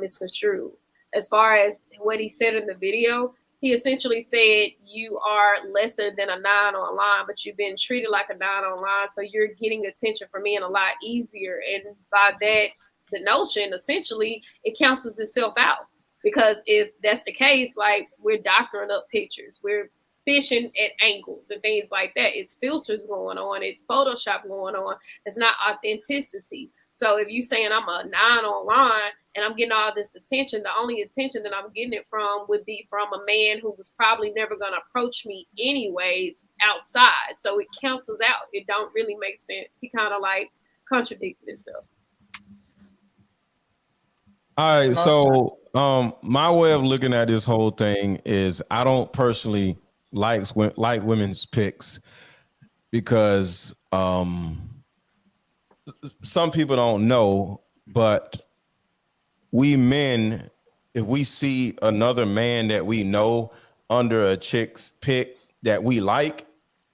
misconstrued. As far as what he said in the video, he essentially said you are lesser than a 9 online, but you've been treated like a 9 online, so you're getting attention from men a lot easier. And by that, the notion, essentially, it cancels itself out. Because if that's the case, like we're doctoring up pictures, we're fishing at angles and things like that. It's filters going on. It's Photoshop going on. It's not authenticity. So if you're saying I'm a 9 online and I'm getting all this attention, the only attention that I'm getting it from would be from a man who was probably never going to approach me anyways outside. So it cancels out. It don't really make sense. He kind of like contradicted himself. All right. So my way of looking at this whole thing is I don't personally like women's picks because some people don't know, but we men, if we see another man that we know under a chick's pick that we like,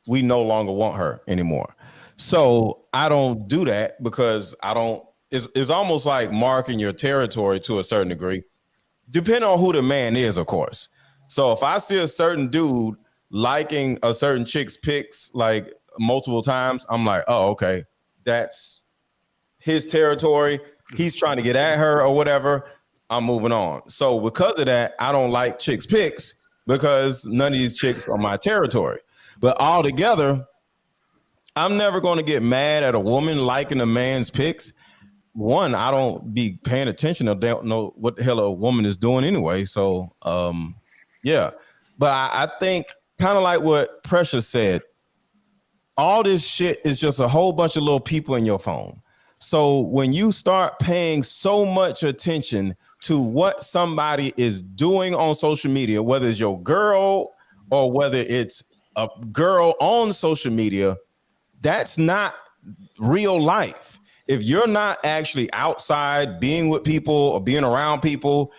we no longer want her anymore. So I don't do that because I don't. It's almost like marking your territory to a certain degree, depending on who the man is, of course. So if I see a certain dude liking a certain chick's pics like multiple times, I'm like, oh, okay, that's his territory. He's trying to get at her or whatever. I'm moving on. So because of that, I don't like chicks' pics because none of these chicks are my territory. But altogether, I'm never going to get mad at a woman liking a man's pics. One, I don't be paying attention. I don't know what the hell a woman is doing anyway. So, yeah. But I think kind of like what Precious said, all this shit is just a whole bunch of little people in your phone. So when you start paying so much attention to what somebody is doing on social media, whether it's your girl or whether it's a girl on social media, that's not real life. If you're not actually outside being with people or being around people,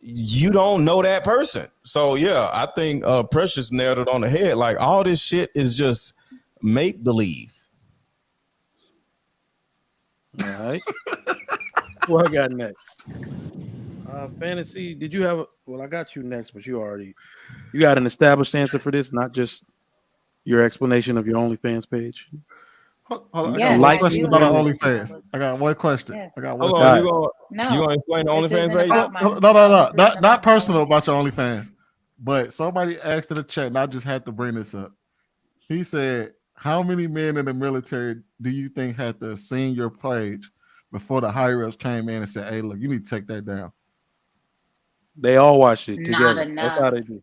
you don't know that person. So yeah, I think Precious nailed it on the head. Like all this shit is just make believe. All right. What I got next? Fantasy, did you have well, I got you next, but you got an established answer for this, not just your explanation of your OnlyFans page. Hold on, I got one question about our OnlyFans. I got one question. You gonna explain the OnlyFans page? No. Not personal about your OnlyFans, but somebody asked in the chat, and I just had to bring this up. He said, how many men in the military do you think had to seen your page before the higher ups came in and said, hey, look, you need to take that down? They all watched it Not together. enough. That's how they do.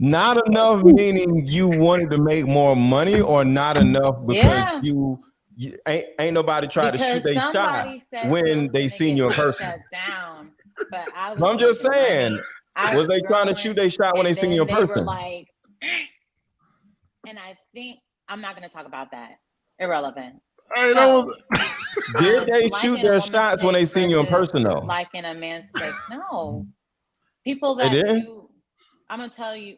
Not enough meaning you wanted to make more money, or not enough because you ain't nobody tried to shoot their shot when they seen you in person. Down, but I'm just saying, was they trying to shoot their shot when they seen you in person? Were like, and I think I'm not going to talk about that. Irrelevant. Hey, did they shoot their shots when they seen you in person though? Like in a man's face? No. People that do, I'm gonna tell you,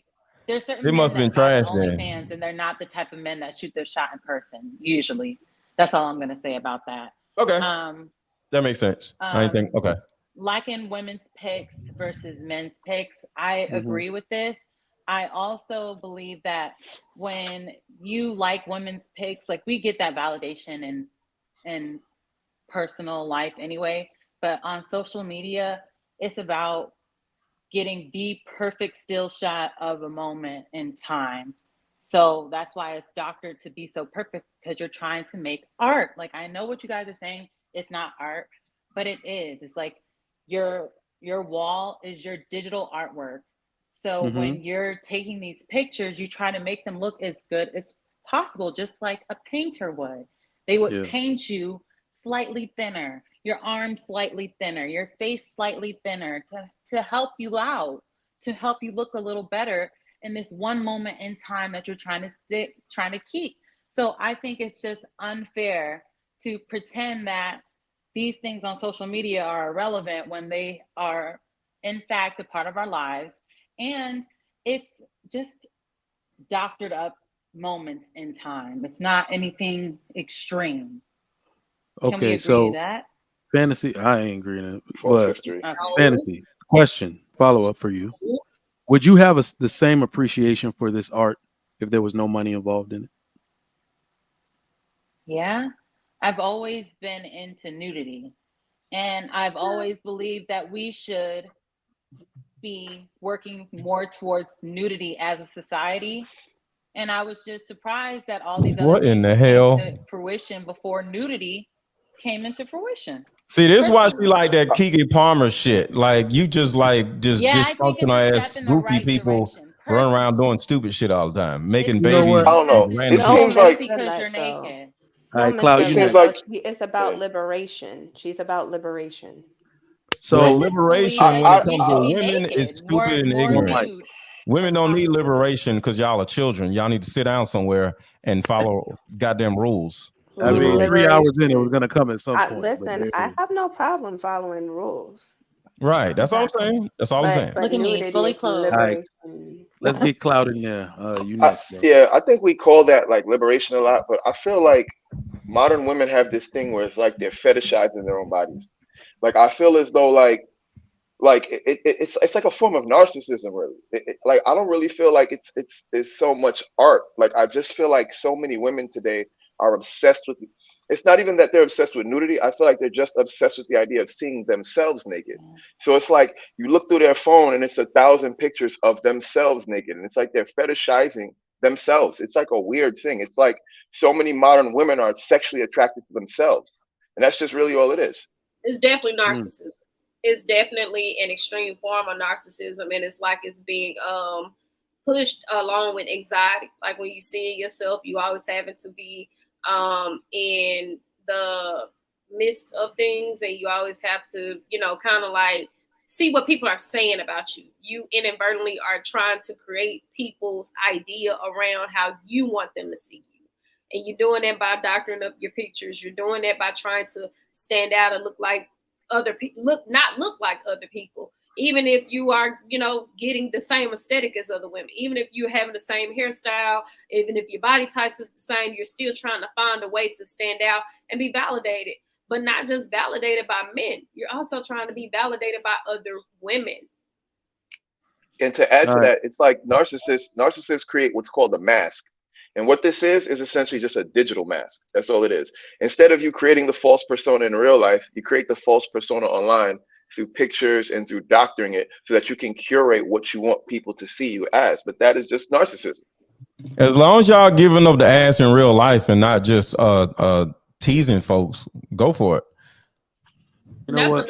there's certain they must have been trash fans, and they're not the type of men that shoot their shot in person. Usually, that's all I'm gonna say about that. Okay, that makes sense. I think okay. Liking women's picks versus men's picks, I agree with this. I also believe that when you like women's picks, like we get that validation in personal life anyway, but on social media, it's about getting the perfect still shot of a moment in time. So that's why it's doctored to be so perfect, because you're trying to make art. Like, I know what you guys are saying, it's not art, but it is. It's like your wall is your digital artwork. So when you're taking these pictures, you try to make them look as good as possible, just like a painter would. They would paint you slightly thinner, your arms slightly thinner, your face slightly thinner to help you out, to help you look a little better in this one moment in time that you're trying to keep. So I think it's just unfair to pretend that these things on social media are irrelevant when they are, in fact, a part of our lives. And it's just doctored up moments in time. It's not anything extreme. Okay, Can we agree so to that? Fantasy, I ain't agreeing. But Fantasy, question, follow up for you. Would you have the same appreciation for this art if there was no money involved in it? Yeah, I've always been into nudity, and I've always believed that we should be working more towards nudity as a society. And I was just surprised that all these other in the things hell came to fruition before nudity came into fruition. See, this is why she like that Keke Palmer shit. Like you just dysfunctional ass goofy people run around doing stupid shit all the time, making babies. I don't know. It seems like because you're naked. All right, Cloud, it seems like it's about liberation. She's about liberation. So liberation when it comes to women is stupid and ignorant. Women don't need liberation because y'all are children. Y'all need to sit down somewhere and follow goddamn rules. I mean, 3 hours in, it was going to come at some point. Listen, I have no problem following rules. Right. That's all I'm saying. That's all I'm saying. Look at me, fully clothed. All right, let's get Cloud in there. You next, bro. Yeah, I think we call that like liberation a lot, but I feel like modern women have this thing where it's like they're fetishizing their own bodies. Like I feel as though it's like a form of narcissism, really. Like I don't really feel like it's so much art. Like I just feel like so many women today are obsessed with. It's not even that they're obsessed with nudity. I feel like they're just obsessed with the idea of seeing themselves naked. So it's like you look through their phone and it's 1,000 pictures of themselves naked, and it's like they're fetishizing themselves. It's like a weird thing. It's like so many modern women are sexually attracted to themselves, and that's just really all it is. It's definitely narcissism. It's definitely an extreme form of narcissism, and it's like it's being pushed along with anxiety. Like when you see yourself, you always having to be in the midst of things, and you always have to, kind of like see what people are saying about you. You inadvertently are trying to create people's idea around how you want them to see you. And you're doing that by doctoring up your pictures. You're doing that by trying to stand out and look like other people, not look like other people. Even if you are, getting the same aesthetic as other women, even if you're having the same hairstyle, even if your body type is the same, you're still trying to find a way to stand out and be validated. But not just validated by men. You're also trying to be validated by other women. And to add to that, it's like narcissists create what's called a mask. And what this is essentially just a digital mask. That's all it is. Instead of you creating the false persona in real life, you create the false persona online through pictures and through doctoring it so that you can curate what you want people to see you as. But that is just narcissism. As long as y'all giving up the ass in real life and not just teasing folks, go for it. You know what?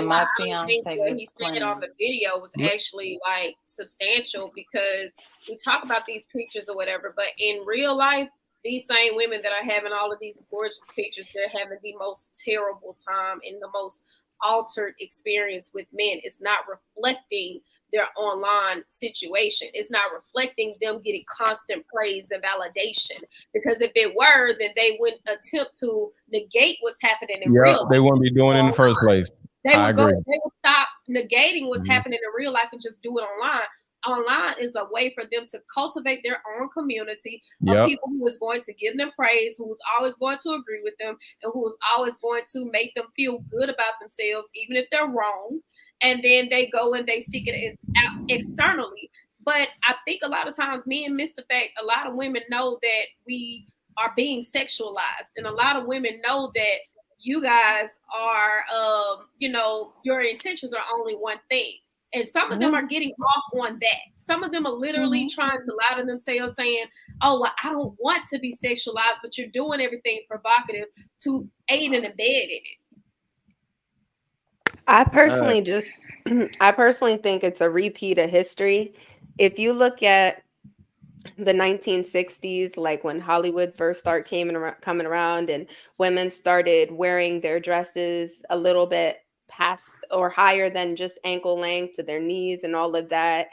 My fiance think what he said on the video was actually like substantial, because we talk about these pictures or whatever, but in real life, these same women that are having all of these gorgeous pictures, they're having the most terrible time and the most altered experience with men. It's not reflecting their online situation. It's not reflecting them getting constant praise and validation. Because if it were, then they wouldn't attempt to negate what's happening in real life. They wouldn't be doing it in the first place. I agree. They would stop negating what's happening in real life and just do it online. Online is a way for them to cultivate their own community of people who is going to give them praise, who is always going to agree with them, and who is always going to make them feel good about themselves, even if they're wrong. And then they go and they seek it out externally. But I think a lot of times men miss the fact a lot of women know that we are being sexualized. And a lot of women know that you guys are, your intentions are only one thing. And some of them are getting off on that. Some of them are literally trying to lie to themselves saying, oh, well, I don't want to be sexualized, but you're doing everything provocative to aid and abet in it. I personally think it's a repeat of history. If you look at the 1960s, like when Hollywood first started coming around and women started wearing their dresses a little bit past or higher than just ankle length to their knees and all of that.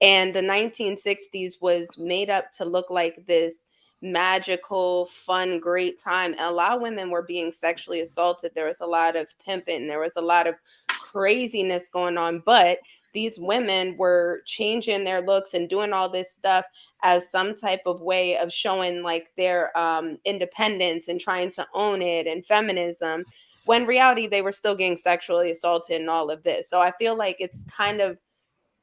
And the 1960s was made up to look like this magical, fun, great time. And a lot of women were being sexually assaulted. There was a lot of pimping. There was a lot of craziness going on. But these women were changing their looks and doing all this stuff as some type of way of showing like their independence and trying to own it and feminism. When in reality, they were still getting sexually assaulted and all of this. So I feel like it's kind of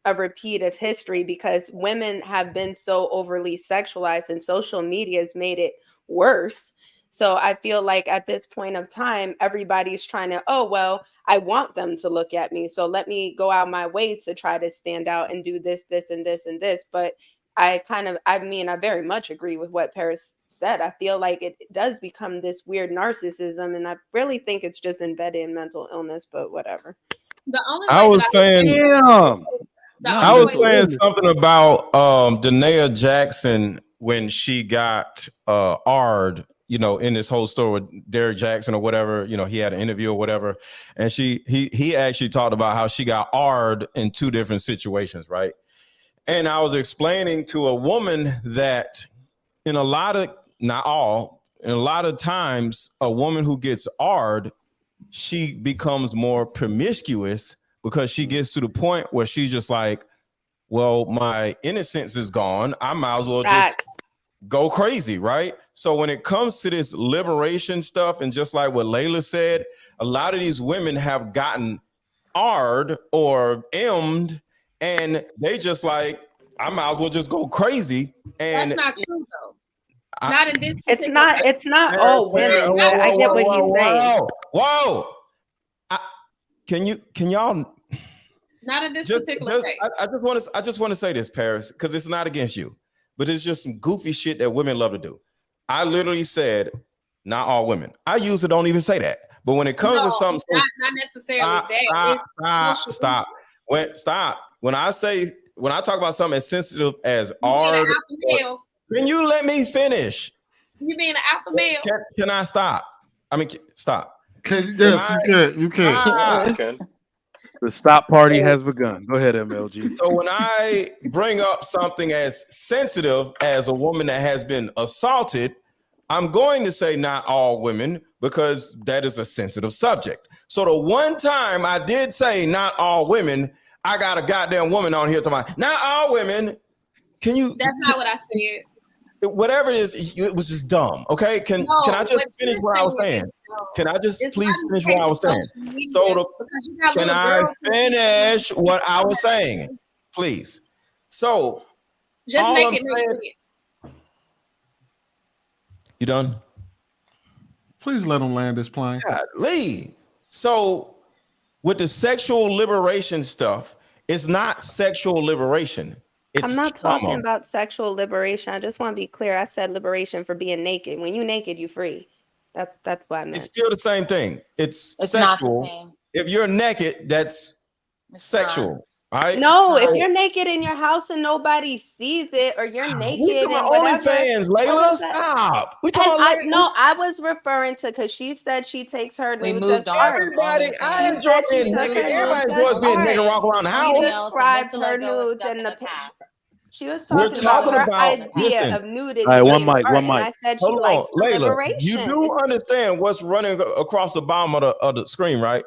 a repeat of history because women have been so overly sexualized and social media has made it worse. So I feel like at this point of time, everybody's trying to, oh, well, I want them to look at me. So let me go out my way to try to stand out and do this, this, and this, and this. But I very much agree with what Paris said. I feel like it does become this weird narcissism. And I really think it's just embedded in mental illness, but whatever. I was saying something about Danae Jackson when she got Ard, in this whole story with Derek Jackson or whatever, he had an interview or whatever. And he actually talked about how she got Ard in two different situations, right? And I was explaining to a woman that in a lot of times, a woman who gets Ard, she becomes more promiscuous because she gets to the point where she's just like, well, my innocence is gone. I might as well just go crazy, right? So when it comes to this liberation stuff, and just like what Layla said, a lot of these women have gotten R'd or M'd, and they just like, I might as well just go crazy. And that's not true though. Not in this. It's not all women. I get what he's saying. Whoa. Can y'all? Not in this particular case. I just want to say this, Paris, because it's not against you, but it's just some goofy shit that women love to do. I literally said, not all women. I usually don't even say that. But when it comes to something, not necessarily stop. When I talk about something as sensitive as art, can you let me finish? You being an alpha male? Can I stop? I mean, stop. You can. The stop party has begun. Go ahead, MLG. So when I bring up something as sensitive as a woman that has been assaulted, I'm going to say not all women, because that is a sensitive subject. So the one time I did say not all women, I got a goddamn woman on here talking not all women. Can you? That's not what I said. Whatever it is, it was just dumb. Okay, can I just finish what I was saying? Can I just please finish what I was saying? So can I finish what I was saying, please? So just make it make sense. You done? Please let him land this plane. Lee. So with the sexual liberation stuff, it's not sexual liberation. I'm not talking about sexual liberation. I just want to be clear. I said liberation for being naked. When you naked, you free. That's what I meant. It's still the same thing. It's sexual. Not the same. If you're naked, that's sexual. Right? No, if you're naked in your house and nobody sees it, or you're naked and whatever. OnlyFans, Layla, stop. We talking about no, I was referring to, because she said she takes her nudes. Moved on. Everybody, I enjoy being naked. Everybody enjoys being naked, walk around the house. She described her nudes in the past. She was talking about her idea of nudity. All right, one mic. And I said she likes Layla, liberation. you do understand what's running across the bottom of the screen, right?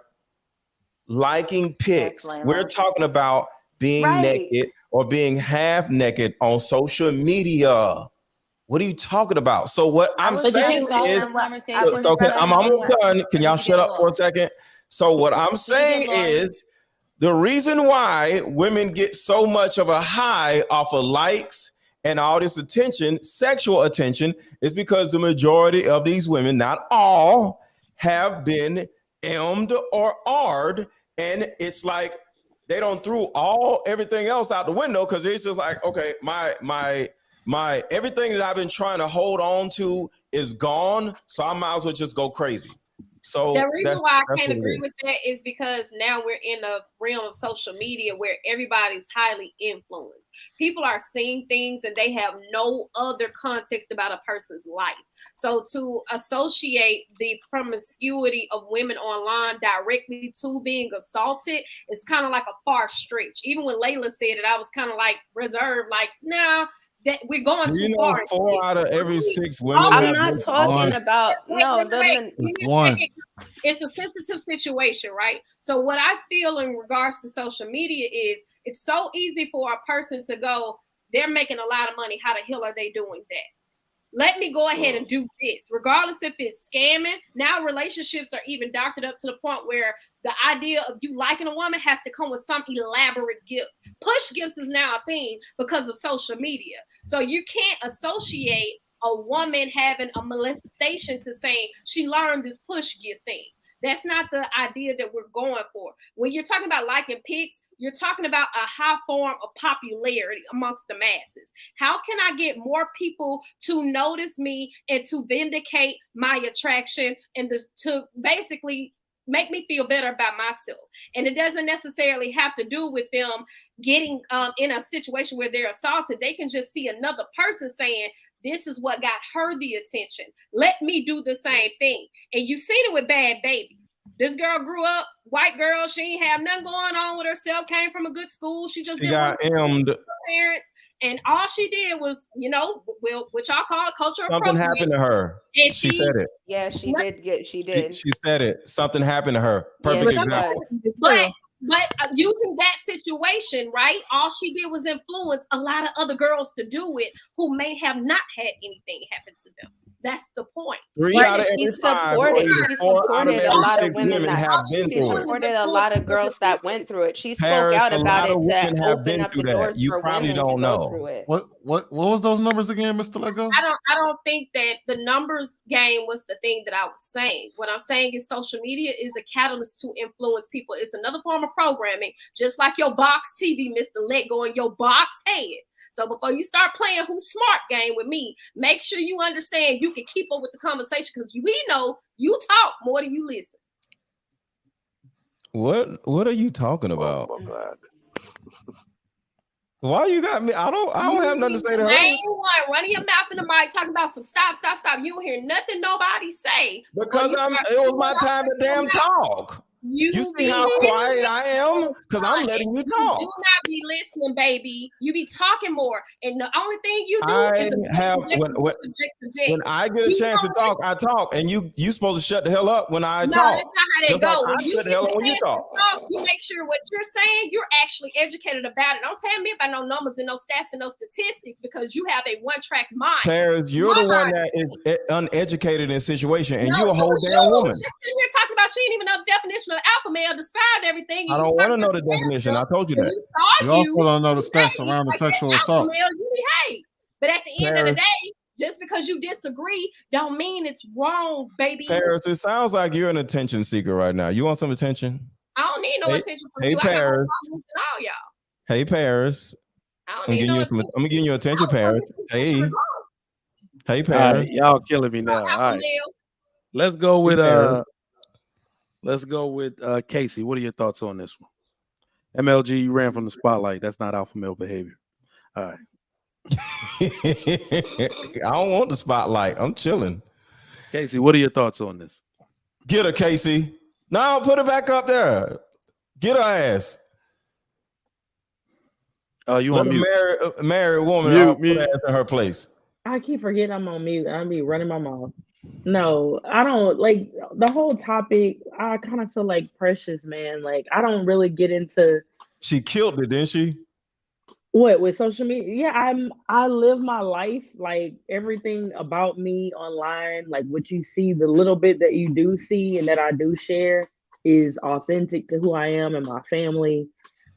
Liking pics. Yes, we're talking about being naked or being half naked on social media. What are you talking about? So what I'm saying is, okay, I'm almost done. Can y'all shut up for a second? So what I'm saying is, the reason why women get so much of a high off of likes and all this attention, sexual attention, is because the majority of these women, not all, have been M'd or R'd, and it's like they don't threw everything else out the window, because it's just like, okay, my everything that I've been trying to hold on to is gone, so I might as well just go crazy. So the reason why I can't agree with that is because now we're in a realm of social media where everybody's highly influenced. People are seeing things and they have no other context about a person's life. So to associate the promiscuity of women online directly to being assaulted is kind of like a far stretch. Even when Layla said it, I was kind of like reserved, like, nah, that we're going too far. 4 out of every 6 women. I'm not talking about It's a sensitive situation, right? So what I feel in regards to social media is it's so easy for a person to go, they're making a lot of money. How the hell are they doing that? Let me go ahead and do this, regardless if it's scamming. Now relationships are even doctored up to the point where the idea of you liking a woman has to come with some elaborate gift. Push gifts is now a thing because of social media. So you can't associate a woman having a molestation to saying she learned this push gift thing. That's not the idea that we're going for. When you're talking about liking pics, you're talking about a high form of popularity amongst the masses. How can I get more people to notice me and to vindicate my attraction and to basically make me feel better about myself? And it doesn't necessarily have to do with them getting in a situation where they're assaulted. They can just see another person saying, this is what got her the attention. Let me do the same thing. And you seen it with Bad Baby. This girl grew up, white girl. She ain't have nothing going on with herself. Came from a good school. She got M'd. Parents, and all she did was, what y'all call cultural something happened to her. And she said it. Yeah, she did. She said it. Something happened to her. Perfect example. But But using that situation, right? All she did was influence a lot of other girls to do it who may have not had anything happen to them. That's the point. 3 out of every 5 or either 4 out of every a lot of 6 women women that have been she through it. supported a lot of girls that went through it. She spoke Paris, out a about lot it of to women have open been up the through that. doors You for probably women to don't go know. through it. What was those numbers again, Mr. Lego? I don't think that the numbers game was the thing that I was saying. What I'm saying is social media is a catalyst to influence people. It's another form of programming, just like your box TV, Mr. Let Go in your box head. So before you start playing who's smart game with me, make sure you understand you can keep up with the conversation, because we know you talk more than you listen. What are you talking about? Oh my God. Why you got me? I don't have nothing to say to her. Main one, running your mouth in the mic, talking about some stop. You don't hear nothing nobody say. Because it was my time to damn talk. You see how quiet I am? Because I'm letting you talk. You do not be listening, baby. You be talking more. And the only thing you do is when I get a chance to talk, I talk. And you supposed to shut the hell up when I talk. No, that's not how that goes. When you shut the hell up when you talk. You make sure what you're saying, you're actually educated about it. Don't tell me about no numbers and no stats and no statistics, because you have a one-track mind. Paris, you're the one that is uneducated in situation, and you're a whole damn woman. Just sitting here talking about you ain't even know the definition of alpha male, described everything. I don't want to know the definition. I told you that. You also don't know the stats surrounding sexual assault. Male, you behave. But at the end of the day, just because you disagree don't mean it's wrong, baby. Paris, it sounds like you're an attention seeker right now. You want some attention? I don't need no attention from you. I got Paris. all y'all. Hey, Paris. I'm giving you attention, Paris. Hey, Paris. Right, y'all killing me now. All right. Let's go with Casey. What are your thoughts on this one? MLG, you ran from the spotlight. That's not alpha male behavior. All right. I don't want the spotlight. I'm chilling. Casey, what are your thoughts on this? Get her, Casey. No, put her back up there. Get her ass. You want a married woman put her ass in her place. I keep forgetting I'm on mute. I be running my mouth. No, I don't like the whole topic. I kind of feel like Precious, man. Like, I don't really get into. She killed it, didn't she? What, with social media? Yeah, I live my life, like everything about me online, like what you see, the little bit that you do see and that I do share is authentic to who I am and my family,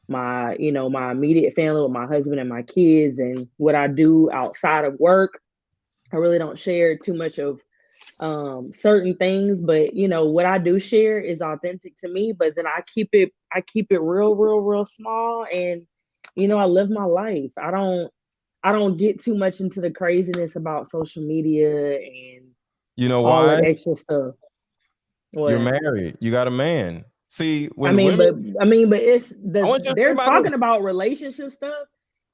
my immediate family with my husband and my kids, and what I do outside of work. I really don't share too much of certain things, but what I do share is authentic to me, but then I keep it real small, and I live my life. I don't get too much into the craziness about social media and all that extra stuff. You're married. You got a man. See, but it's they're talking about relationship stuff.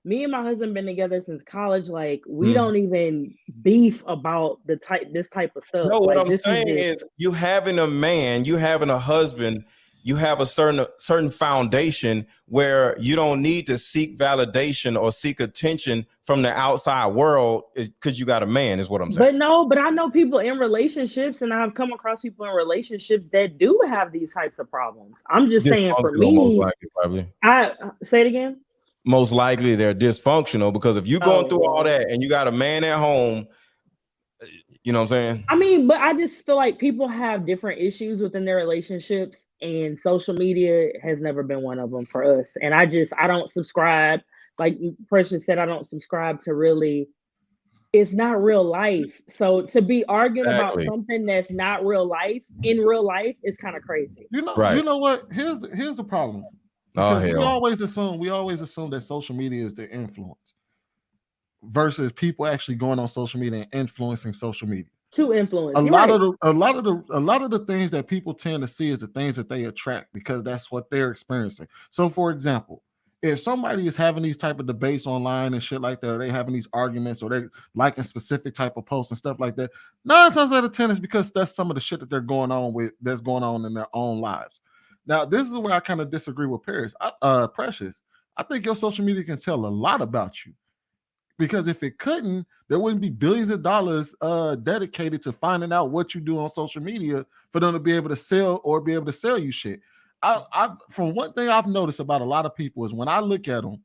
Me and my husband been together since college. Like, we don't even beef about this type of stuff. No, what I'm saying is you having a man, you having a husband, you have a certain foundation where you don't need to seek validation or seek attention from the outside world because you got a man, is what I'm saying. But I know people in relationships, and I've come across people in relationships that do have these types of problems. I'm just saying, for me, most likely, probably. I say it again. Most likely they're dysfunctional, because if you're going through all that and you got a man at home, you know what I'm saying? But I just feel like people have different issues within their relationships, and social media has never been one of them for us. And I don't subscribe. Like Precious said, I don't subscribe to really, it's not real life. So to be arguing about something that's not real life in real life is kind of crazy. You know what? Here's the problem. We always assume that social media is the influence versus people actually going on social media and influencing social media. To influence. A lot of the things that people tend to see is the things that they attract, because that's what they're experiencing. So, for example, if somebody is having these type of debates online and shit like that, or they having these arguments, or they're liking specific type of posts and stuff like that, 9 times out of 10 is because that's some of the shit that that's going on in their own lives. Now, this is where I kind of disagree with Precious. I think your social media can tell a lot about you, because if it couldn't, there wouldn't be billions of dollars dedicated to finding out what you do on social media for them to be able to sell you shit. from one thing I've noticed about a lot of people is when I look at them,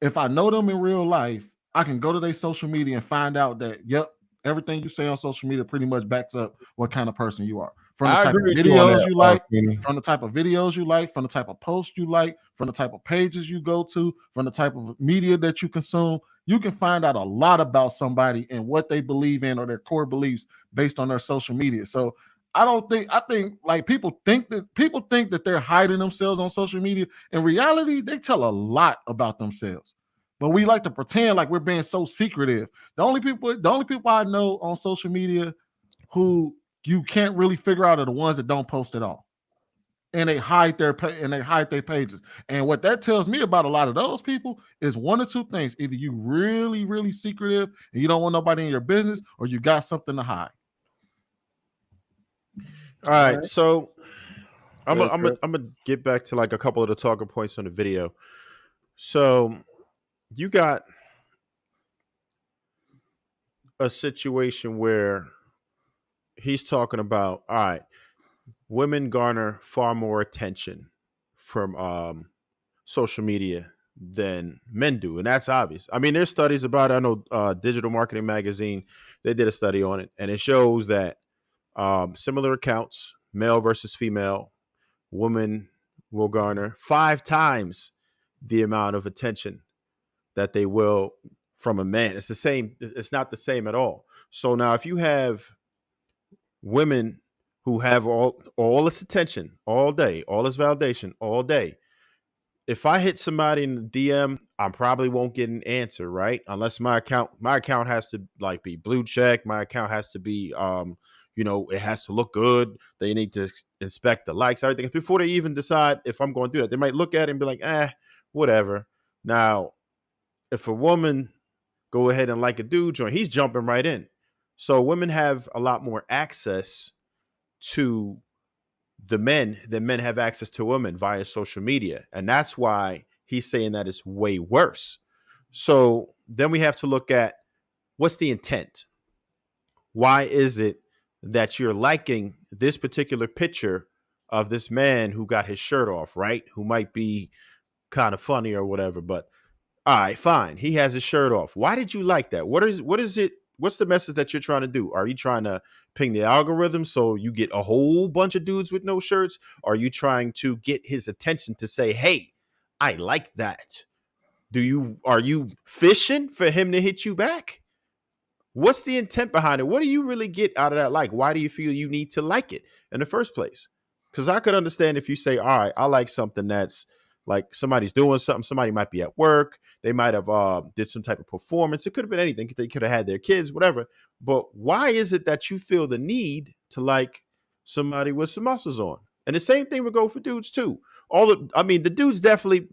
if I know them in real life, I can go to their social media and find out that, yep, everything you say on social media pretty much backs up what kind of person you are. From the type of videos you like, from the type of videos you like, from the type of posts you like, from the type of pages you go to, from the type of media that you consume, you can find out a lot about somebody and what they believe in or their core beliefs based on their social media. So I think like people think that they're hiding themselves on social media. In reality, they tell a lot about themselves. But we like to pretend like we're being so secretive. The only people I know on social media who you can't really figure out are the ones that don't post at all, and they hide their pages. And what that tells me about a lot of those people is one or two things: either you really, really secretive and you don't want nobody in your business, or you got something to hide. All right, so I'm gonna get back to like a couple of the talking points on the video. So you got a situation where he's talking about, all right, women garner far more attention from social media than men do, and that's obvious. I mean, there's studies about it. I know Digital Marketing Magazine, they did a study on it, and it shows that similar accounts, male versus female, women will garner 5 times the amount of attention that they will from a man. It's the same. It's not the same at all. So now if you have women who have all this attention all day, all this validation all day, if I hit somebody in the DM, I probably won't get an answer, right? Unless my account has to like be blue check. My account has to be, it has to look good. They need to inspect the likes, everything before they even decide if I'm going to do that. They might look at it and be like, whatever. Now, if a woman go ahead and like a dude joint, he's jumping right in. So women have a lot more access to the men than men have access to women via social media. And that's why he's saying that it's way worse. So then we have to look at what's the intent? Why is it that you're liking this particular picture of this man who got his shirt off, right? Who might be kind of funny or whatever, but all right, fine. He has his shirt off. Why did you like that? What is it? What's the message that you're trying to do? Are you trying to ping the algorithm so you get a whole bunch of dudes with no shirts? Are you trying to get his attention to say, hey, I like that? Are you fishing for him to hit you back? What's the intent behind it? What do you really get out of that like? Why do you feel you need to like it in the first place? Because I could understand if you say, all right, I like something that's like somebody's doing something. Somebody might be at work. They might have did some type of performance. It could have been anything. They could have had their kids, whatever. But why is it that you feel the need to like somebody with some muscles on? And the same thing would go for dudes too. The dudes definitely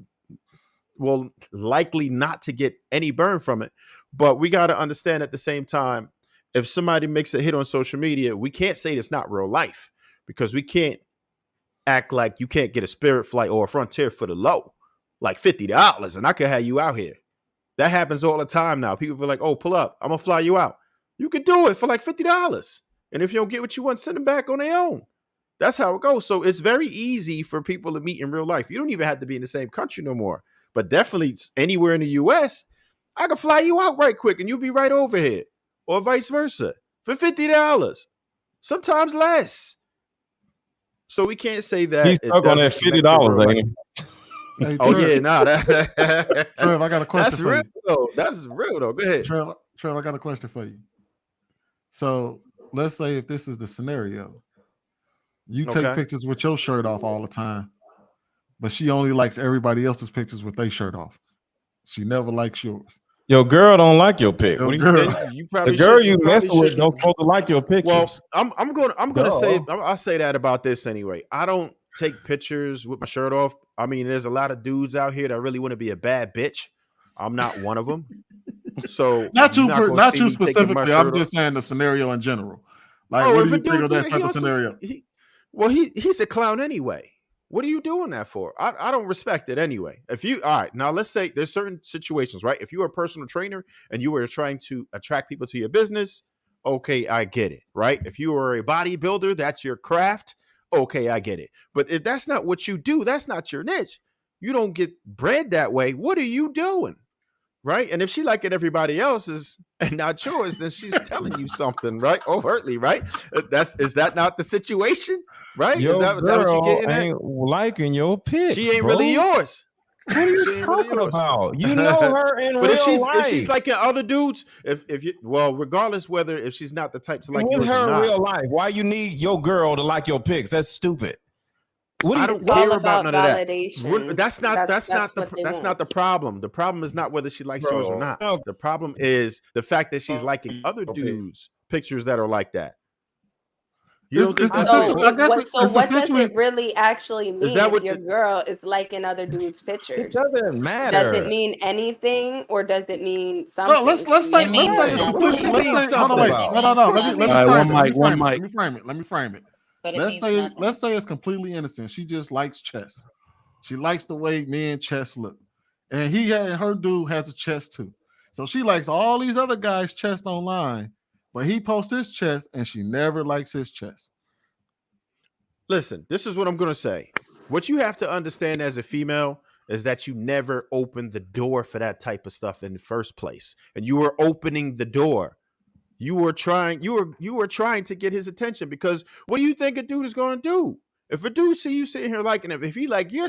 will likely not to get any burn from it. But we got to understand at the same time, if somebody makes a hit on social media, we can't say it's not real life, because we can't act like you can't get a Spirit flight or a Frontier for the low, like $50, and I could have you out here. That happens all the time now. People be like, oh, pull up, I'm gonna fly you out. You could do it for like $50. And if you don't get what you want, send them back on their own. That's how it goes. So it's very easy for people to meet in real life. You don't even have to be in the same country no more. But definitely anywhere in the US, I can fly you out right quick and you'll be right over here. Or vice versa. For $50. Sometimes less. So we can't say that he's stuck on that $50, ain't he? Hey, oh Trev, yeah, Trev, I got a question that's for real you. though. That's real though. Go ahead. Trev, I got a question for you. So let's say if this is the scenario, you take pictures with your shirt off all the time, but she only likes everybody else's pictures with their shirt off. She never likes yours. Your girl don't like your pic. Your What girl. You probably the girl should- you probably messing with should- don't supposed to like your pictures. Well, I'm gonna say Duh. I'll say that about this anyway. I don't take pictures with my shirt off. I mean, there's a lot of dudes out here that really want to be a bad bitch. I'm not one of them. So Not you're you, gonna not see you me taking my specifically. I'm shirt just saying the scenario in general. Like, Oh, what if do a you think dude of do that that, type he of also- scenario? he's a clown anyway. What are you doing that for? I don't respect it anyway. All right, now let's say there's certain situations, right? If you're a personal trainer and you are trying to attract people to your business, okay, I get it, right? If you are a bodybuilder, that's your craft. okay, I get it. But if that's not what you do, that's not your niche. You don't get bred that way. What are you doing? Right? And if she liking everybody else's and not yours, then she's telling you something, right? Overtly, right? Is that not the situation? Right? Your Is that what you girl getting at? ain't liking your pics. She ain't bro. really yours. What are you She ain't really talking yours. about? You know her in But real life. if she's liking other dudes, regardless whether if she's not the type to like with yours her or in not, real life, why you need your girl to like your pics? That's stupid. I don't care about none validation. of that. That's not the problem. The problem is not whether she likes yours or not. No. The problem is the fact that she's liking other dudes' pictures that are like that. You don't think that's So weird? what does it really actually mean Is that if what your girl is liking other dudes' pictures? It doesn't matter. Does it mean anything or does it mean something? No, let's say it's completely. Let's say hold on, wait, no. Let me frame it. Let me frame it. Let's say it's completely innocent. She just likes chess. She likes the way men chess look, and her dude has a chest too. So she likes all these other guys' chest online, but he posts his chest and she never likes his chest. Listen, this is what I'm gonna say. What you have to understand as a female is that you never opened the door for that type of stuff in the first place, and you were opening the door. You were trying to get his attention, because what do you think a dude is going to do? If a dude see you sitting here liking him, if he like your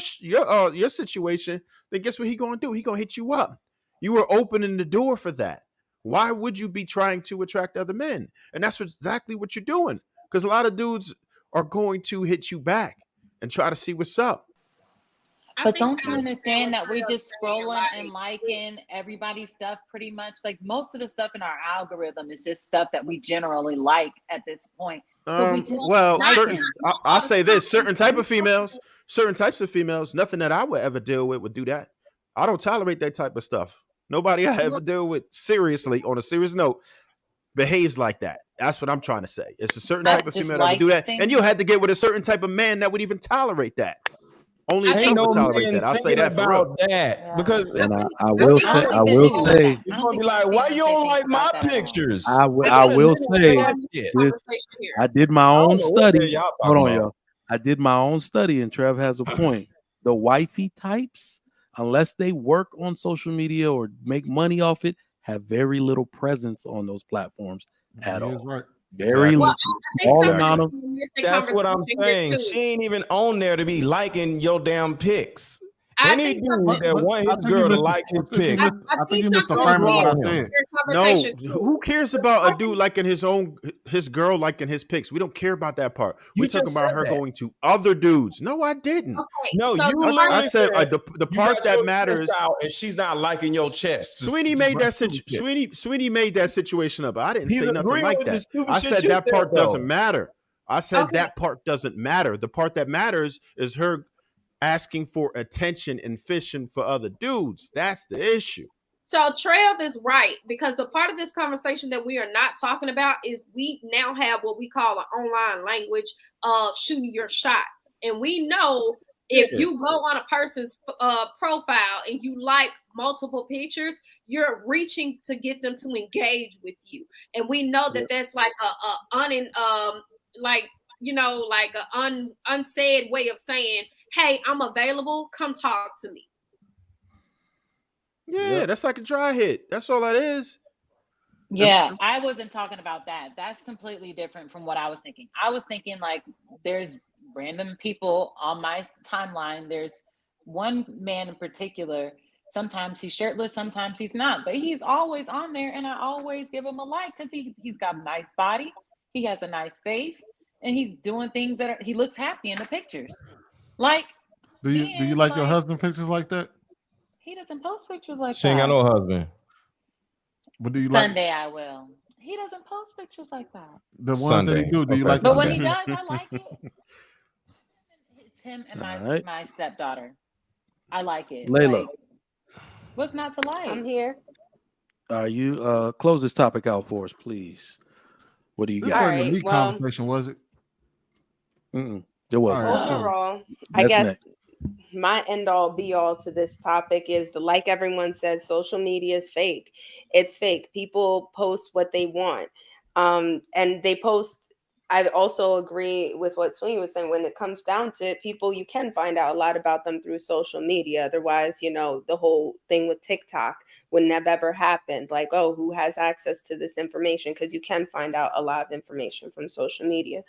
situation, then guess what he going to do? He going to hit you up. You were opening the door for that. Why would you be trying to attract other men? And that's exactly what you're doing, because a lot of dudes are going to hit you back and try to see what's up. But don't you understand that we're just scrolling and liking everybody's stuff pretty much? Like most of the stuff in our algorithm is just stuff that we generally like at this point. So we just I'll say this: certain types of females, nothing that I would ever deal with would do that. I don't tolerate that type of stuff. Nobody I ever deal with seriously, on a serious note, behaves like that. That's what I'm trying to say. It's a certain type of female that would do that, and you'll have to get with a certain type of man that would even tolerate that. Only a Trump would tolerate that. I'll say that for real. Because I will say, it's gonna be like, why you don't like my pictures? I will say, I did my own study. Hold on, y'all. I did my own study, and Trev has a point. The wifey types, unless they work on social media or make money off it, have very little presence on those platforms at all. Right. Very little. Small amount of. That's what I'm saying. She ain't even on there to be liking your damn pics. Any dude that want his girl to like his pics. I think you missed the frame of what I said. No, who cares about a dude liking his girl liking his pics? We don't care about that part. We're talking about her going to other dudes. No, I didn't. No, I said the part that matters. And she's not liking your chest. Sweeney made that situation up. I didn't say nothing like that. I said that part doesn't matter. I said that part doesn't matter. The part that matters is her asking for attention and fishing for other dudes. That's the issue. So Trev is right, because the part of this conversation that we are not talking about is we now have what we call an online language of shooting your shot. And we know if you go on a person's profile and you like multiple pictures, you're reaching to get them to engage with you. And we know that that's like an unsaid way of saying, hey, I'm available. Come talk to me. Yeah, that's like a dry hit. That's all that is. Yeah, I wasn't talking about that. That's completely different from what I was thinking. I was thinking like there's random people on my timeline. There's one man in particular. Sometimes he's shirtless, sometimes he's not, but he's always on there, and I always give him a like because he's got a nice body, he has a nice face, and he's doing things that he looks happy in the pictures. Like, do you like your husband pictures like that? He doesn't post pictures like she that. She ain't got no husband. But do you Sunday I will. He doesn't post pictures like that. The one that he do you like? But when he does, I like it. It's him and my stepdaughter. I like it. Layla. Like, what's not to like? I'm here. You close this topic out for us, please. What do you got? This wasn't a neat conversation, was it? It was. Overall, I guess my end all be all to this topic is like everyone says, social media is fake. It's fake. People post what they want. And they post I also agree with what Sweeney was saying. When it comes down to it, people, you can find out a lot about them through social media. Otherwise, the whole thing with TikTok wouldn't have ever happened. Like, oh, who has access to this information? Because you can find out a lot of information from social media.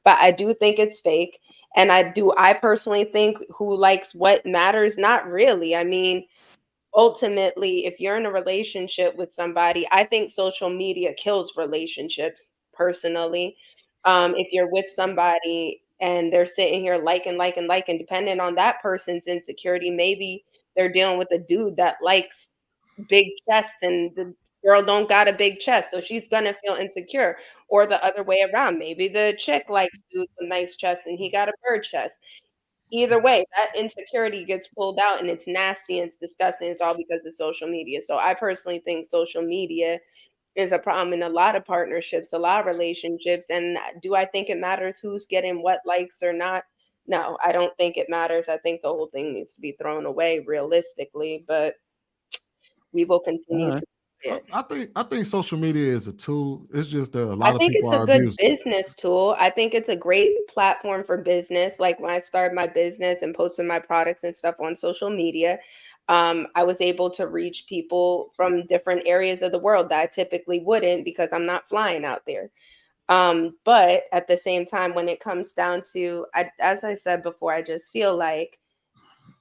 But I do think it's fake. And I personally think who likes what matters? Not really. I mean, ultimately, if you're in a relationship with somebody, I think social media kills relationships personally. If you're with somebody and they're sitting here liking, depending on that person's insecurity, maybe they're dealing with a dude that likes big chests and the girl don't got a big chest, so she's gonna feel insecure. Or the other way around, maybe the chick likes dudes with nice chests and he got a bird chest. Either way, that insecurity gets pulled out and it's nasty and it's disgusting. It's all because of social media. So I personally think social media is a problem in a lot of partnerships, a lot of relationships. And do I think it matters who's getting what likes or not? No, I don't think it matters. I think the whole thing needs to be thrown away realistically, but we will continue to do it. I think social media is a tool. It's just that a I lot of think people it's a are good abusing it. business tool. I think it's a great platform for business. Like when I started my business and posted my products and stuff on social media, I was able to reach people from different areas of the world that I typically wouldn't because I'm not flying out there. But at the same time, when it comes down to, as I said before, I just feel like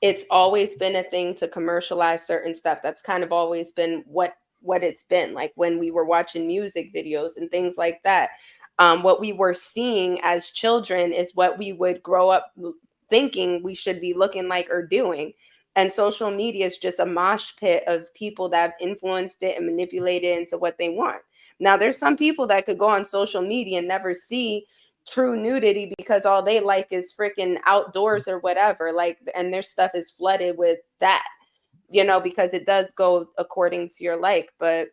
it's always been a thing to commercialize certain stuff. That's kind of always been what it's been. Like when we were watching music videos and things like that, what we were seeing as children is what we would grow up thinking we should be looking like or doing. And social media is just a mosh pit of people that have influenced it and manipulated it into what they want. Now, there's some people that could go on social media and never see true nudity because all they like is freaking outdoors or whatever, like, and their stuff is flooded with that, because it does go according to your like. But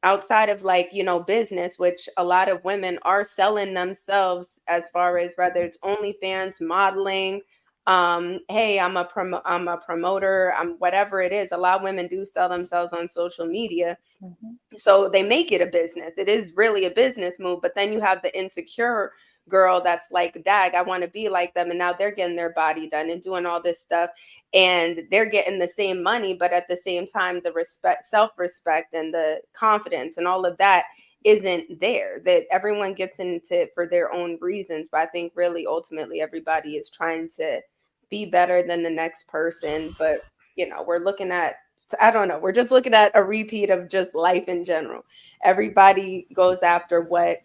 outside of like, business, which a lot of women are selling themselves, as far as whether it's OnlyFans, modeling, hey, I'm a promoter, I'm whatever it is, a lot of women do sell themselves on social media. So they make it a business. It is really a business move. But then you have the insecure girl that's like, dag, I want to be like them. And now they're getting their body done and doing all this stuff. And they're getting the same money. But at the same time, the respect, self-respect and the confidence and all of that isn't there. That everyone gets into it for their own reasons. But I think really ultimately everybody is trying to be better than the next person. But, we're looking at, I don't know, we're just looking at a repeat of just life in general. Everybody goes after what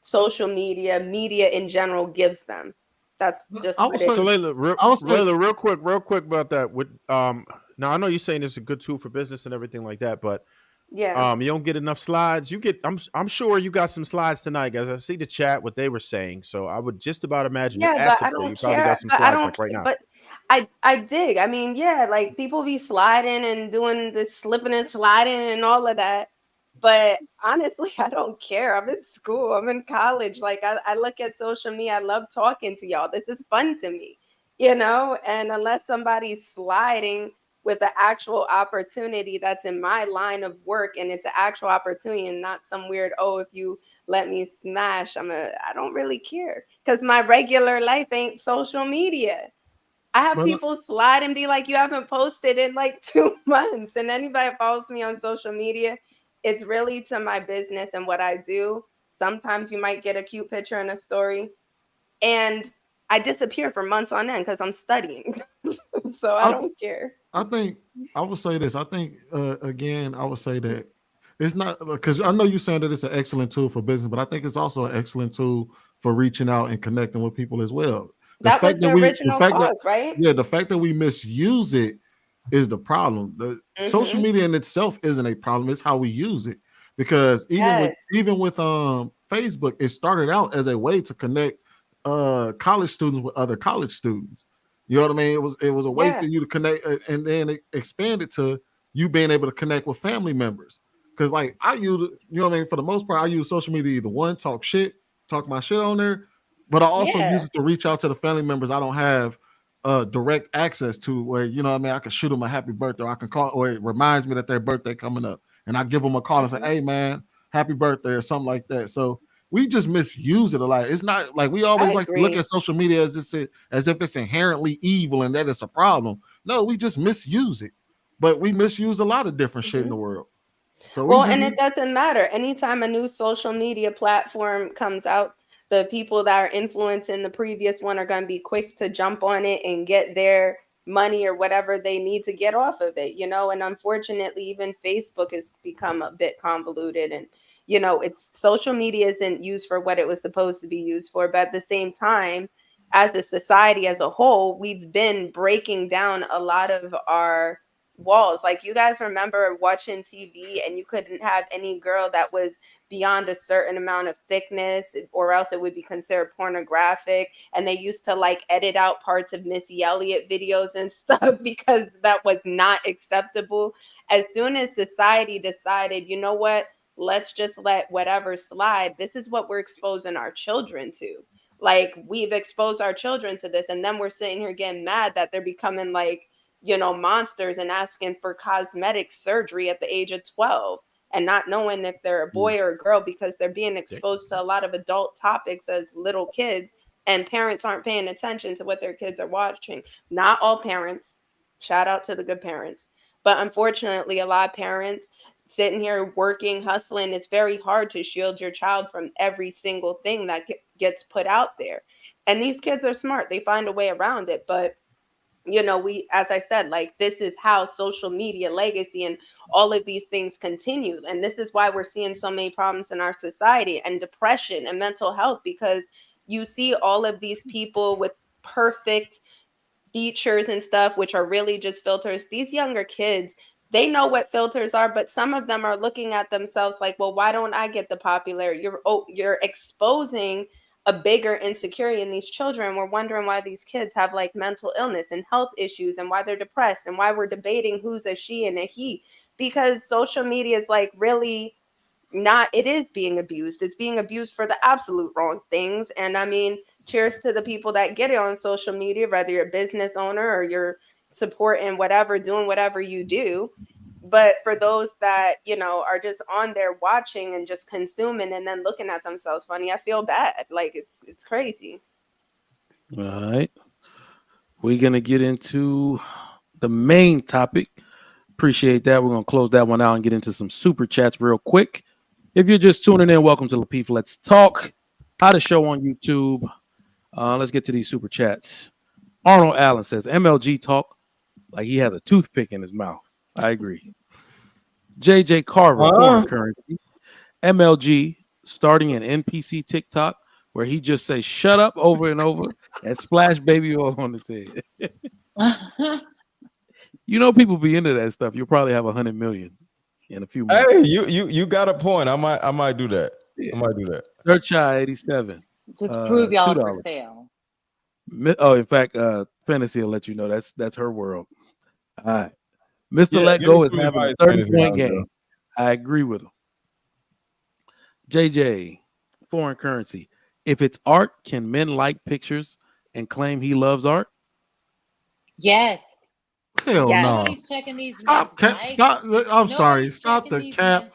social media in general gives them. That's just what it is. So Layla, real quick about that. With now I know you're saying it's a good tool for business and everything like that, but yeah, you don't get enough slides. You get, I'm sure you got some slides tonight, guys. I see the chat what they were saying, so I would just about imagine yeah, at but I you don't probably care. got some But I slides don't. like right now. But I dig. I mean, yeah, like people be sliding and doing this slipping and sliding and all of that. But honestly, I don't care. I'm in school. I'm in college. Like I look at social media. I love talking to y'all. This is fun to me, And unless somebody's sliding with the actual opportunity that's in my line of work and it's an actual opportunity and not some weird, oh, if you let me smash, I don't really care because my regular life ain't social media. I have people slide and be like, you haven't posted in like 2 months. And anybody that follows me on social media, it's really to my business and what I do. Sometimes you might get a cute picture in a story. And I disappear for months on end because I'm studying. So I don't care. I think I would say this. I think, again, I would say that it's not, because I know you're saying that it's an excellent tool for business, but I think it's also an excellent tool for reaching out and connecting with people as well. That was the original cause, right? Yeah, the fact that we misuse it is the problem. The social media in itself isn't a problem. It's how we use it. Because even with Facebook, it started out as a way to connect college students with other college students. You know what I mean? It was a way for you to connect, and then it expanded to you being able to connect with family members. Because like I use, what I mean, for the most part, I use social media either one, talk my shit on there, but I also use it to reach out to the family members I don't have direct access to, where what I mean, I can shoot them a happy birthday, or I can call, or it reminds me that their birthday coming up, and I give them a call and say, hey man, happy birthday, or something like that. So we just misuse it a lot. It's not like we always like to look at social media as if it's inherently evil and that it's a problem. No, we just misuse it. But we misuse a lot of different shit in the world. So and it doesn't matter. Anytime a new social media platform comes out, the people that are influencing the previous one are going to be quick to jump on it and get their money or whatever they need to get off of it, and unfortunately even Facebook has become a bit convoluted, and it's social media isn't used for what it was supposed to be used for, but at the same time, as a society as a whole, we've been breaking down a lot of our walls. Like, you guys remember watching TV and you couldn't have any girl that was beyond a certain amount of thickness, or else it would be considered pornographic, and they used to like edit out parts of Missy Elliott videos and stuff because that was not acceptable. As soon as society decided, you know what, let's just let whatever slide, this is what we're exposing our children to. Like, we've exposed our children to this, and then we're sitting here getting mad that they're becoming like, monsters and asking for cosmetic surgery at the age of 12 and not knowing if they're a boy or a girl because they're being exposed to a lot of adult topics as little kids, and parents aren't paying attention to what their kids are watching. Not all parents. Shout out to the good parents. But unfortunately, a lot of parents sitting here working, hustling, it's very hard to shield your child from every single thing that gets put out there. And these kids are smart. They find a way around it. But we, as I said, like, this is how social media legacy and all of these things continue. And this is why we're seeing so many problems in our society, and depression and mental health, because you see all of these people with perfect features and stuff, which are really just filters. These younger kids, they know what filters are, but some of them are looking at themselves like, well, why don't I get the popularity? You're exposing a bigger insecurity in these children. We're wondering why these kids have like mental illness and health issues, and why they're depressed, and why we're debating who's a she and a he, because social media is like really not, it is being abused. It's being abused for the absolute wrong things. And I mean, cheers to the people that get it on social media, whether you're a business owner or you're supporting whatever, doing whatever you do. But for those that, are just on there watching and just consuming and then looking at themselves funny, I feel bad. Like, it's crazy. All right. We're going to get into the main topic. Appreciate that. We're going to close that one out and get into some super chats real quick. If you're just tuning in, welcome to Lapeef Let's Talk. How to show on YouTube. Let's get to these super chats. Arnold Allen says, MLG talk like he has a toothpick in his mouth. I agree. JJ Carver, foreign currency. MLG starting an NPC TikTok where he just says shut up over and over and splash baby oil on his head. People be into that stuff. You'll probably have 100 million in a few months. Hey, you got a point. I might do that. Yeah. I might do that. Search 87. Just prove y'all are for sale. Oh, in fact, Fantasy will let you know that's her world. All right. Mr. Let Go is having a 30-point game. I agree with him. JJ, foreign currency. If it's art, can men like pictures and claim he loves art? Yes. Hell no. Nobody's checking these. Stop. I'm sorry. Stop the cap.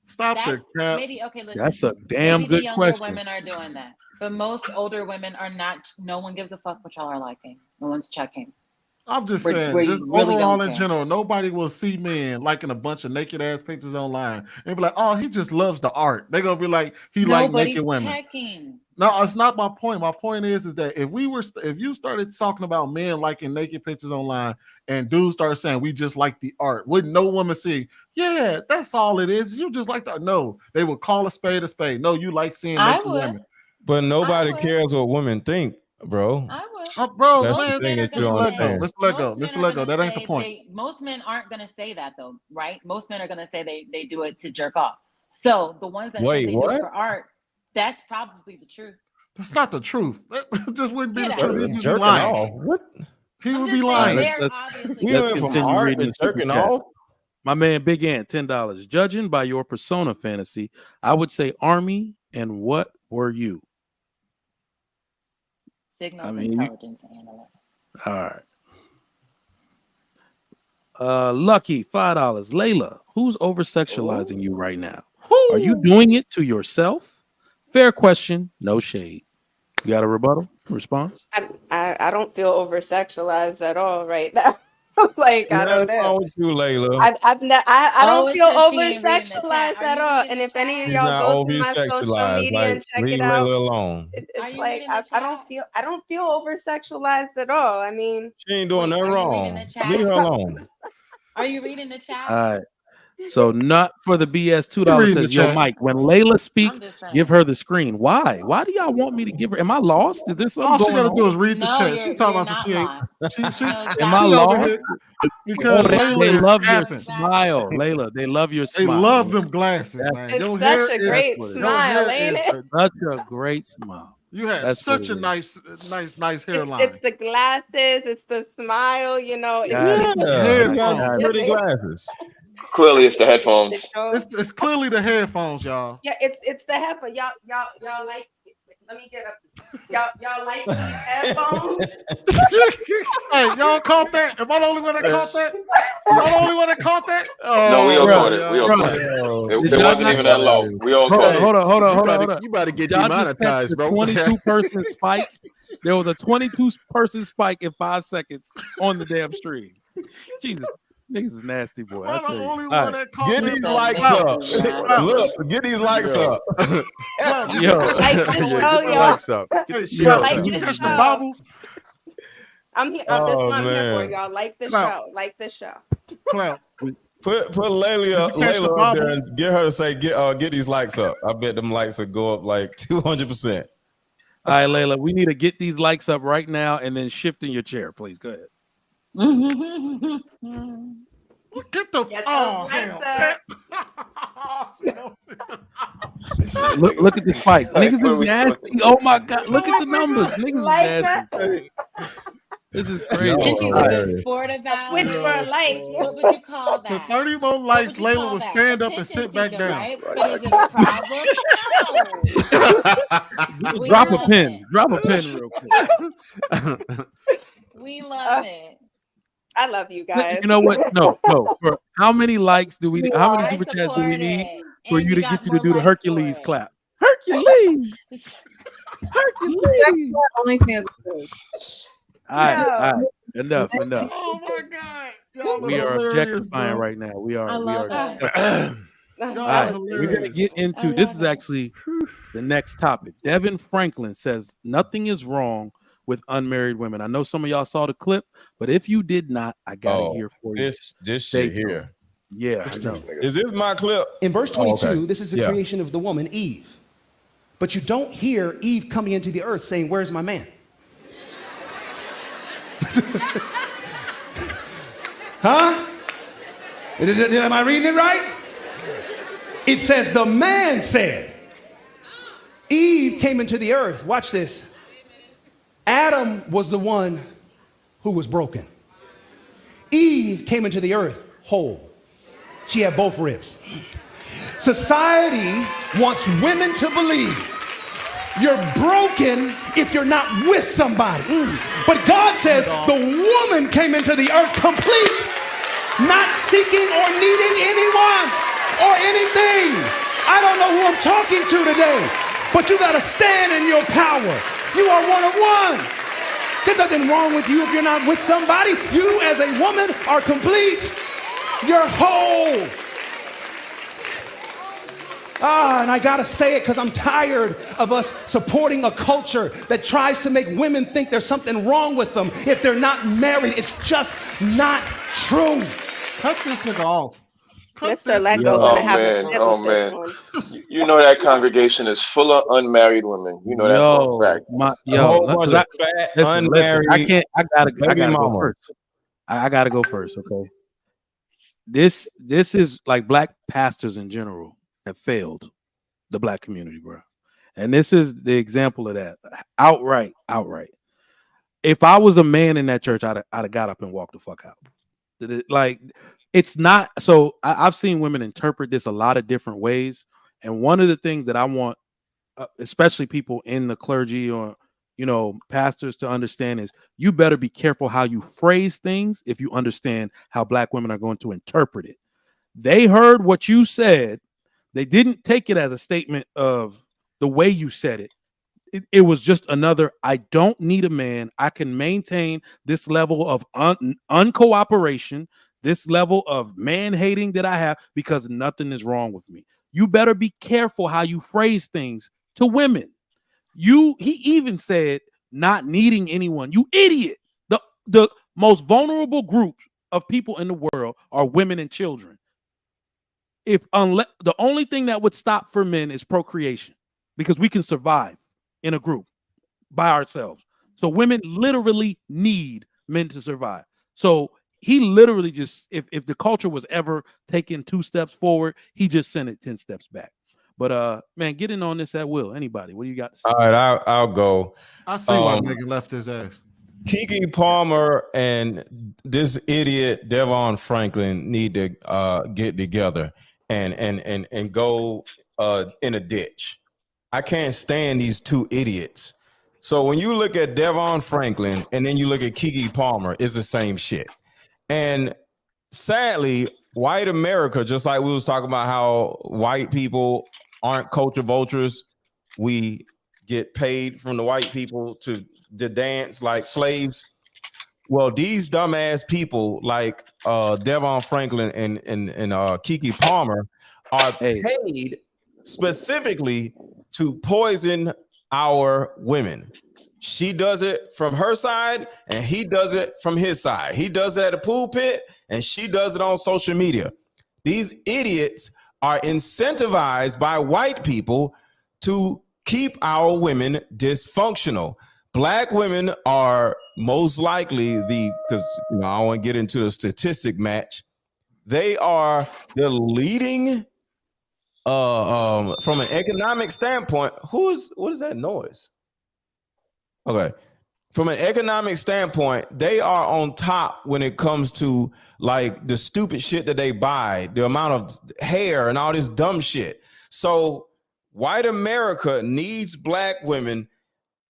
Stop the cap. Maybe, okay, listen. That's a damn good question. Women are doing that. But most older women are not. No one gives a fuck what y'all are liking. No one's checking. I'm just saying, just really overall in general, nobody will see men liking a bunch of naked ass pictures online and be like, "Oh, he just loves the art." They're gonna be like, "He likes naked women." Checking. No, it's not my point. My point is that if you started talking about men liking naked pictures online and dudes started saying we just like the art, wouldn't no woman say, "Yeah, that's all it is. You just like the art"? No, they would call a spade a spade. No, you like seeing naked women. But nobody cares what women think, bro. I would. Bro, that's man, Mr. Lego, that ain't the point. Most men aren't going to say that, though, right? Most men are going to say they do it to jerk off. So the ones that say they do it for art, that's probably the truth. That's not the truth. That just wouldn't be the truth. He'd just be lying. What? He would be lying. Let's continue reading the jerking off. My man, Big Ant, $10. Judging by your persona fantasy, I would say Army, and what were you? Signals intelligence analyst. All right. Lucky, $5. Layla, who's over sexualizing you right now? Are you doing it to yourself, Fair question, no shade. You got a rebuttal response? I don't feel over sexualized at all right now. Like I don't know. Wrong with you, Layla. I don't feel it's 'cause she over ain't reading the chat. sexualized Are at you all. reading And the if any of She's y'all not go over to my social sexualized. media and check Leave it out, Layla alone. Are it's you like reading the chat? I don't feel over sexualized at all. I mean, She ain't doing nothing Are you reading wrong. the chat? Leave her alone. Are you reading the chat? All right. So not for the BS $2 reading the says, yo, chat. Mike, when Layla speak, I'm just saying. give her the screen. Why? Why do y'all want me to give her? Am I lost? Is there something All she going gotta do is on? read the No, chat. She you're talking about some not she ain't. lost. She You know Am I she over lost? here because They Layla is love your capping. smile, Layla. They love your They smile. love them glasses, That's, man. it's Your such hair a is great what it is. your smile, hair ain't is it? such a great smile. you have That's what such it a is. nice hairline. It's the glasses, it's the smile, you know. Got it. the Yeah, you got headphones. pretty glasses. Clearly, it's the headphones. It's clearly the headphones, y'all. Yeah, it's the headphone. Y'all like. Let me get up. Y'all like these headphones? Hey, y'all caught that? Am I the only one that caught that? Am I the only one that caught that? No, we all bro, caught it. We all bro. caught it. Did It y'all wasn't not even that low. We all caught it. Hold on. You about to get Did y'all just catch demonetized, the bro. 22-person spike? There was a 22-person spike in 5 seconds on the damn stream. Jesus, niggas is nasty, boy. I Am I tell the you. only All one right. that caught Get that? these That likes niggas up. is nasty. Look, get these likes up. Yo. Like the show, Get the y'all. likes up. Get the shit Yo. up. Like Did you the catch the show. bobble? I'm here. This is Oh what I'm here for, man. y'all. Like the Clout. show. Like the show. Clout. Put Did Layla you catch the up there bobble? and get her to say get these likes up. I bet them likes will go up like 200%. All right, Layla, we need to get these likes up right now and then shift in your chair, please. Go ahead. Get the oh hell. Look at the spike. Like, Niggas what is are we nasty. supposed to Oh do? my god. Look at the numbers. Niggas Like is nasty. This is crazy. And she's a All good right. sport about Switch for a it. like. What would you call For that? 30 more What likes, would you Layla call will that? stand up and Attention sit back seeking, down. right? But is it a problem? No. We Drop a love pin. it. Drop a pin real quick. We love it. I love you guys. You know what? No. For how many likes do we? How many I super chats do we support need it. for And you to got get you to more do the likes for Hercules it. clap? Hercules. Hercules. OnlyFans is. All right. Enough. Oh my god. Y'all We are are hilarious, objectifying bro. right now. We are. I love it. Disgusting. Y'all All are right, we're gonna hilarious. get into this. Is actually the next topic. Devon Franklin says nothing is wrong with unmarried women. I know some of y'all saw the clip, but if you did not, I gotta hear for you. This Stay shit here. tuned. Yeah, I know. Is this my clip? In verse 22, okay. this is the Yeah. creation of the woman, Eve. But you don't hear Eve coming into the earth saying, "Where's my man?" Huh? Am I reading it right? It says the man said. Eve came into the earth. Watch this. Adam was the one who was broken. Eve came into the earth whole. She had both ribs. Society wants women to believe you're broken if you're not with somebody. But God says the woman came into the earth complete, not seeking or needing anyone or anything. I don't know who I'm talking to today, but you gotta stand in your power. You are one of one. There's nothing wrong with you if you're not with somebody. You as a woman are complete. You're whole. And I gotta say it because I'm tired of us supporting a culture that tries to make women think there's something wrong with them if they're not married. It's just not true. Cut this nigga off. Mr. Lego gonna have a sip of this one. You know that congregation is full of unmarried women. You know that for a fact. A whole bunch of fat, unmarried I gotta baby go mamas. first. I gotta go first. Okay. This is like black pastors in general have failed the black community, bro. And this is the example of that. Outright. If I was a man in that church, I'd have got up and walked the fuck out. Like, it's not. So I've seen women interpret this a lot of different ways. And one of the things that I want, especially people in the clergy or, pastors to understand is you better be careful how you phrase things if you understand how black women are going to interpret it. They heard what you said. They didn't take it as a statement of the way you said it, it was just another, I don't need a man. I can maintain this level of uncooperation, this level of man hating that I have because nothing is wrong with me. You better be careful how you phrase things to women. He even said not needing anyone. You idiot. The most vulnerable group of people in the world are women and children. Unless the only thing that would stop for men is procreation, because we can survive in a group by ourselves. So women literally need men to survive. So he literally just, if the culture was ever taking 2 steps forward, he just sent it 10 steps back. But man, get in on this at will. Anybody, what do you got to say? All right, I'll go. I see why Megan left his ass. Keke Palmer and this idiot Devon Franklin need to get together and go in a ditch. I can't stand these 2 idiots. So when you look at Devon Franklin and then you look at Keke Palmer, it's the same shit. And sadly, white America, just like we was talking about how white people aren't culture vultures, we get paid from the white people to dance like slaves. Well, these dumbass people like Devon Franklin and Keke Palmer are paid specifically to poison our women. She does it from her side and he does it from his side. He does it at a pool pit and she does it on social media. These idiots are incentivized by white people to keep our women dysfunctional. Black women are most likely because I don't want to get into the statistic match. They are the leading from an economic standpoint. What is that noise? Okay. From an economic standpoint, they are on top when it comes to like the stupid shit that they buy, the amount of hair and all this dumb shit. So white America needs black women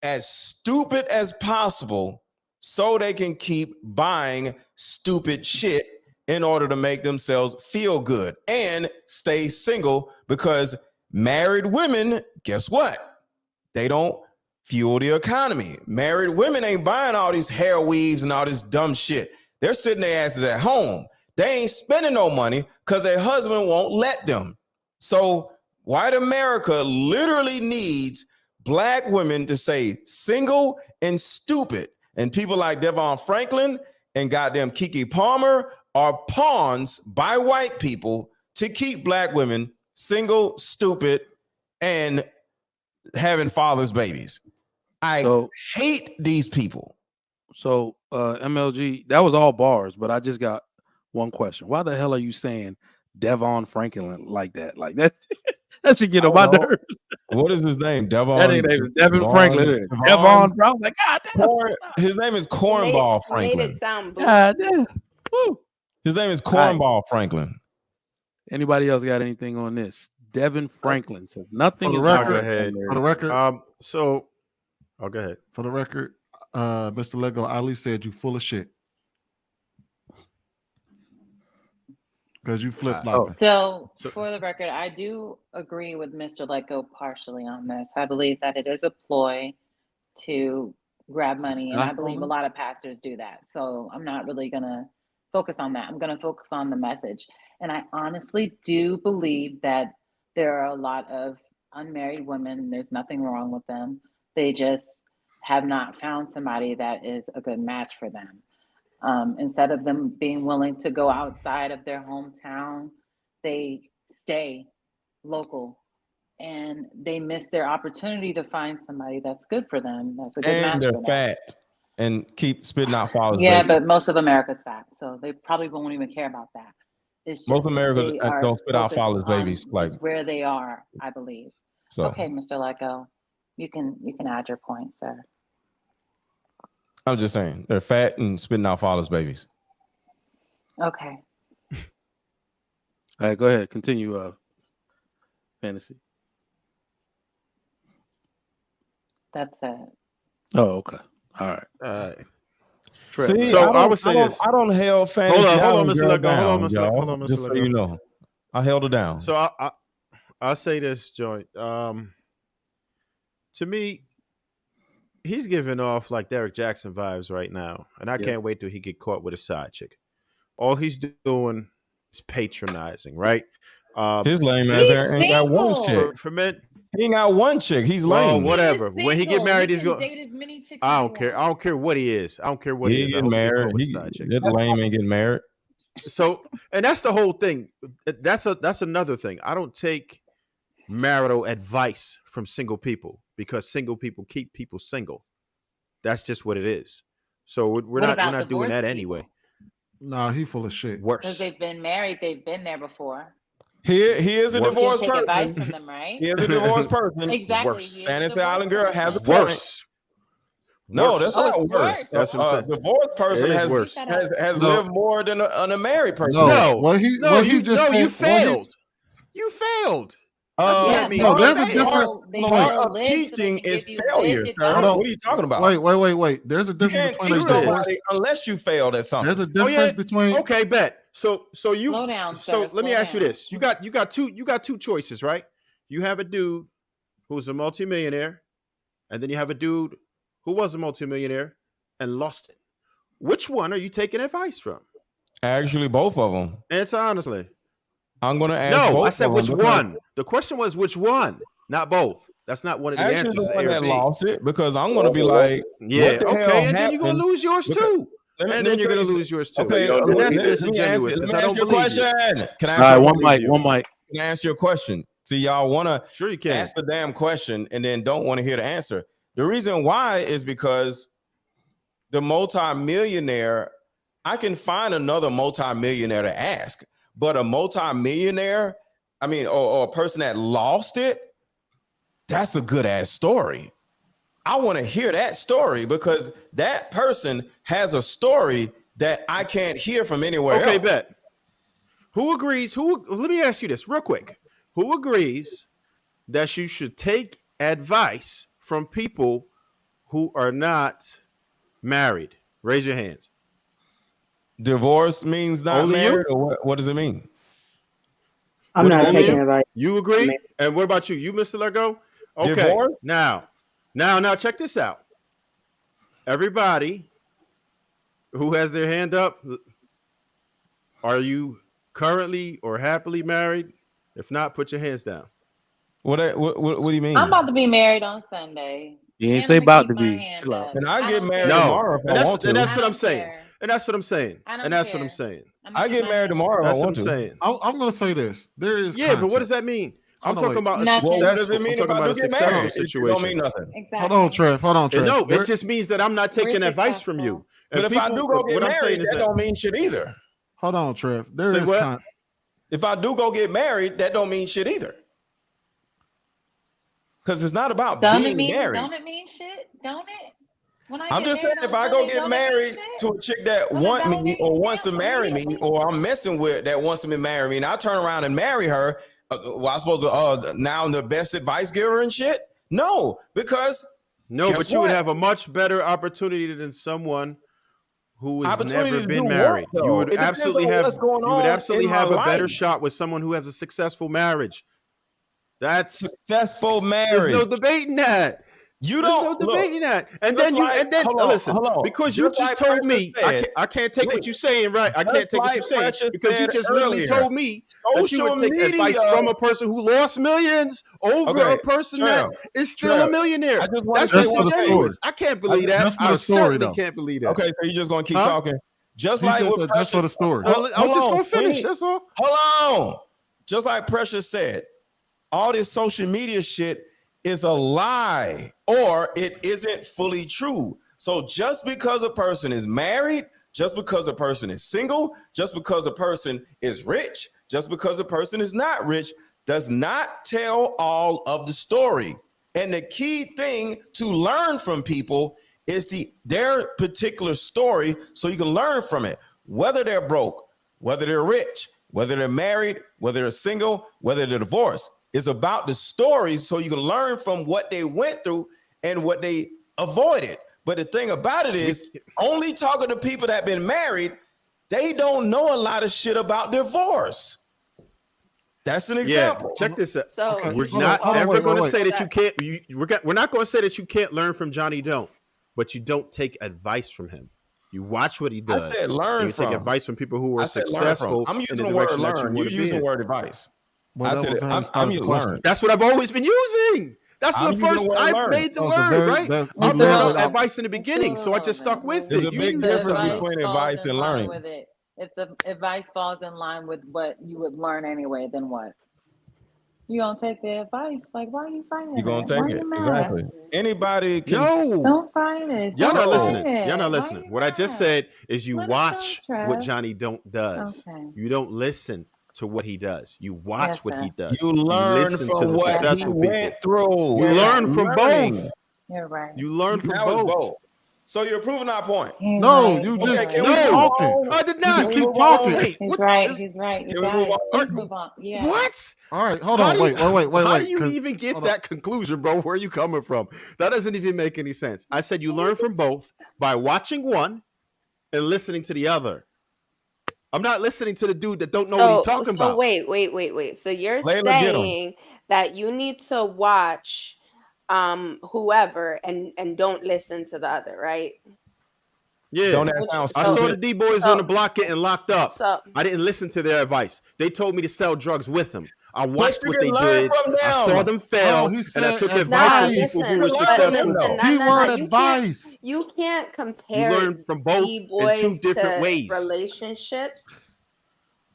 as stupid as possible so they can keep buying stupid shit in order to make themselves feel good and stay single, because married women, guess what? They don't fuel the economy. Married women ain't buying all these hair weaves and all this dumb shit. They're sitting their asses at home. They ain't spending no money because their husband won't let them. So white America literally needs black women to say single and stupid. And people like Devon Franklin and goddamn Keke Palmer are pawns by white people to keep black women single, stupid, and having fathers' babies. I hate these people. So MLG, that was all bars, but I just got one question. Why the hell are you saying Devon Franklin like that? Like that that should get on my nerves. What is his name? Devon. That ain't name is Devon Franklin. Devon, bro. I'm like, God damn. His name is Cornball Franklin. Made it sound blue. God damn. Woo. His name is Cornball Franklin. Anybody else got anything on this? Devon Franklin says nothing. For the record, go ahead. For the record, Mr. Lego Ali said you full of shit because you flip flopping. So for the record, I do agree with Mr. Lego partially on this. I believe that it is a ploy to grab money, and I believe a lot of pastors do that. So I'm not really gonna focus on that. I'm gonna focus on the message. And I honestly do believe that there are a lot of unmarried women. There's nothing wrong with them. They just have not found somebody that is a good match for them. Instead of them being willing to go outside of their hometown, they stay local and they miss their opportunity to find somebody that's good for them. That's a good match they're for them. fat and keep spitting out fathers. Yeah, baby. but most of America's fat, so they probably won't even care about that. It's just Most America don't spit out focused fathers' on babies. Like just where they are, I believe. so. Okay, Mr. Lego, you can add your point, sir. I'm just saying they're fat and spitting out fathers' babies. Okay. All right, go ahead. Continue. Fantasy. That's it. Oh, okay. All right. See, so I would say this. I don't held fantasy. Hold on, Mr. Girl Lego. down, Hold on, Mr. y'all. Hold on, Mr. Just so Lego. you know, I held her down. So I say this, Joy. to me, he's giving off like Derek Jackson vibes right now, and I can't wait till he get caught with a side chick. All he's doing is patronizing, right? His lame ass ain't got one chick. For men, he ain't got one chick. He's lame. Well, whatever. When he get married, he's going. Date as many chicks I don't care. I don't care what he is. I don't care what he is. Getting married. That lame ain't getting married. So, and that's the whole thing. That's another thing. I don't take marital advice from single people because single people keep people single. That's just what it is. So we're not doing that anyway. No, he full of shit. Because Worse. they've been married, they've been there before. He is a divorced take person. Advice from them, right? He is a divorced person. Exactly. Worse. Sanity Island girl has a point. Worse. No, that's not worse. That's what I'm saying. Divorced person has lived more than a married person. You failed. You failed. No, there's a difference. Part of teaching is failure, sir. What are you talking about? Wait. There's a difference between nobody unless you failed at something. There's a difference between. Okay, bet. So you slow down. So let me ask you this: you got two choices, right? You have a dude who's a multimillionaire, and then you have a dude who was a multimillionaire and lost it. Which one are you taking advice from? Actually, both of them. Answer honestly. I'm going to ask. No, both I said of which them one. The question was which one, not both. That's not one of the Actually, answers. the one that lost it, because I'm going to be like, yeah, what the okay, hell and then you're going to lose yours too. And then you're going to lose yours too. Okay, and that's let me disingenuous because I don't believe question. you. Can I All right, one mic. Can I ask you a question? See, y'all want to sure you can ask the damn question and then don't want to hear the answer. The reason why is because the multimillionaire, I can find another multimillionaire to ask, but a multimillionaire, or a person that lost it, that's a good ass story. I want to hear that story because that person has a story that I can't hear from anywhere else. Okay, bet. Who agrees? Let me ask you this real quick. Who agrees that you should take advice from people who are not married? Raise your hands. Divorce means not Only married, you? or what does it mean? I'm not taking advice. You agree? And what about you? You, Mr. Lego? Okay. Divorce? Now, check this out. Everybody who has their hand up, are you currently or happily married? If not, put your hands down. What do you mean? I'm about to be married on Sunday. You ain't say about to be. And I get married No, tomorrow if I want to. and that's what I'm saying. And that's what I'm saying. I get married tomorrow if That's I what want I'm to. saying. I'm going to say this. There is. Yeah, but what does that mean? I'm talking about a What does successful, it mean I'm if talking I about do a get successful married? It situation. don't mean nothing. Exactly. Hold on, Trev. No, it just means that I'm not taking advice from you. But if I do go get married, that don't mean shit either. Hold on, Trev. There Say is what? If I do go get married, that don't mean shit either. Because it's not about being married. Don't it mean shit? Don't it? I'm just saying, if I go get married to a chick that want me or wants to marry me, or I'm messing with that wants to marry me, and I turn around and marry her, I'm supposed to now the best advice giver and shit? No, because but you would have a much better opportunity than someone who has never been married. You would absolutely have a better shot with someone who has a successful marriage. That's successful marriage. There's no debating that. There's no debating that. And then listen, because you just told me I can't take what you're saying, right? I can't take what you're saying because you just literally told me that you would take advice from a person who lost millions over a person that is still a millionaire. That's disingenuous. I can't believe that. I certainly can't believe that. Okay, so you're just gonna keep talking. Just like what that's for the story. I was just gonna finish. That's all. Hold on. Just like Precious said, all this social media shit is a lie, or it isn't fully true. So just because a person is married, just because a person is single, just because a person is rich, just because a person is not rich, does not tell all of the story. And the key thing to learn from people is their particular story, so you can learn from it. Whether they're broke, whether they're rich, whether they're married, whether they're single, whether they're divorced. It's about the story, so you can learn from what they went through and what they avoided. But the thing about it is, only talking to people that have been married, they don't know a lot of shit about divorce. That's an example. Yeah, check this out. So Okay, We're hold not on, ever wait, going to wait. say that you can't. We're not going to say that you can't learn from Johnny Don't, but you don't take advice from him. You watch what he I does. said learn and you from. take advice from people who I are said learn from. successful I'm in using the the word direction that you learn. want You're to be using in. the word advice. Well, I that said was I'm that was the question. learn. That's what I've always been using. That's I'm the using first the word I learn. made the That was a word, very right? that I you brought literally up advice in the beginning, so I just stuck with There's it. a You big didn't listen difference to me. between falls advice in and line learning. with it, if the advice falls in line with what you would learn anyway, then what? You gonna take the advice? Like, why are you fighting You're gonna it? take Why are it. you mad? Exactly. Anybody can No, Don't fight it. y'all Don't not fight listening. it. Y'all not Why listening. you What I just mad? said is you Let it go, watch what Trev. Johnny Don't does. Okay. You don't listen to what he does. You watch Yes, what sir. he does. you learn listen to from the what he successful went people. through. You You're learn right. from Learning. both. You're right. You learn from Now it's both. both. So you're proving our point. He's No, right. you He's just Okay, keep can we right. move No, talking. on? I did You not. just Can we keep move on? talking. Wait, He's what right. is He's right. You Can we move guys, on? please move on. Yeah. what? All right, hold How on, do you, wait, how do you because even get hold on. that conclusion, bro? Where are you coming from? That doesn't even make any sense. I said you learn from both by watching one and listening to the other. I'm not listening to the dude that don't know what he's talking about. Wait. So you're Layla, get him. saying that you need to watch whoever and don't listen to the other, right? Yeah, Don't that sound I saw the stupid? D boys on the block getting locked up. So I didn't listen to their advice. They told me to sell drugs with them. I But watched you what can they learn did. from I saw them. them No, fail, he and I said took advice nah, from advice. people who listen, were You can but learn from them successful. though. listen, Keyword you can't advice. You compare learn from both in D-boys two different to ways. relationships.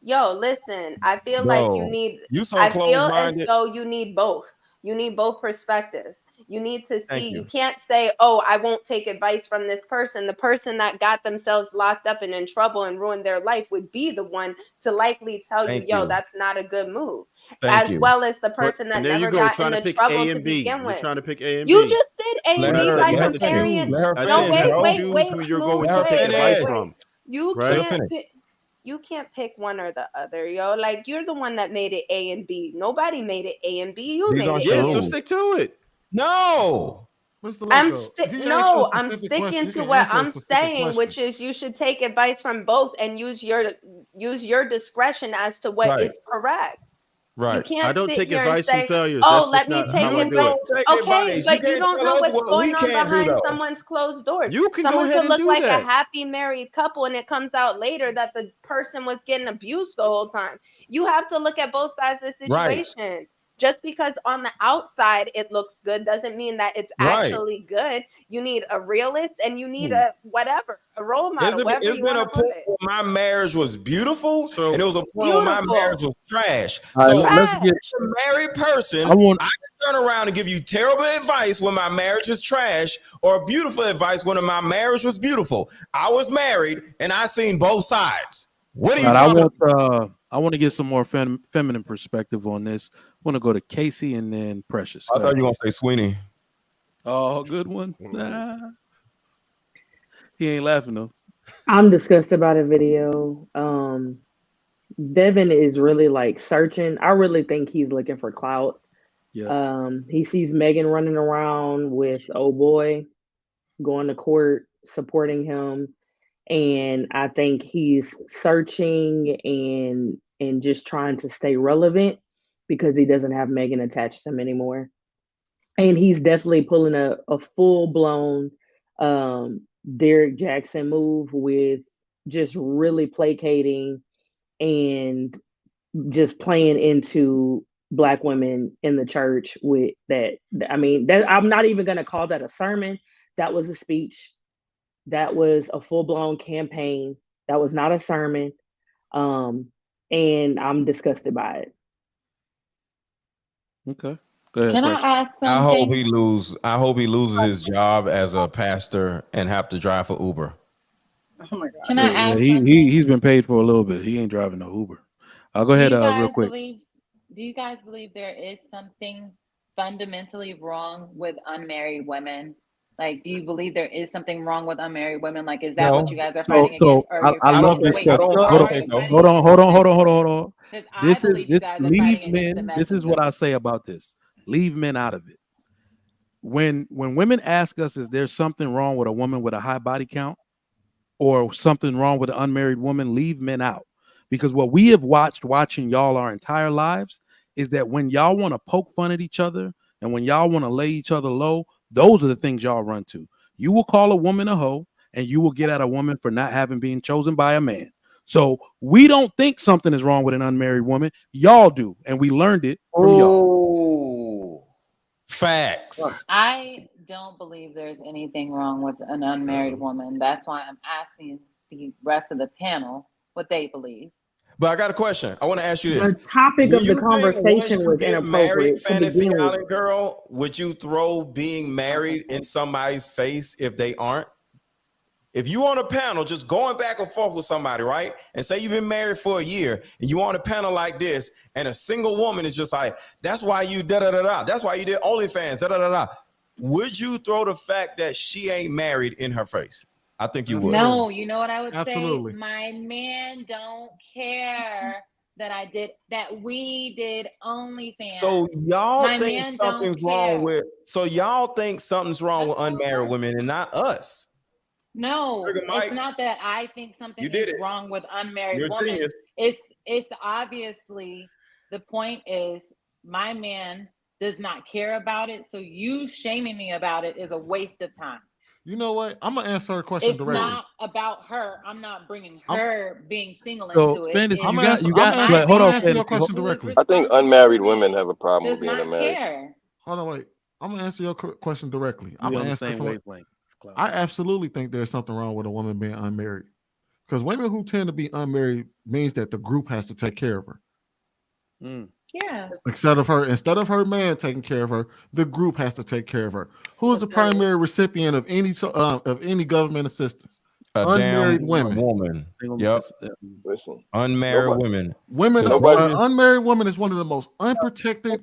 Yo, listen, I feel like Bro, you so I feel as close-minded. though you need both. You need both perspectives. You need to Thank see, you you. can't say, oh, I won't take advice from this person. The person that got themselves locked up and in trouble and ruined their life would be the one to likely tell you, Thank yo, you. that's not a good move. Thank As you. well as the But person that and there you never go, got trying to into pick trouble A to and B. begin You're with. trying to pick A and You B. just did A Let and When I B her said by you had to comparing. choose, let her I No, said you finish, had to bro. choose who you're going Let to her take advice finish. from. You Right? Let her finish. you can't pick one or the other, yo. Like, you're the one that made it A and B. Nobody made it A and B. You These made aren't it your Yeah, A so and rules. B. stick to it. No. Mr. I'm Leko, he asked you a no, I'm specific question. sticking You to can what answer a I'm specific saying, question. which is you should take advice from both and use your discretion as to what Right. is correct. You Right. I can't don't sit take here and advice from say, failures. "Oh, That's let just me not take how I You do advice." it. don't take Okay, advice. You but you can't don't tell know us what's what we going on can't do behind though. someone's closed doors. You can go Someone ahead could and look do like a that. happy married couple and it comes out later that the person was getting abused the whole time. You have to look at both sides of the Right. situation. Just because on the outside it looks good doesn't mean that it's Right. actually good. You need a realist and you need a whatever, a role model, whatever It's you been want a to put point it. where my marriage was beautiful, and So it was a point where my marriage Beautiful. was trash. All right, So let's get. a married person, I want. I can turn around and give you terrible advice when my marriage is trash, or beautiful advice when my marriage was beautiful. I was married and I seen both sides. What are you Right, talking about? I want to get some more feminine perspective on this. I want to go to Casey and then Precious. I Go thought ahead, you were gonna Casey. say Sweeney. Oh, good one. Nah. He ain't laughing though. I'm disgusted by the video. Devon is really like searching. I really think he's looking for clout. Yeah. He sees Megan running around with oh boy, going to court, supporting him. And I think he's searching and just trying to stay relevant because he doesn't have Megan attached to him anymore. And he's definitely pulling a full-blown Derek Jackson move with just really placating and just playing into Black women in the church with that. I mean, that I'm not even going to call that a sermon. That was a speech. That was a full-blown campaign. That was not a sermon. And I'm disgusted by it. Okay. Go ahead, Can Precious. I ask I hope something? he loses his job as a pastor and have to drive for Uber. Oh my God. Can I Yeah, ask he's something? been paid for a little bit. He ain't driving no Uber. Go Do ahead, you real guys quick. believe? Do you guys believe there is something fundamentally wrong with unmarried women? Like, do you believe there is something wrong with unmarried women? Like, is that what you guys are fighting against? Or are you I love fighting? this Wait, stuff. or Hold are you on, fighting hold on, against the hold message? on. Because I This is believe you guys are leave fighting against the men. message. This is what I say about this. Leave men out of it. When women ask us, is there something wrong with a woman with a high body count, or something wrong with an unmarried woman? Leave men out, Because what we have watching y'all our entire lives is that when y'all want to poke fun at each other and when y'all want to lay each other low, those are the things y'all run to. You will call a woman a hoe, and you will get at a woman for not having been chosen by a man. So we don't think something is wrong with an unmarried woman. Y'all do, and we learned it from y'all. Facts. I don't believe there's anything wrong with an unmarried woman. That's why I'm asking the rest of the panel what they believe. But I got a question. I want to ask you this. The topic of the conversation was inappropriate to Fantasy begin with. Island girl, would you throw being married in somebody's face if they aren't? If you on a panel just going back and forth with somebody, right? And say you've been married for a year and you on a panel like this and a single woman is just like, that's why you da-da-da-da. That's why you did OnlyFans, da-da-da-da. Would you throw the fact that she ain't married in her face? I think you would. No, you know what I would Absolutely. say? My man don't care that we did OnlyFans. So y'all My think man something's don't wrong care. with, so y'all think something's wrong with unmarried women and not us. No, Trigger Mike, it's not that I think something you did is it. wrong with unmarried You're a women. genius. It's obviously the point is my man does not care about it. So you shaming me about it is a waste of time. You know what? I'm gonna answer her question It's directly. not about her. I'm not bringing her being single So, into it. Fantasy, It's you got. my Hold on, man Fantasy. your question directly. I think unmarried women have a problem does with being not unmarried. care. Hold on, wait. I'm gonna answer your question directly. I'm We gonna on the answer same from. wavelength. I absolutely think there's something wrong with a woman being unmarried, because women who tend to be unmarried means that the group has to take care of her. Yeah. Instead of her man taking care of her, the group has to take care of her. Who is the primary recipient of any government assistance? A Unmarried damn women. woman. Yep. Listen, unmarried women. Women, The unmarried women is one of the most unprotected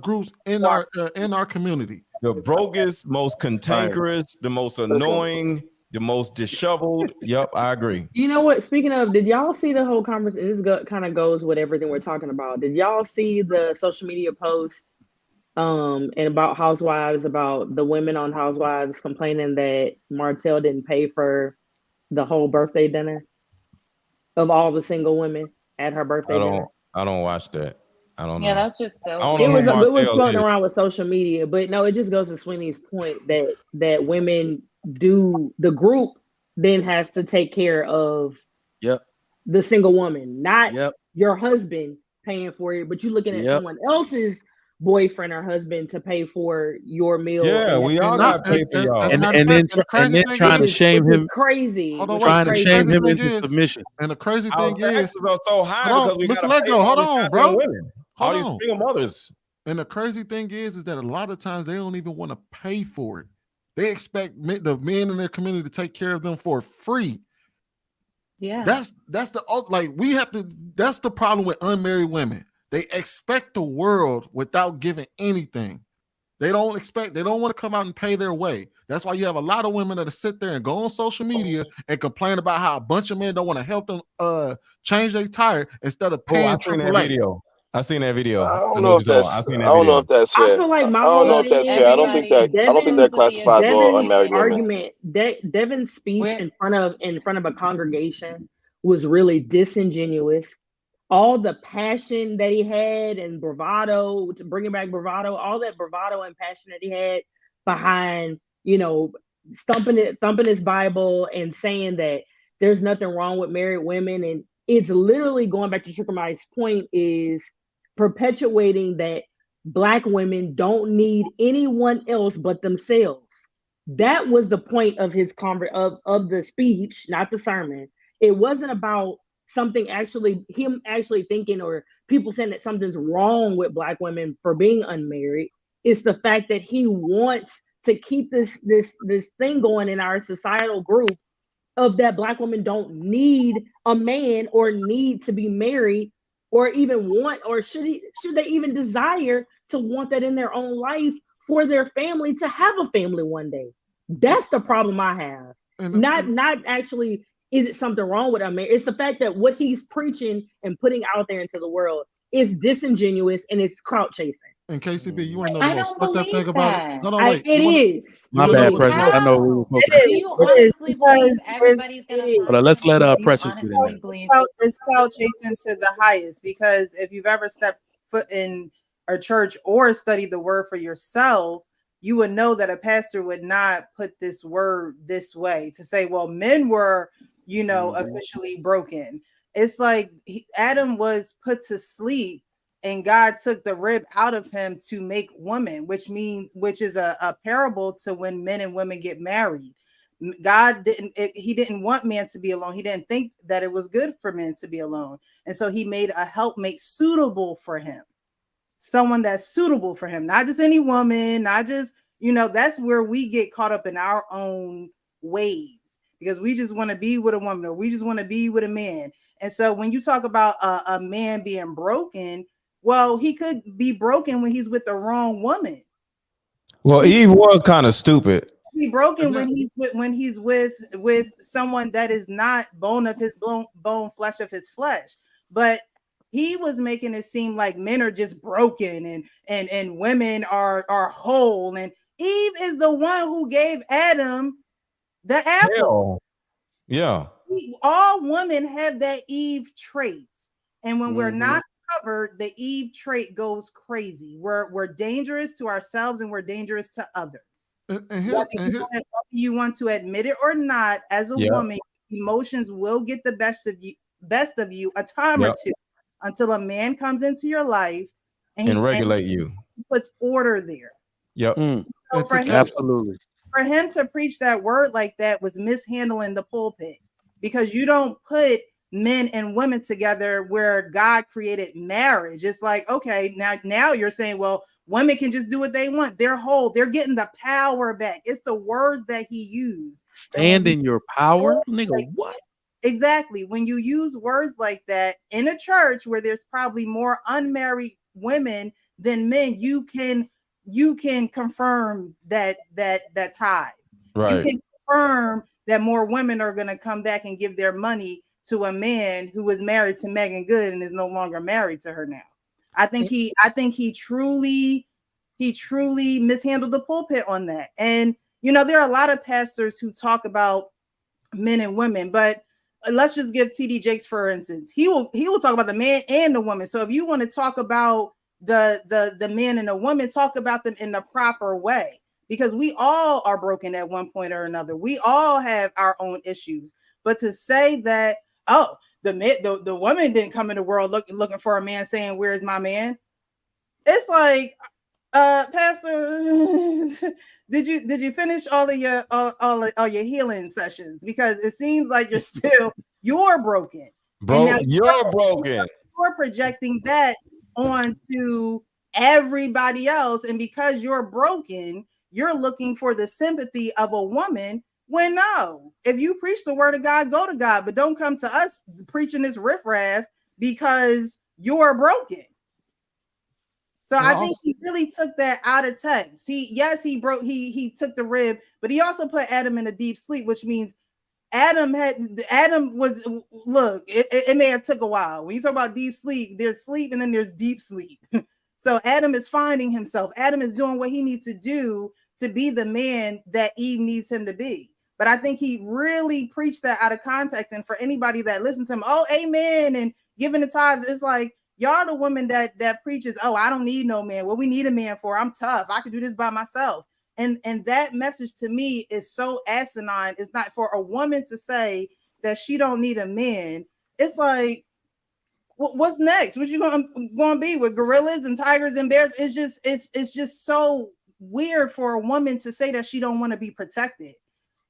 groups in our community. The brokest, most cantankerous, the most annoying, the most disheveled. Yep, I agree. You know what? Speaking of, did y'all see the whole conversation? This kind of goes with everything we're talking about. Did y'all see the social media post and about Housewives, about the women on Housewives complaining that Martell didn't pay for the whole birthday dinner of all the single women at her birthday dinner? I don't watch that. I don't know. Yeah, that's just so. I don't know It was who floating Martell is. around with social media, but no, it just goes to Sweeney's point that women do, the group then has to take care of the single woman, not your husband paying for it, but you looking at someone else's boyfriend or husband to pay for your meal. Yeah, we all got to pay for y'all. And then trying to shame him. Crazy. Hold on, trying to shame him thing into is- submission. And the crazy Our thing is, taxes are so high hold on, because we got Mr. to Let pay go. for all Hold these on, goddamn bro. women, all Hold these on. single mothers. And the crazy thing is that a lot of times they don't even want to pay for it. They expect the men in their community to take care of them for free. Yeah. That's the problem with unmarried women. They expect the world without giving anything. They don't want to come out and pay their way. That's why you have a lot of women that sit there and go on social media and complain about how a bunch of men don't want to help them change their tire instead of paying I seen that AAA. video. I seen that video. I don't know if that's I fair. feel like my I don't whole know if thing that's is fair. I don't think that classifies all unmarried women. argument, Devon's speech in front of a congregation was really disingenuous. All the passion that he had and bravado, to bringing back bravado, all that bravado and passion that he had behind, thumping his Bible and saying that there's nothing wrong with married women. And it's literally going back to Sugar Mike's point, is perpetuating that Black women don't need anyone else but themselves. That was the point of his of the speech, not the sermon. It wasn't about him actually thinking, or people saying that something's wrong with Black women for being unmarried. It's the fact that he wants to keep this thing going in our societal group of that Black women don't need a man or need to be married or even want, or should they even desire to want that in their own life for their family to have a family one day. That's the problem I have. Not actually, is it something wrong with him? It's the fact that what he's preaching and putting out there into the world is disingenuous and it's clout chasing. And KCB, you want to know the I most don't fucked up thing believe about it? that. No, no, wait. It is. My bad, Precious. I know we were supposed to. It Do is. you It is honestly believe because everybody's gonna it, Hold on, let's let do you Precious get in honestly there. believe It's clout chasing to the highest, because if you've ever stepped foot in a church or studied the word for yourself, you would know that a pastor would not put this word this way to say, well, men were, officially broken. It's like Adam was put to sleep and God took the rib out of him to make woman, which is a parable to when men and women get married. God he didn't want man to be alone. He didn't think that it was good for men to be alone. And so he made a helpmate suitable for him. Someone that's suitable for him, not just any woman, not just, that's where we get caught up in our own ways, because we just want to be with a woman, or we just want to be with a man. And so when you talk about a man being broken, well, he could be broken when he's with the wrong woman. Well, Eve was kind of stupid. Be broken when he's with someone that is not bone of his bone, flesh of his flesh. But he was making it seem like men are just broken and women are whole. And Eve is the one who gave Adam the apple. Hell. Yeah. All women have that Eve trait. And when we're not covered, the Eve trait goes crazy. We're dangerous to ourselves and we're dangerous to others. Whether you want to admit it or not, as a woman, emotions will get the best of you a time or two, until a man comes into your life and regulate you. Puts order there. Yep. So for him, absolutely. For him to preach that word like that was mishandling the pulpit, because you don't put men and women together where God created marriage. It's like, okay, now you're saying, well, women can just do what they want. They're whole. They're getting the power back. It's the words that he used. Stand in your power, nigga. What? Exactly. When you use words like that in a church where there's probably more unmarried women than men, you can confirm that tide. Right. You can confirm that more women are going to come back and give their money to a man who was married to Megan Good and is no longer married to her now. I think he truly mishandled the pulpit on that. And there are a lot of pastors who talk about men and women, but let's just give TD Jakes, for instance. He will talk about the man and the woman. So if you want to talk about the man and the woman, talk about them in the proper way, because we all are broken at one point or another. We all have our own issues. But to say that, oh, the woman didn't come in the world looking for a man saying, "Where's my man?" It's like, Pastor, did you finish all of your healing sessions? Because it seems like you're broken. Bro, you're broken. You're projecting that onto everybody else, and because you're broken, you're looking for the sympathy of a woman. When no, if you preach the word of God, go to God, but don't come to us preaching this riffraff because you're broken. So I think he really took that out of text. He took the rib, but he also put Adam in a deep sleep, which means it may have took a while. When you talk about deep sleep, there's sleep and then there's deep sleep. So Adam is finding himself. Adam is doing what he needs to do to be the man that Eve needs him to be. But I think he really preached that out of context. And for anybody that listens to him, oh, amen, and giving the tithes, it's like, y'all the woman that preaches, oh, I don't need no man. What we need a man for? I'm tough. I can do this by myself. And that message to me is so asinine. It's not for a woman to say that she don't need a man. It's like, what's next? What you gonna be with gorillas and tigers and bears? It's just so weird for a woman to say that she don't want to be protected.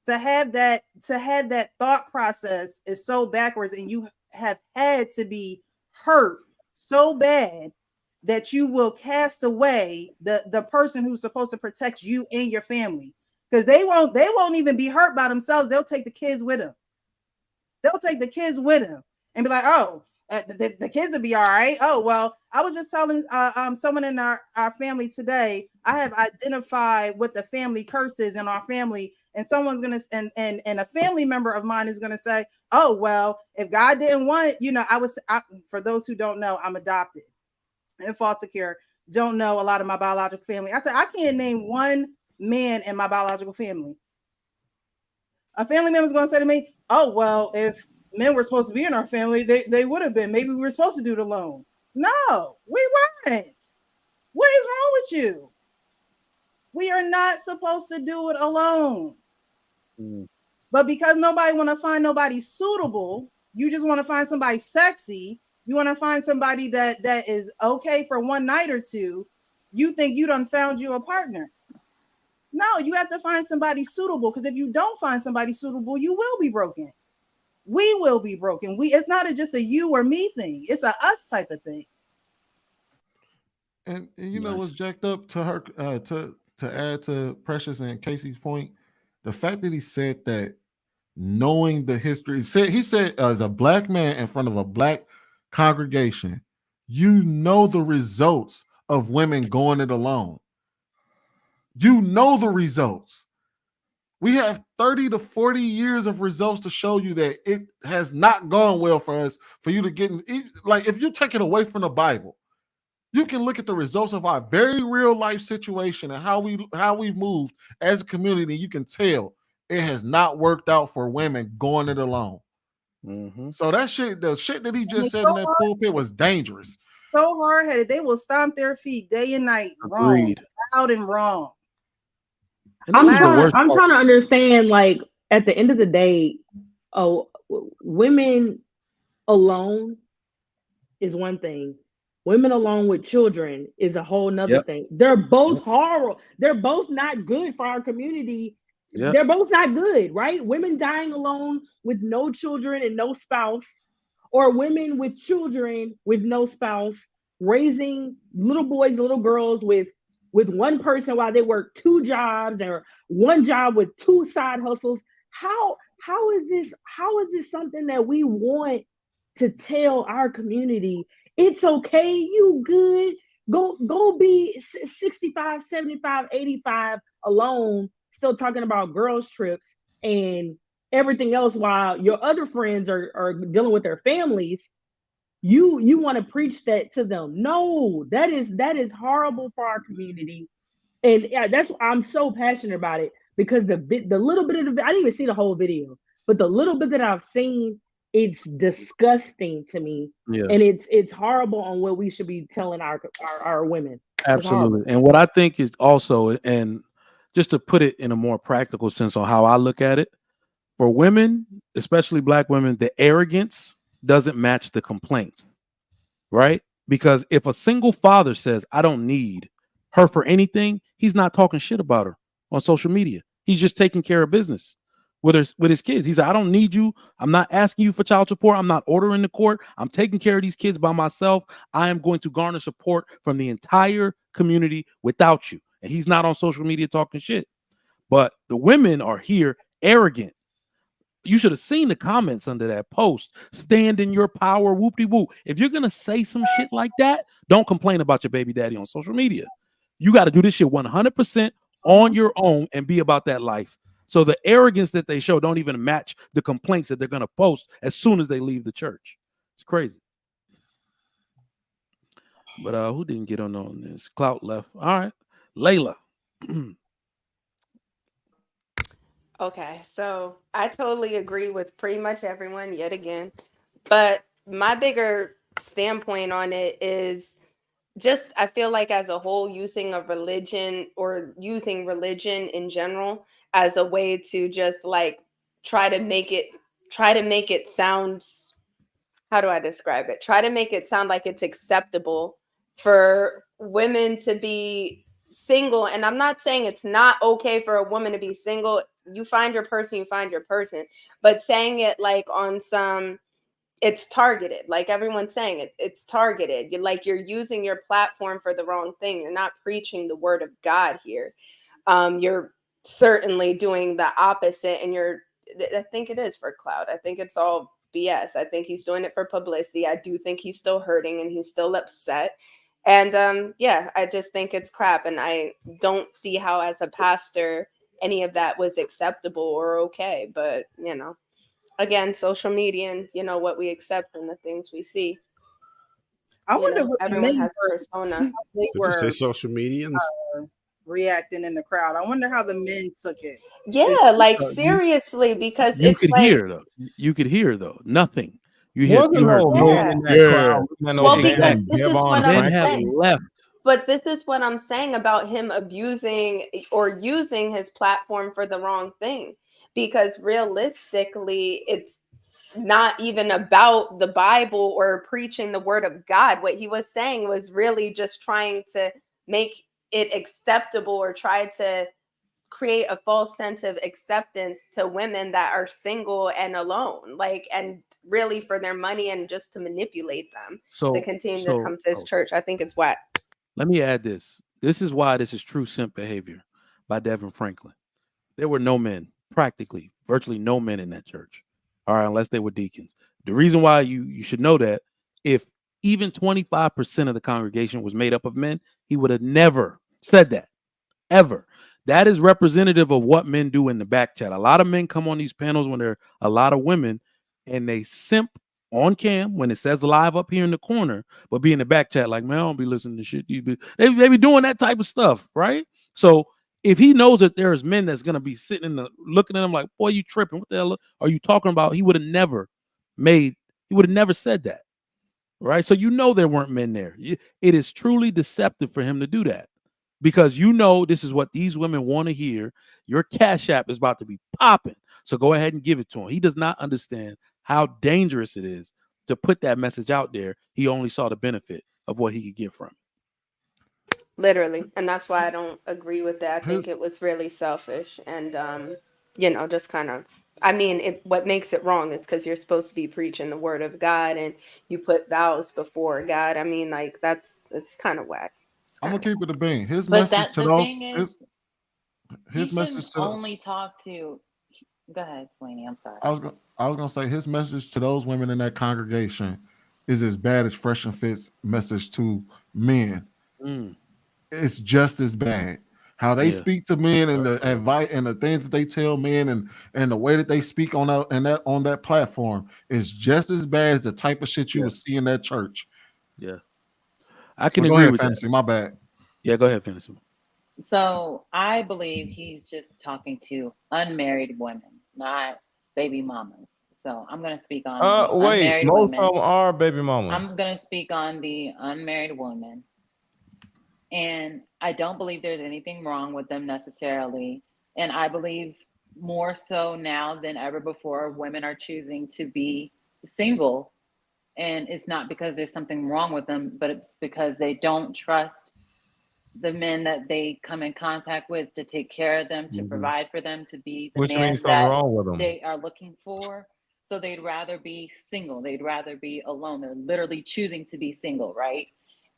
To have that thought process is so backwards, and you have had to be hurt so bad that you will cast away the person who's supposed to protect you and your family, because they won't even be hurt by themselves. They'll take the kids with them. And be like, oh, the kids will be all right. Oh, well, I was just telling someone in our family today, I have identified what the family curse is in our family, and someone's gonna and a family member of mine is gonna say, oh, well, if God didn't want, for those who don't know, I'm adopted in foster care. don't know a lot of my biological family. I said, I can't name one man in my biological family. A family member's going to say to me, oh, well, if men were supposed to be in our family, they would have been. Maybe we were supposed to do it alone. No, we weren't. What is wrong with you? We are not supposed to do it alone. But because nobody want to find nobody suitable, you just want to find somebody sexy. You want to find somebody that is okay for one night or two. You think you done found you a partner. No, you have to find somebody suitable, because if you don't find somebody suitable, you will be broken. We will be broken. It's not just a you or me thing. It's a us type of thing. And you know what's jacked up to her to add to Precious and Casey's point, the fact that he said that knowing the history, he said as a black man in front of a black congregation, you know the results of women going it alone. You know the results. We have 30 to 40 years of results to show you that it has not gone well for us, for you to get like, if you take it away from the Bible, you can look at the results of our very real life situation and how we've moved as a community. You can tell it has not worked out for women going it alone. So that shit, the shit that he just said in that pulpit was dangerous. So hard-headed, they will stomp their feet day and night. Agreed. Wrong, loud and wrong. I'm trying to understand, like, at the end of the day, women alone is one thing. Women alone with children is a whole nother thing. They're both horrible. They're both not good for our community. They're both not good, right? Women dying alone with no children and no spouse, or women with children with no spouse, raising little boys and little girls with one person while they work two jobs, or one job with two side hustles. How is this something that we want to tell our community? It's okay, you good. Go be 65, 75, 85 alone, still talking about girls trips and everything else while your other friends are dealing with their families. You want to preach that to them. No, that is horrible for our community. And that's why I'm so passionate about it, because the little bit of I didn't even see the whole video, but the little bit that I've seen, it's disgusting to me. And it's horrible on what we should be telling our women. Absolutely. And what I think is also, and just to put it in a more practical sense on how I look at it, for women, especially black women, the arrogance doesn't match the complaints, right? Because if a single father says, I don't need her for anything, he's not talking shit about her on social media. He's just taking care of business with his kids. He said, I don't need you. I'm not asking you for child support. I'm not ordering the court. I'm taking care of these kids by myself. I am going to garner support from the entire community without you. And he's not on social media talking shit. But the women are here arrogant. You should have seen the comments under that post. Stand in your power, whoop-de-whoop. If you're going to say some shit like that, don't complain about your baby daddy on social media. You got to do this shit 100% on your own and be about that life. So the arrogance that they show don't even match the complaints that they're going to post as soon as they leave the church. It's crazy. But who didn't get on this? Clout left. All right. Layla. Okay, so I totally agree with pretty much everyone yet again. But my bigger standpoint on it is just, I feel like as a whole, using religion in general as a way to just like try to make it sound, how do I describe it? Try to make it sound like it's acceptable for women to be single. And I'm not saying it's not okay for a woman to be single. You find your person, but saying it like on some, it's targeted, like everyone's saying it's targeted. You're using your platform for the wrong thing. You're not preaching the word of God here. You're certainly doing the opposite, and I think it is for clout. I think it's all BS. I think he's doing it for publicity. I do think he's still hurting and he's still upset. And I just think it's crap. And I don't see how, as a pastor, any of that was acceptable or okay. But, again, social media and, what we accept and the things we see. I wonder what the everyone men has a were, persona. how they Did you say were social media? reacting in the crowd. I wonder how the men took it. Yeah, like seriously, because You it's could like, hear though. You could hear though. Nothing. You Wasn't heard no no. men in that crowd. well, because this is Devon what I'm men have saying. left. But this is what I'm saying about him abusing or using his platform for the wrong thing. Because realistically, it's not even about the Bible or preaching the word of God. What he was saying was really just trying to make it acceptable or try to create a false sense of acceptance to women that are single and alone, like, and really for their money and just to manipulate them to continue to come to his church. I think it's whack. Let me add this. This is why this is true simp behavior by Devon Franklin. There were no men, practically, virtually no men in that church. All right, unless they were deacons. The reason why you should know that, if even 25% of the congregation was made up of men, he would have never said that, ever. That is representative of what men do in the back chat. A lot of men come on these panels when there are a lot of women, and they simp on cam when it says live up here in the corner, but be in the back chat like, man, I don't be listening to shit. They be doing that type of stuff, right? So if he knows that there's men that's gonna be sitting in the looking at him like, boy, you tripping? What the hell are you talking about? He would have never said that, right? So there weren't men there. It is truly deceptive for him to do that, because this is what these women want to hear. Your Cash App is about to be popping, so go ahead and give it to him. He does not understand how dangerous it is to put that message out there. He only saw the benefit of what he could get from it. Literally. And that's why I don't agree with that. I think it was really selfish and, just kind of, what makes it wrong is because you're supposed to be preaching the word of God and you put vows before God. It's kind of whack. I'm gonna keep it a bean. His But message to the those, thing is, his message to only talk to. Go ahead, Sweeney. I'm sorry. I was gonna say his message to those women in that congregation is as bad as Fresh and Fit's message to men. It's just as bad. How they speak to men and the advice and the things that they tell men and the way that they speak on that platform is just as bad as the type of shit you would see in that church. Yeah, I can agree agree with with Fantasy. that. My bad. Yeah, go ahead, Fantasy. So I believe he's just talking to unmarried women, not baby mamas. So I'm going to speak on unmarried most women. of them are baby mamas. I'm going to speak on the unmarried woman. And I don't believe there's anything wrong with them necessarily. And I believe more so now than ever before, women are choosing to be single. And it's not because there's something wrong with them, but it's because they don't trust the men that they come in contact with to take care of them, to provide for them, to be the man that they are looking for. So they'd rather be single. They'd rather be alone. They're literally choosing to be single, right?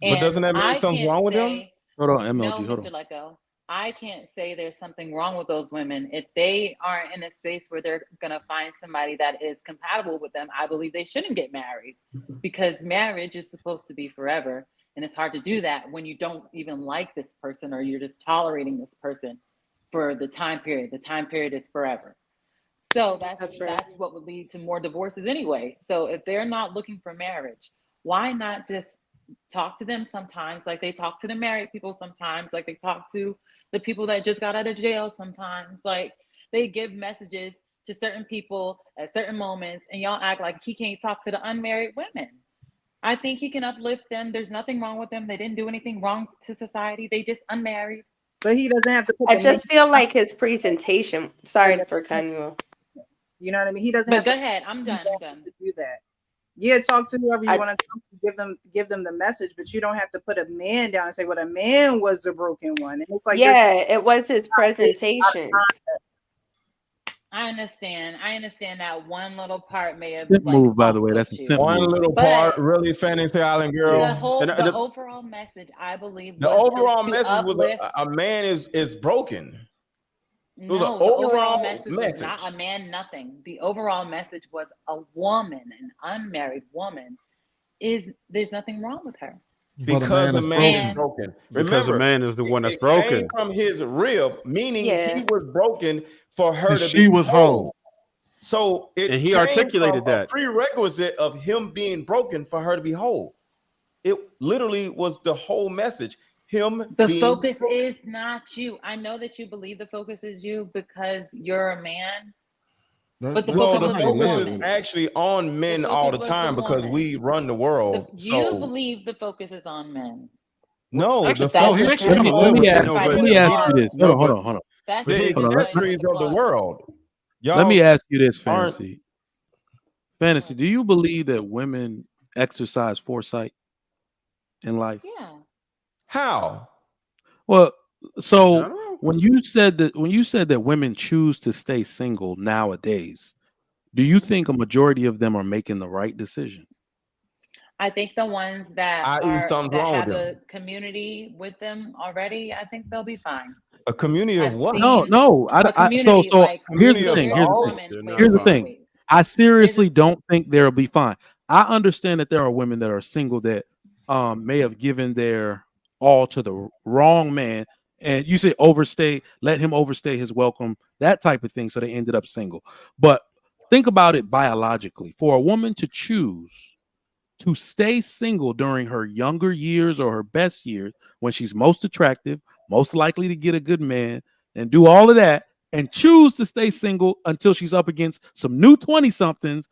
But doesn't that mean something wrong with them? Hold on, MLG. No, Hold Mr. on. Lecko. I can't say there's something wrong with those women. If they aren't in a space where they're going to find somebody that is compatible with them, I believe they shouldn't get married, because marriage is supposed to be forever. And it's hard to do that when you don't even like this person, or you're just tolerating this person for the time period. The time period is forever. So that's what would lead to more divorces anyway. So if they're not looking for marriage, why not just talk to them sometimes like they talk to the married people sometimes, like they talk to the people that just got out of jail sometimes, like they give messages to certain people at certain moments, and y'all act like he can't talk to the unmarried women. I think he can uplift them. There's nothing wrong with them. They didn't do anything wrong to society. They just unmarried. But he doesn't have to put I just feel like his presentation. Sorry for cutting you off. You know what I mean? He doesn't But have go to, ahead. I'm done. to do that. Yeah, talk to whoever you want to talk to, give them the message, but you don't have to put a man down and say, well, the man was the broken one. And it's like, yeah, it was his presentation. I understand that one little part may have move, by the way. That's a simple one move. little part, really, Fantasy Island girl. The overall message, I believe, the overall message uplift. was a man is broken. It was No, an the overall message message. was not a man, nothing. The overall message was a woman, an unmarried woman, there's nothing wrong with her. Because the man is broken. Because the man is the one that's broken. Came from his rib, meaning he was broken for her to she be was whole. So and he articulated that prerequisite of him being broken for her to be whole. It literally was the whole message. The focus is not you. I know that you believe the focus is you because you're a man. But the focus was the woman. Is actually on men all the time because we run the world. You believe the focus is on men. No, let me ask you this. Hold on. The accessories of the world. Let me ask you this, Fantasy. Fantasy, do you believe that women exercise foresight in life? Yeah. How? Well, so when you said that women choose to stay single nowadays, do you think a majority of them are making the right decision? I think the ones that have a community with them already, I think they'll be fine. A community of what? No. Here's the thing. I seriously don't think they'll be fine. I understand that there are women that are single that may have given their all to the wrong man, and you say let him overstay his welcome, that type of thing, so they ended up single. But think about it biologically. For a woman to choose to stay single during her younger years or her best years, when she's most attractive, most likely to get a good man, and do all of that, and choose to stay single until she's up against some new 20-somethings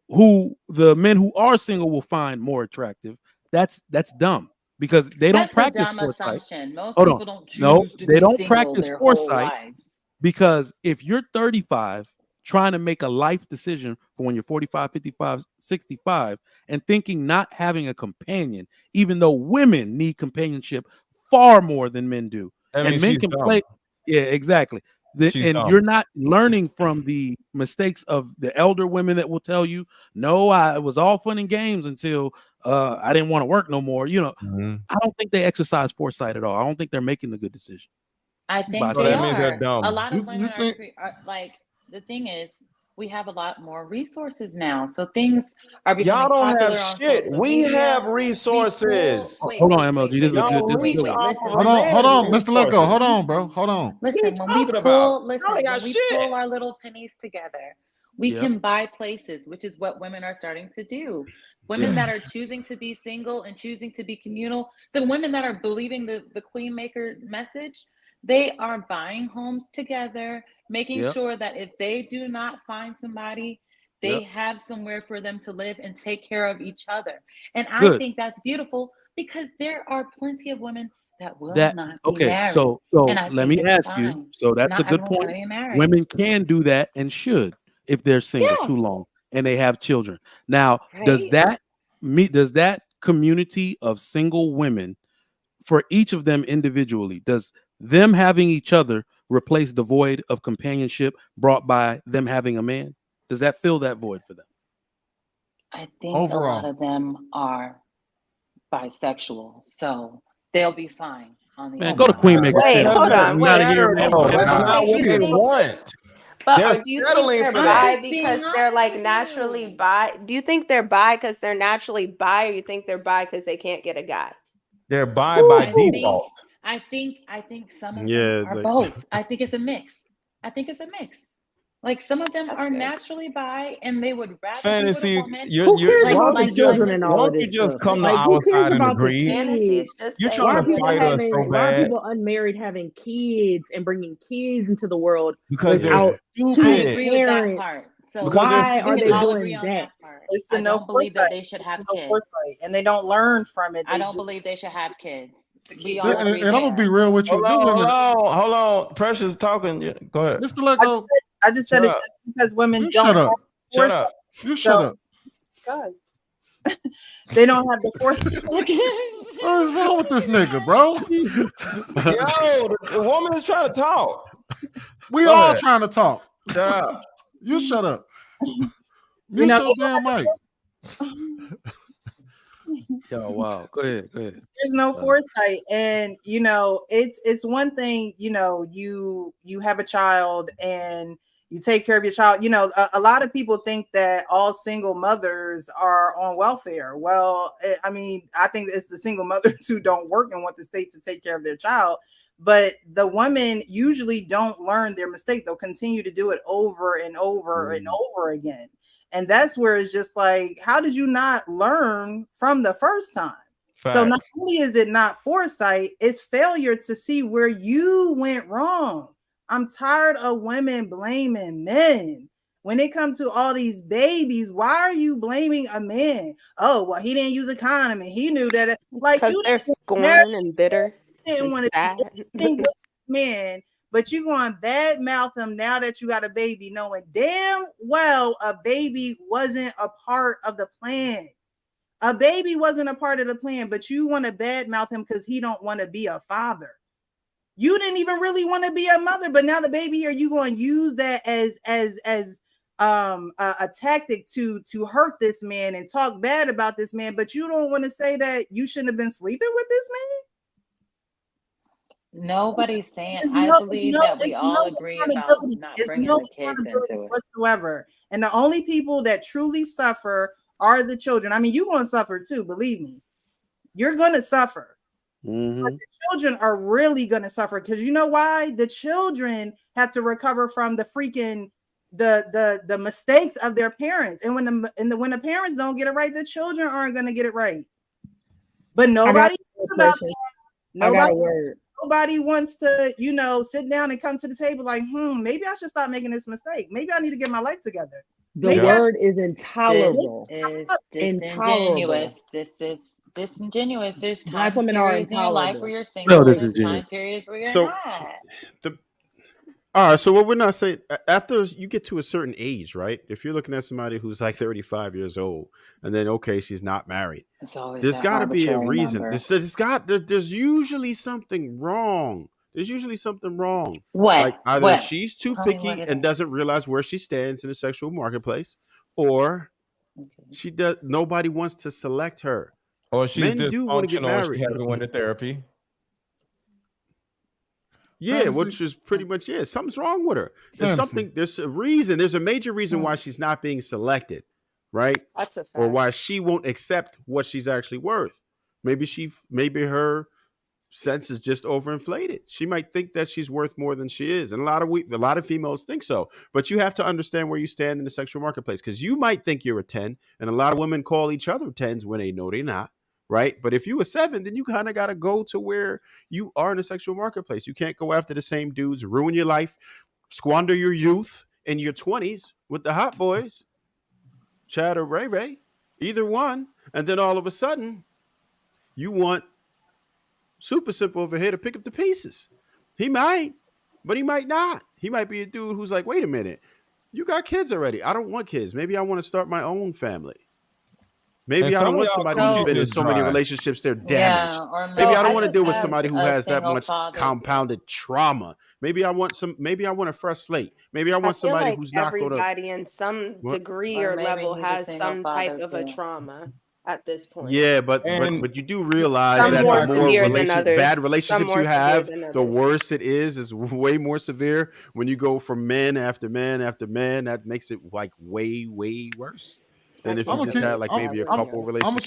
who the men who are single will find more attractive, that's dumb, because they don't practice foresight. Assumption. Most people don't choose to they be don't single practice their whole foresight, lives. because if you're 35 trying to make a life decision for when you're 45, 55, 65, and thinking not having a companion, even though women need companionship far more than men do. And men can play. Yeah, exactly. You're not learning from the mistakes of the elder women that will tell you, no, it was all fun and games until I didn't want to work no more. I don't think they exercise foresight at all. I don't think they're making the good decision. I think they are. A lot of women are like, the thing is, we have a lot more resources now, so things are becoming popular on social We media. have resources. Hold on, MLG. This is a good. Hold on, Mr. Let Go. Hold on, bro. Hold on. Listen, when we pull our little pennies together, we can buy places, which is what women are starting to do. Women that are choosing to be single and choosing to be communal, the women that are believing the Queen Maker message, they are buying homes together, making sure that if they do not find somebody, they have somewhere for them to live and take care of each other. And I think that's beautiful, because there are plenty of women that will not be married. So let me ask you. So that's a good point. Women can do that and should, if they're single too long and they have children. Now, does that community of single women, for each of them individually, does them having each other replace the void of companionship brought by them having a man? Does that fill that void for them? I think a lot of them are bisexual, so they'll be fine on the man. Go to Queen Maker. Wait, hold on. That's not what they want. But do you think they're bi because they're like naturally bi? Do you think they're bi because they're naturally bi, or you think they're bi because they can't get a guy? They're bi by default. I think some of them are both. I think it's a mix. Like some of them are naturally bi, and they would rather Fantasy. be with a woman. Who cares about the children and all of this? Why don't you just come to our side and agree? You're trying to fight us so bad. Why are people unmarried having kids and bringing kids into the world because they're stupid? I agree with that part. So why are they doing that? It's I don't believe that they should have kids, and they don't learn from it. I don't believe they should have kids. And I'm gonna be real with you. Hold on. Precious talking. Go ahead. Mr. Let Go. I just said it because women don't. Shut up. Shut up. You shut up. Guys, they don't have the foresight. What is wrong with this nigga, bro? Yo, the woman is trying to talk. We all trying to talk. Shut up. You shut up. You know, damn mic. Yo, wow. Go ahead. There's no foresight, and it's one thing. You have a child and you take care of your child. A lot of people think that all single mothers are on welfare. Well, I think it's the single mothers who don't work and want the state to take care of their child. But the women usually don't learn their mistake. They'll continue to do it over and over and over again. And that's where it's just like, how did you not learn from the first time? So not only is it not foresight, it's failure to see where you went wrong. I'm tired of women blaming men. When it comes to all these babies, why are you blaming a man? Oh, well, he didn't use a condom and he knew that. Like, because they're scorned and bitter. Didn't want to be anything with men, but you going to bad mouth him now that you got a baby, knowing damn well a baby wasn't a part of the plan. A baby wasn't a part of the plan, but you want to badmouth him because he don't want to be a father. You didn't even really want to be a mother, but now the baby here, you going to use that as a tactic to hurt this man and talk bad about this man, but you don't want to say that you shouldn't have been sleeping with this man. Nobody's saying. I believe that we all agree about not bringing the kids into it whatsoever. And the only people that truly suffer are the children. I mean, you're going to suffer too, believe me. You're going to suffer. Mm-hmm. But the children are really going to suffer because you know why? The children have to recover from the freaking the mistakes of their parents. And when the parents don't get it right, the children aren't going to get it right. But nobody about that. Nobody wants to, sit down and come to the table like, maybe I should stop making this mistake. Maybe I need to get my life together. The word is intolerable. This is disingenuous. This is disingenuous. There's time periods in your life where you're single. There's time periods where you're not. All right, so what we're not saying, after you get to a certain age, right? If you're looking at somebody who's like 35 years old, and then okay, she's not married, there's got to be a reason. There's usually something wrong. There's usually something wrong. What? Like either she's too picky and doesn't realize where she stands in the sexual marketplace, or she does. Nobody wants to select her. Or she's dysfunctional. She hasn't went to therapy. Yeah, which is pretty much something's wrong with her. There's a reason. There's a major reason why she's not being selected, right? That's a fact. Or why she won't accept what she's actually worth. Maybe maybe her sense is just overinflated. She might think that she's worth more than she is, and a lot of females think so. But you have to understand where you stand in the sexual marketplace, because you might think you're a 10, and a lot of women call each other 10s when they know they're not. Right. But if you a 7, then you kind of got to go to where you are in the sexual marketplace. You can't go after the same dudes, ruin your life, squander your youth in your 20s with the hot boys, Chad or Ray Ray, either one. And then all of a sudden you want Super Simple over here to pick up the pieces. He might, but he might not. He might be a dude who's like, wait a minute, you got kids already. I don't want kids. Maybe I want to start my own family. Maybe I don't want somebody who's been in so many relationships they're damaged. Maybe I don't want to deal with somebody who has that much compounded trauma. Maybe I want a fresh slate. Maybe I want somebody who's not going to. Everybody in some degree or level has some type of a trauma at this point. Yeah, but you do realize that the more bad relationships you have, the worse it is. It's way more severe when you go from man after man after man. That makes it like way, way worse. And if you just had like maybe a couple relationships. I'm gonna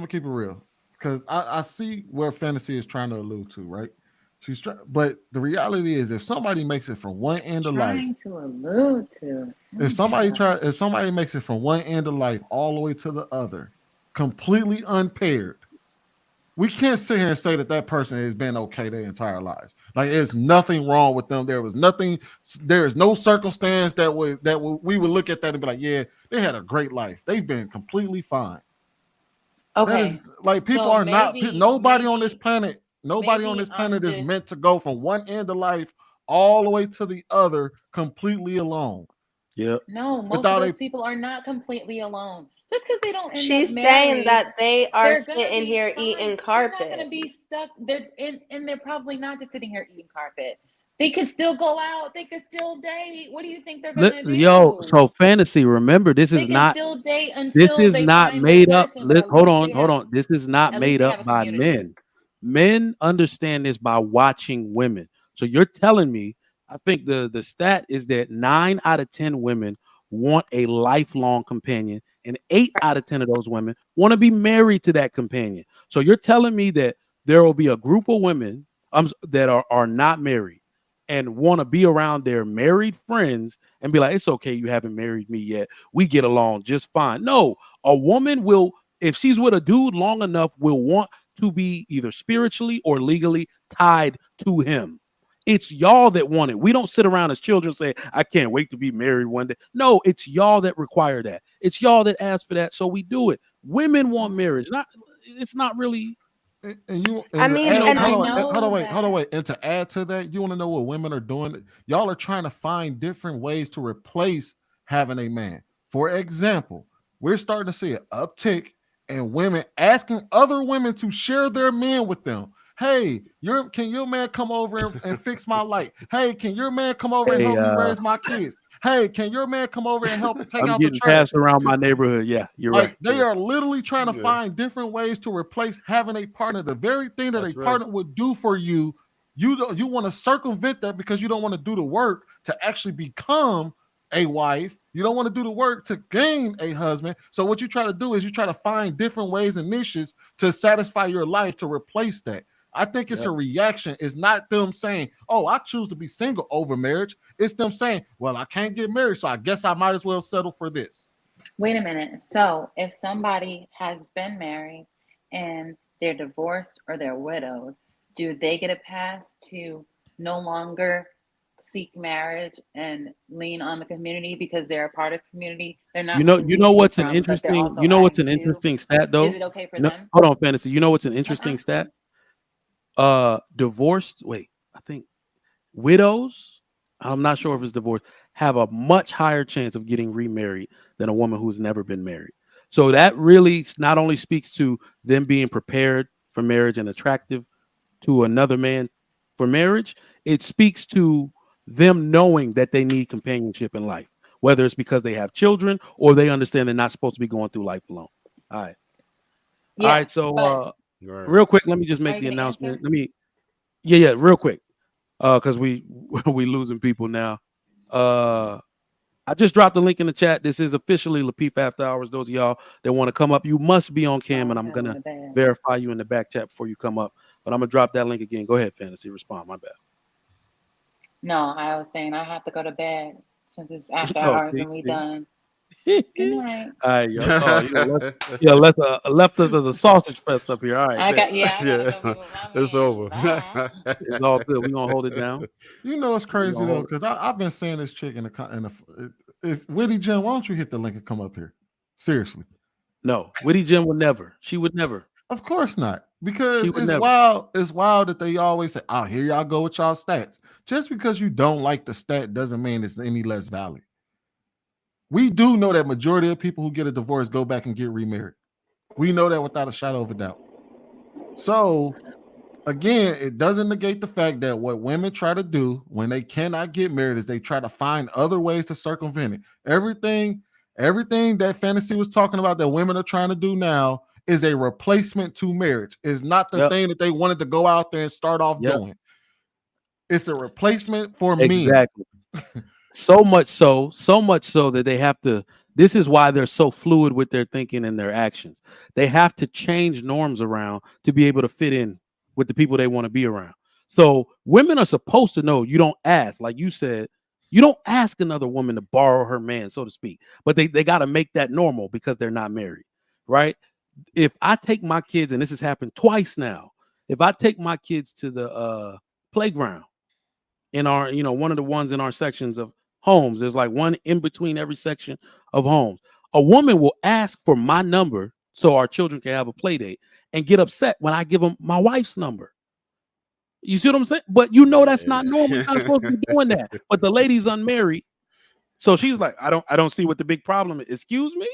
keep it real because I see where fantasy is trying to allude to, right? But the reality is, if somebody makes it from one end of life, if somebody makes it from one end of life all the way to the other, completely unpaired, we can't sit here and say that person has been okay their entire lives. Like there's nothing wrong with them. There is no circumstance that we would look at that and be like, yeah, they had a great life. They've been completely fine. Okay. Like people are not. Nobody on this planet is meant to go from one end of life all the way to the other completely alone. Yep. No, most of those people are not completely alone. Just because they don't. She's saying that they are sitting here eating carpet. They're not going to be stuck. They're probably not just sitting here eating carpet. They could still go out. They could still date. What do you think they're going to do? Yo, so fantasy. Remember, this is not. This is not made up. Hold on. This is not made up by men. Men understand this by watching women. So you're telling me? I think the stat is that 9 out of 10 women want a lifelong companion, and 8 out of 10 of those women want to be married to that companion. So you're telling me that there will be a group of women that are not married and want to be around their married friends and be like, it's okay, you haven't married me yet. We get along just fine. No, a woman will if she's with a dude long enough, will want to be either spiritually or legally tied to him. It's y'all that want it. We don't sit around as children saying, I can't wait to be married one day. No, it's y'all that require that. It's y'all that ask for that. So we do it. Women want marriage. It's not really. Hold on, wait. And to add to that, you want to know what women are doing? Y'all are trying to find different ways to replace having a man. For example, we're starting to see an uptick in women asking other women to share their men with them. Hey, can your man come over and fix my light? Hey, can your man come over and help me raise my kids? Hey, can your man come over and help take out the trash? Passed around my neighborhood. Yeah, you're right. They are literally trying to find different ways to replace having a partner. The very thing that partner would do for you, you want to circumvent that because you don't want to do the work to actually become a wife. You don't want to do the work to gain a husband. So what you try to do is you try to find different ways and niches to satisfy your life to replace that. I think it's a reaction. It's not them saying, oh, I choose to be single over marriage. It's them saying, well, I can't get married, so I guess I might as well settle for this. Wait a minute. So if somebody has been married and they're divorced or they're widowed, do they get a pass to no longer seek marriage and lean on the community because they're a part of the community? They're not. You know what's an interesting stat though? Is it okay for them? Hold on, Fantasy. You know what's an interesting stat? Divorced. Wait, I think widows. I'm not sure if it's divorced. Have a much higher chance of getting remarried than a woman who's never been married. So that really not only speaks to them being prepared for marriage and attractive to another man for marriage, it speaks to them knowing that they need companionship in life, whether it's because they have children or they understand they're not supposed to be going through life alone. All right. All right. So real quick, let me just make the announcement. Real quick. Because we losing people now. I just dropped the link in the chat. This is officially Lapeef After Hours. Those of y'all that want to come up, you must be on cam, and I'm gonna verify you in the back chat before you come up. But I'm gonna drop that link again. Go ahead, Fantasy. Respond. My bad. No, I was saying I have to go to bed since it's after hours and we done. Good night. All right, yo. Left us as a sausage fest up here. All right. It's over. It's all good. We're gonna hold it down. You know it's crazy though, because I've been saying this chick if Witty Jim, why don't you hit the link and come up here? Seriously. No, Witty Jim would never. She would never. Of course not. Because it's wild that they always say, oh, here y'all go with y'all stats. Just because you don't like the stat doesn't mean it's any less valid. We do know that majority of people who get a divorce go back and get remarried. We know that without a shadow of a doubt. So, again, it doesn't negate the fact that what women try to do when they cannot get married is they try to find other ways to circumvent it. Everything that Fantasy was talking about that women are trying to do now is a replacement to marriage. It's not the thing that they wanted to go out there and start off doing. It's a replacement for men. Exactly. So much so that they have to, this is why they're so fluid with their thinking and their actions. They have to change norms around to be able to fit in with the people they want to be around. So women are supposed to know you don't ask, like you said, you don't ask another woman to borrow her man, so to speak, but they got to make that normal because they're not married, right? If I take my kids, and this has happened twice now, if I take my kids to the playground in our, one of the ones in our sections of homes, there's like one in between every section of homes. A woman will ask for my number so our children can have a play date and get upset when I give them my wife's number. You see what I'm saying? But that's not normal. You're not supposed to be doing that. But the lady's unmarried. So she's like, I don't see what the big problem is. Excuse me?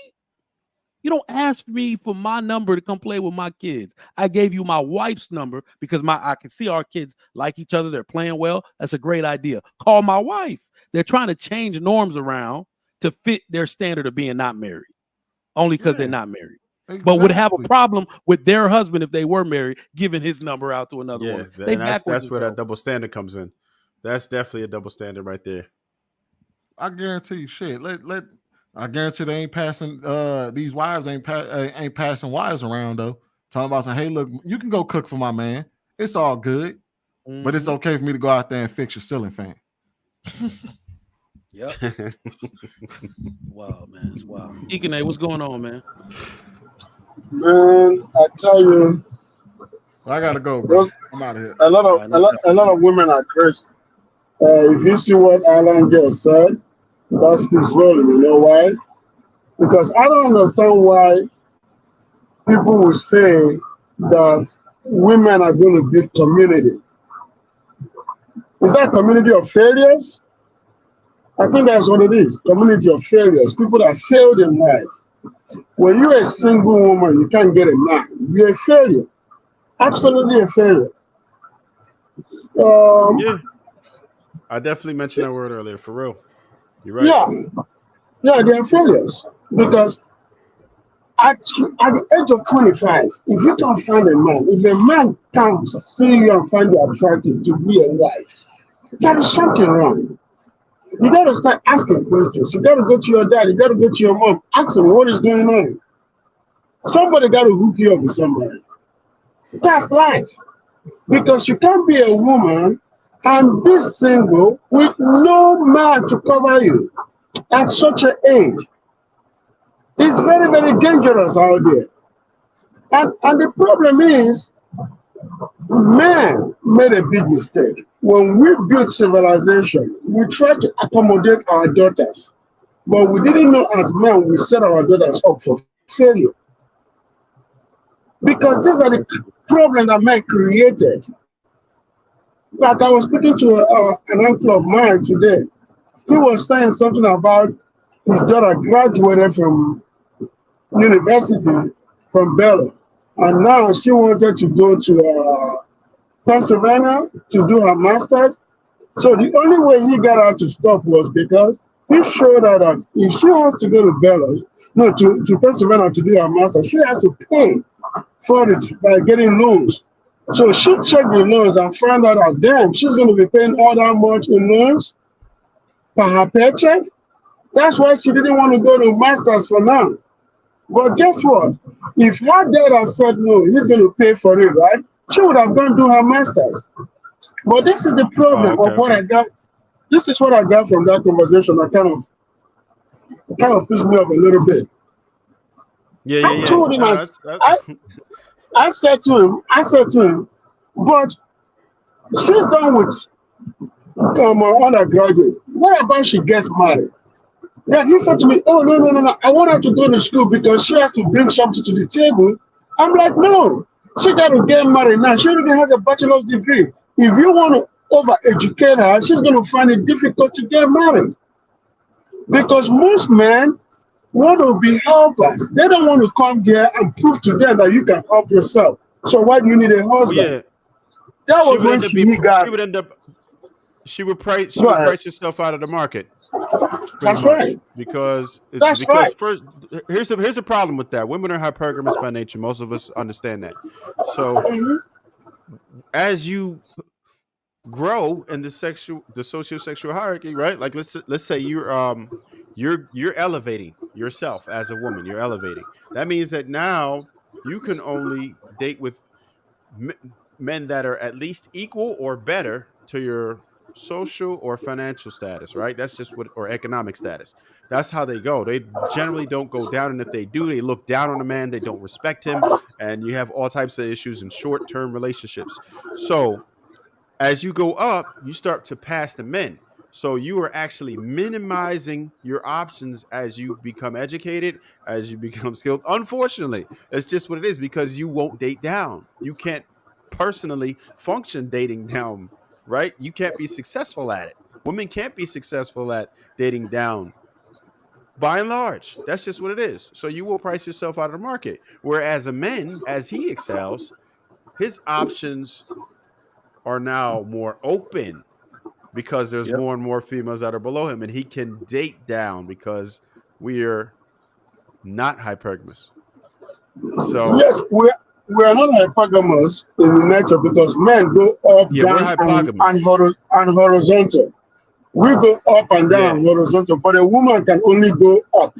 You don't ask me for my number to come play with my kids. I gave you my wife's number because I can see our kids like each other. They're playing well. That's a great idea. Call my wife. They're trying to change norms around to fit their standard of being not married, only because they're not married. Exactly. But would have a problem with their husband if they were married, giving his number out to another woman. That's where that double standard comes in. That's definitely a double standard right there. I guarantee you, shit. I guarantee they ain't passing. These wives ain't passing wives around though. Talking about saying, "Hey, look, you can go cook for my man. It's all good, but it's okay for me to go out there and fix your ceiling fan." Yep. Wow, man, it's wild. Ikene, what's going on, man? Man, I tell you, I gotta go, bro. I'm out of here. A lot of women are crazy. If you see what Alan just said, that speaks volume. You know why? Because I don't understand why people will say that women are going to build community. Is that community of failures? I think that's what it is. Community of failures. People that failed in life. When you're a single woman, you can't get a man. You're a failure. Absolutely a failure. Yeah. I definitely mentioned that word earlier, for real. You're right. Yeah, they are failures. Because at the age of 25, if you can't find a man, if a man can't see you and find you attractive to be a wife, there is something wrong. You got to start asking questions. You got to go to your dad. You got to go to your mom. Ask them what is going on. Somebody got to hook you up with somebody. That's life. Because you can't be a woman and be single with no man to cover you at such an age. It's very, very dangerous out there. And the problem is, man made a big mistake. When we built civilization, we tried to accommodate our daughters. But we didn't know as men we set our daughters up for failure. Because these are the problems that men created. Like I was speaking to an uncle of mine today. He was saying something about his daughter graduated from university from Bella. And now she wanted to go to Pennsylvania to do her master's. So the only way he got her to stop was because he showed her that if she wants to go to Bella, to Pennsylvania to do her master's, she has to pay for it by getting loans. So she checked the loans and found out that damn, she's going to be paying all that much in loans for her paycheck. That's why she didn't want to go to master's for now. But guess what? If her dad had said no, he's going to pay for it, right? She would have gone to her master's. But this is the problem of what I got. This is what I got from that conversation. That kind of pissed me off a little bit. I told him, I said to him, but she's done with undergraduate. What about she gets married? Then he said to me, oh, no. I want her to go to school because she has to bring something to the table. I'm like, no, she got to get married now. She already has a bachelor's degree. If you want to over-educate her, she's going to find it difficult to get married. Because most men want to be helpers. They don't want to come here and prove to them that you can help yourself. So why do you need a husband? Yeah. That was when she would price herself out of the market. That's right. Because first, here's the problem with that. Women are hypergamous by nature. Most of us understand that. So as you grow in the sociosexual hierarchy, right? Like let's say you're elevating yourself as a woman. You're elevating. That means that now you can only date with men that are at least equal or better to your social or financial status, right? That's just or economic status. That's how they go. They generally don't go down, and if they do, they look down on a man. They don't respect him, and you have all types of issues in short-term relationships. So as you go up, you start to pass the men. So you are actually minimizing your options as you become educated, as you become skilled. Unfortunately, that's just what it is, because you won't date down. You can't personally function dating down, right? You can't be successful at it. Women can't be successful at dating down. By and large, that's just what it is. So you will price yourself out of the market. Whereas a man, as he excels, his options are now more open because there's more and more females that are below him, and he can date down because we're not hypergamous. So yes, we are not hypergamous in nature because men go up, down, and horizontal. We go up and down horizontal, but a woman can only go up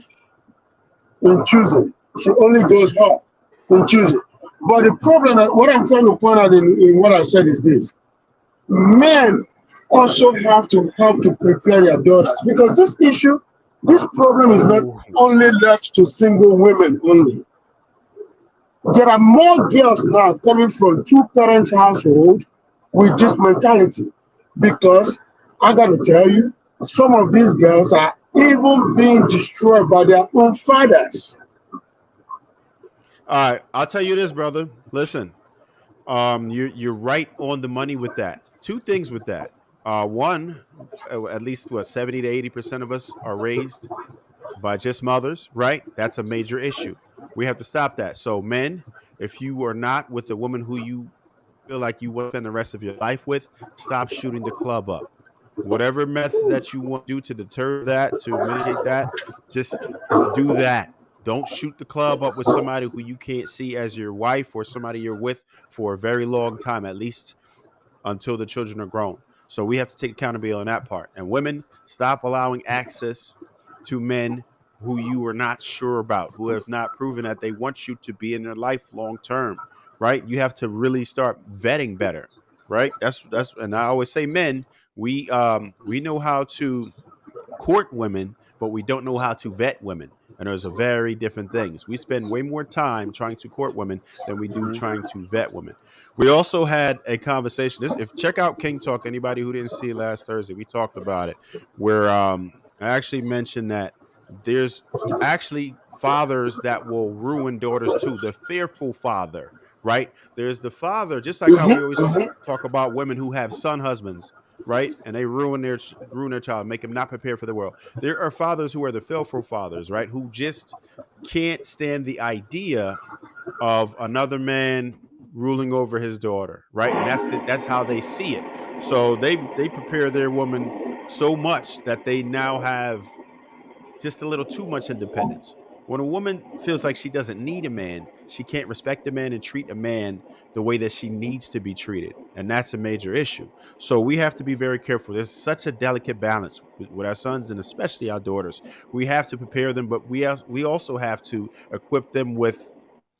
in choosing. She only goes up in choosing. But the problem, what I'm trying to point out in what I said is this. Men also have to help to prepare their daughters, because this problem is not only left to single women only. There are more girls now coming from two-parent household with this mentality because I got to tell you, some of these girls are even being destroyed by their own fathers. All right, I'll tell you this, brother. Listen, you're right on the money with that. Two things with that. One, at least 70 to 80% of us are raised by just mothers, right? That's a major issue. We have to stop that. So, men, if you are not with a woman who you feel like you want to spend the rest of your life with, stop shooting the club up. Whatever method that you want to do to deter that, to mitigate that, just do that. Don't shoot the club up with somebody who you can't see as your wife or somebody you're with for a very long time, at least until the children are grown. So we have to take accountability on that part. And women, stop allowing access to men who you are not sure about, who have not proven that they want you to be in their life long term, right? You have to really start vetting better, right? That's and I always say, men, we know how to court women, but we don't know how to vet women. And those are very different things. We spend way more time trying to court women than we do trying to vet women. We also had a conversation. If check out King Talk, anybody who didn't see it last Thursday, we talked about it, where I actually mentioned that there's actually fathers that will ruin daughters too. The fearful father, right? There's the father, just like how we always talk about women who have son husbands, right? And they ruin their child, make them not prepared for the world. There are fathers who are the fearful fathers, right? Who just can't stand the idea of another man ruling over his daughter, right? And that's how they see it. So they prepare their woman so much that they now have just a little too much independence. When a woman feels like she doesn't need a man, she can't respect a man and treat a man the way that she needs to be treated. And that's a major issue. So we have to be very careful. There's such a delicate balance with our sons and especially our daughters. We have to prepare them, but we also have to equip them with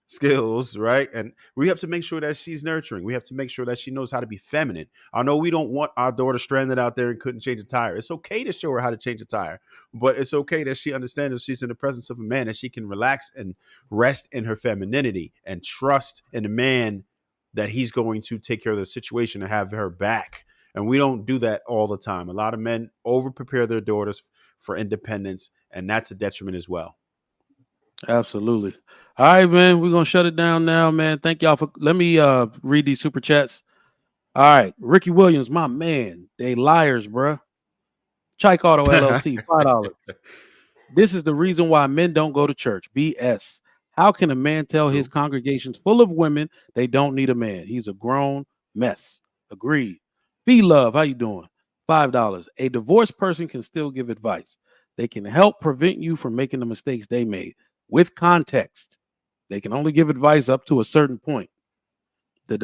skills, right? And we have to make sure that she's nurturing. We have to make sure that she knows how to be feminine. I know we don't want our daughter stranded out there and couldn't change a tire. It's okay to show her how to change a tire, but it's okay that she understands that she's in the presence of a man and she can relax and rest in her femininity and trust in a man that he's going to take care of the situation and have her back. And we don't do that all the time. A lot of men over prepare their daughters for independence, and that's a detriment as well. Absolutely. All right, man. We're gonna shut it down now, man. Thank y'all for. Let me read these super chats. All right, Ricky Williams, my man. They liars, bruh. Chike Auto LLC, $5. This is the reason why men don't go to church. BS. How can a man tell his congregations full of women they don't need a man? He's a grown mess. Agreed. B Love, how you doing? $5. A divorced person can still give advice. They can help prevent you from making the mistakes they made with context. They can only give advice up to a certain point. The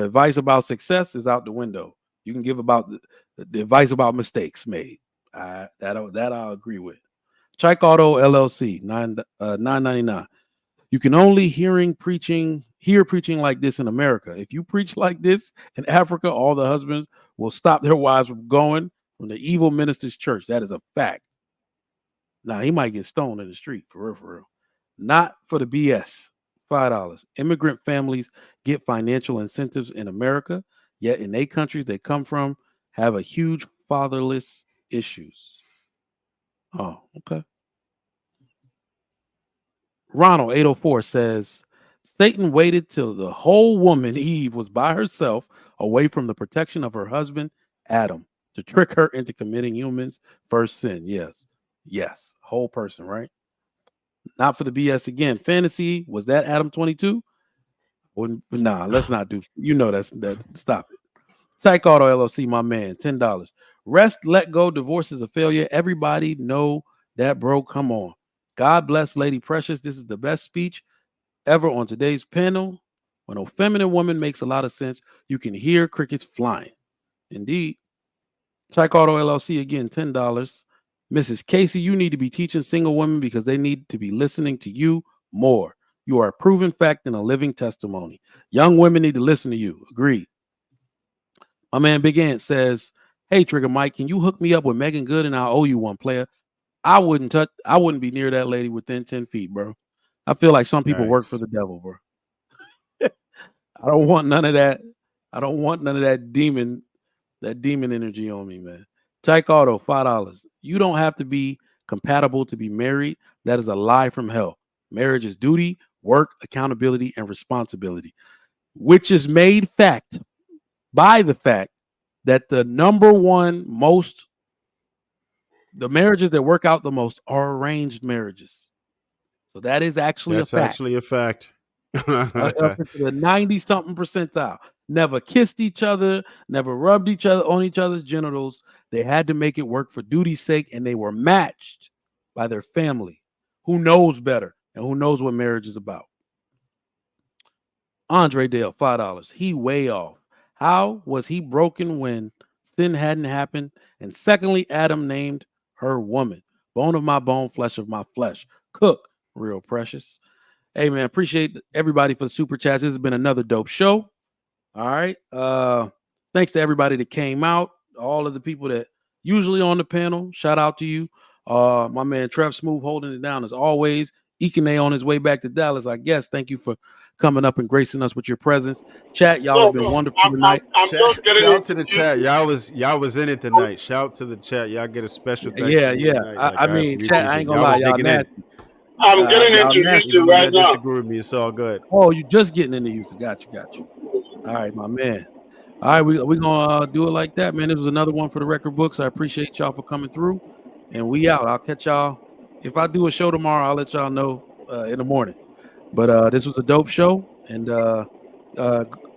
advice about success is out the window. You can give about the advice about mistakes made. That I'll agree with. Chike Auto LLC, $9.99. You can only hear preaching like this in America. If you preach like this in Africa, all the husbands will stop their wives from going from the evil minister's church. That is a fact. Now, he might get stoned in the street, for real. Not for the BS. $5. Immigrant families get financial incentives in America, yet in their countries they come from have a huge fatherless issues. Oh, okay. Ronald 804 says, Satan waited till the whole woman, Eve, was by herself, away from the protection of her husband, Adam, to trick her into committing humans' first sin. Yes. Whole person, right? Not for the BS again. Fantasy, was that Adam 22? Nah, let's not do. You know that. Stop it. Tyke Auto LLC, my man, $10. Rest, let go. Divorce is a failure. Everybody know that, bro. Come on. God bless Lady Precious. This is the best speech ever on today's panel. When a feminine woman makes a lot of sense, you can hear crickets flying. Indeed. Tyke Auto LLC again, $10. Mrs. Casey, you need to be teaching single women because they need to be listening to you more. You are a proven fact and a living testimony. Young women need to listen to you. Agreed. My man Big Ant says, hey, Trigger Mike, can you hook me up with Megan Good and I'll owe you one, player? I wouldn't be near that lady within 10 feet, bro. I feel like some people work for the devil, bro. I don't want none of that. I don't want none of that demon energy on me, man. Tyke Auto, $5. You don't have to be compatible to be married. That is a lie from hell. Marriage is duty, work, accountability, and responsibility, which is made fact by the fact that the marriages that work out the most are arranged marriages. So that is actually That's a fact. actually a fact. Up into the 90-something percentile. Never kissed each other, never rubbed each other on each other's genitals. They had to make it work for duty's sake, and they were matched by their family, who knows better and who knows what marriage is about. Andre Dale, $5. He way off. How was he broken when sin hadn't happened? And secondly, Adam named her woman. Bone of my bone, flesh of my flesh. Cook, real precious. Hey, man, appreciate everybody for the super chats. This has been another dope show. All right. Thanks to everybody that came out. All of the people that usually on the panel. Shout out to you. My man Trev Smooth holding it down as always. Ikene on his way back to Dallas, I guess. Thank you for coming up and gracing us with your presence. Chat, y'all have been wonderful tonight. Shout out to the chat. Y'all was in it tonight. Shout out to the chat. Y'all get a special thank you tonight. I mean, chat, I ain't gonna lie, y'all nasty. I'm getting into Houston right now. Disagree with me. It's all good. Oh, you just getting into Houston. Got you. All right, my man. All right, we're gonna do it like that, man. This was another one for the record books. I appreciate y'all for coming through, and we out. I'll catch y'all. If I do a show tomorrow, I'll let y'all know in the morning. But this was a dope show, and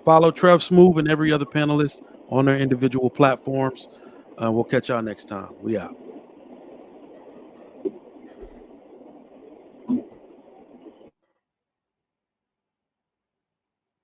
follow Trev Smooth and every other panelist on their individual platforms. We'll catch y'all next time. We out.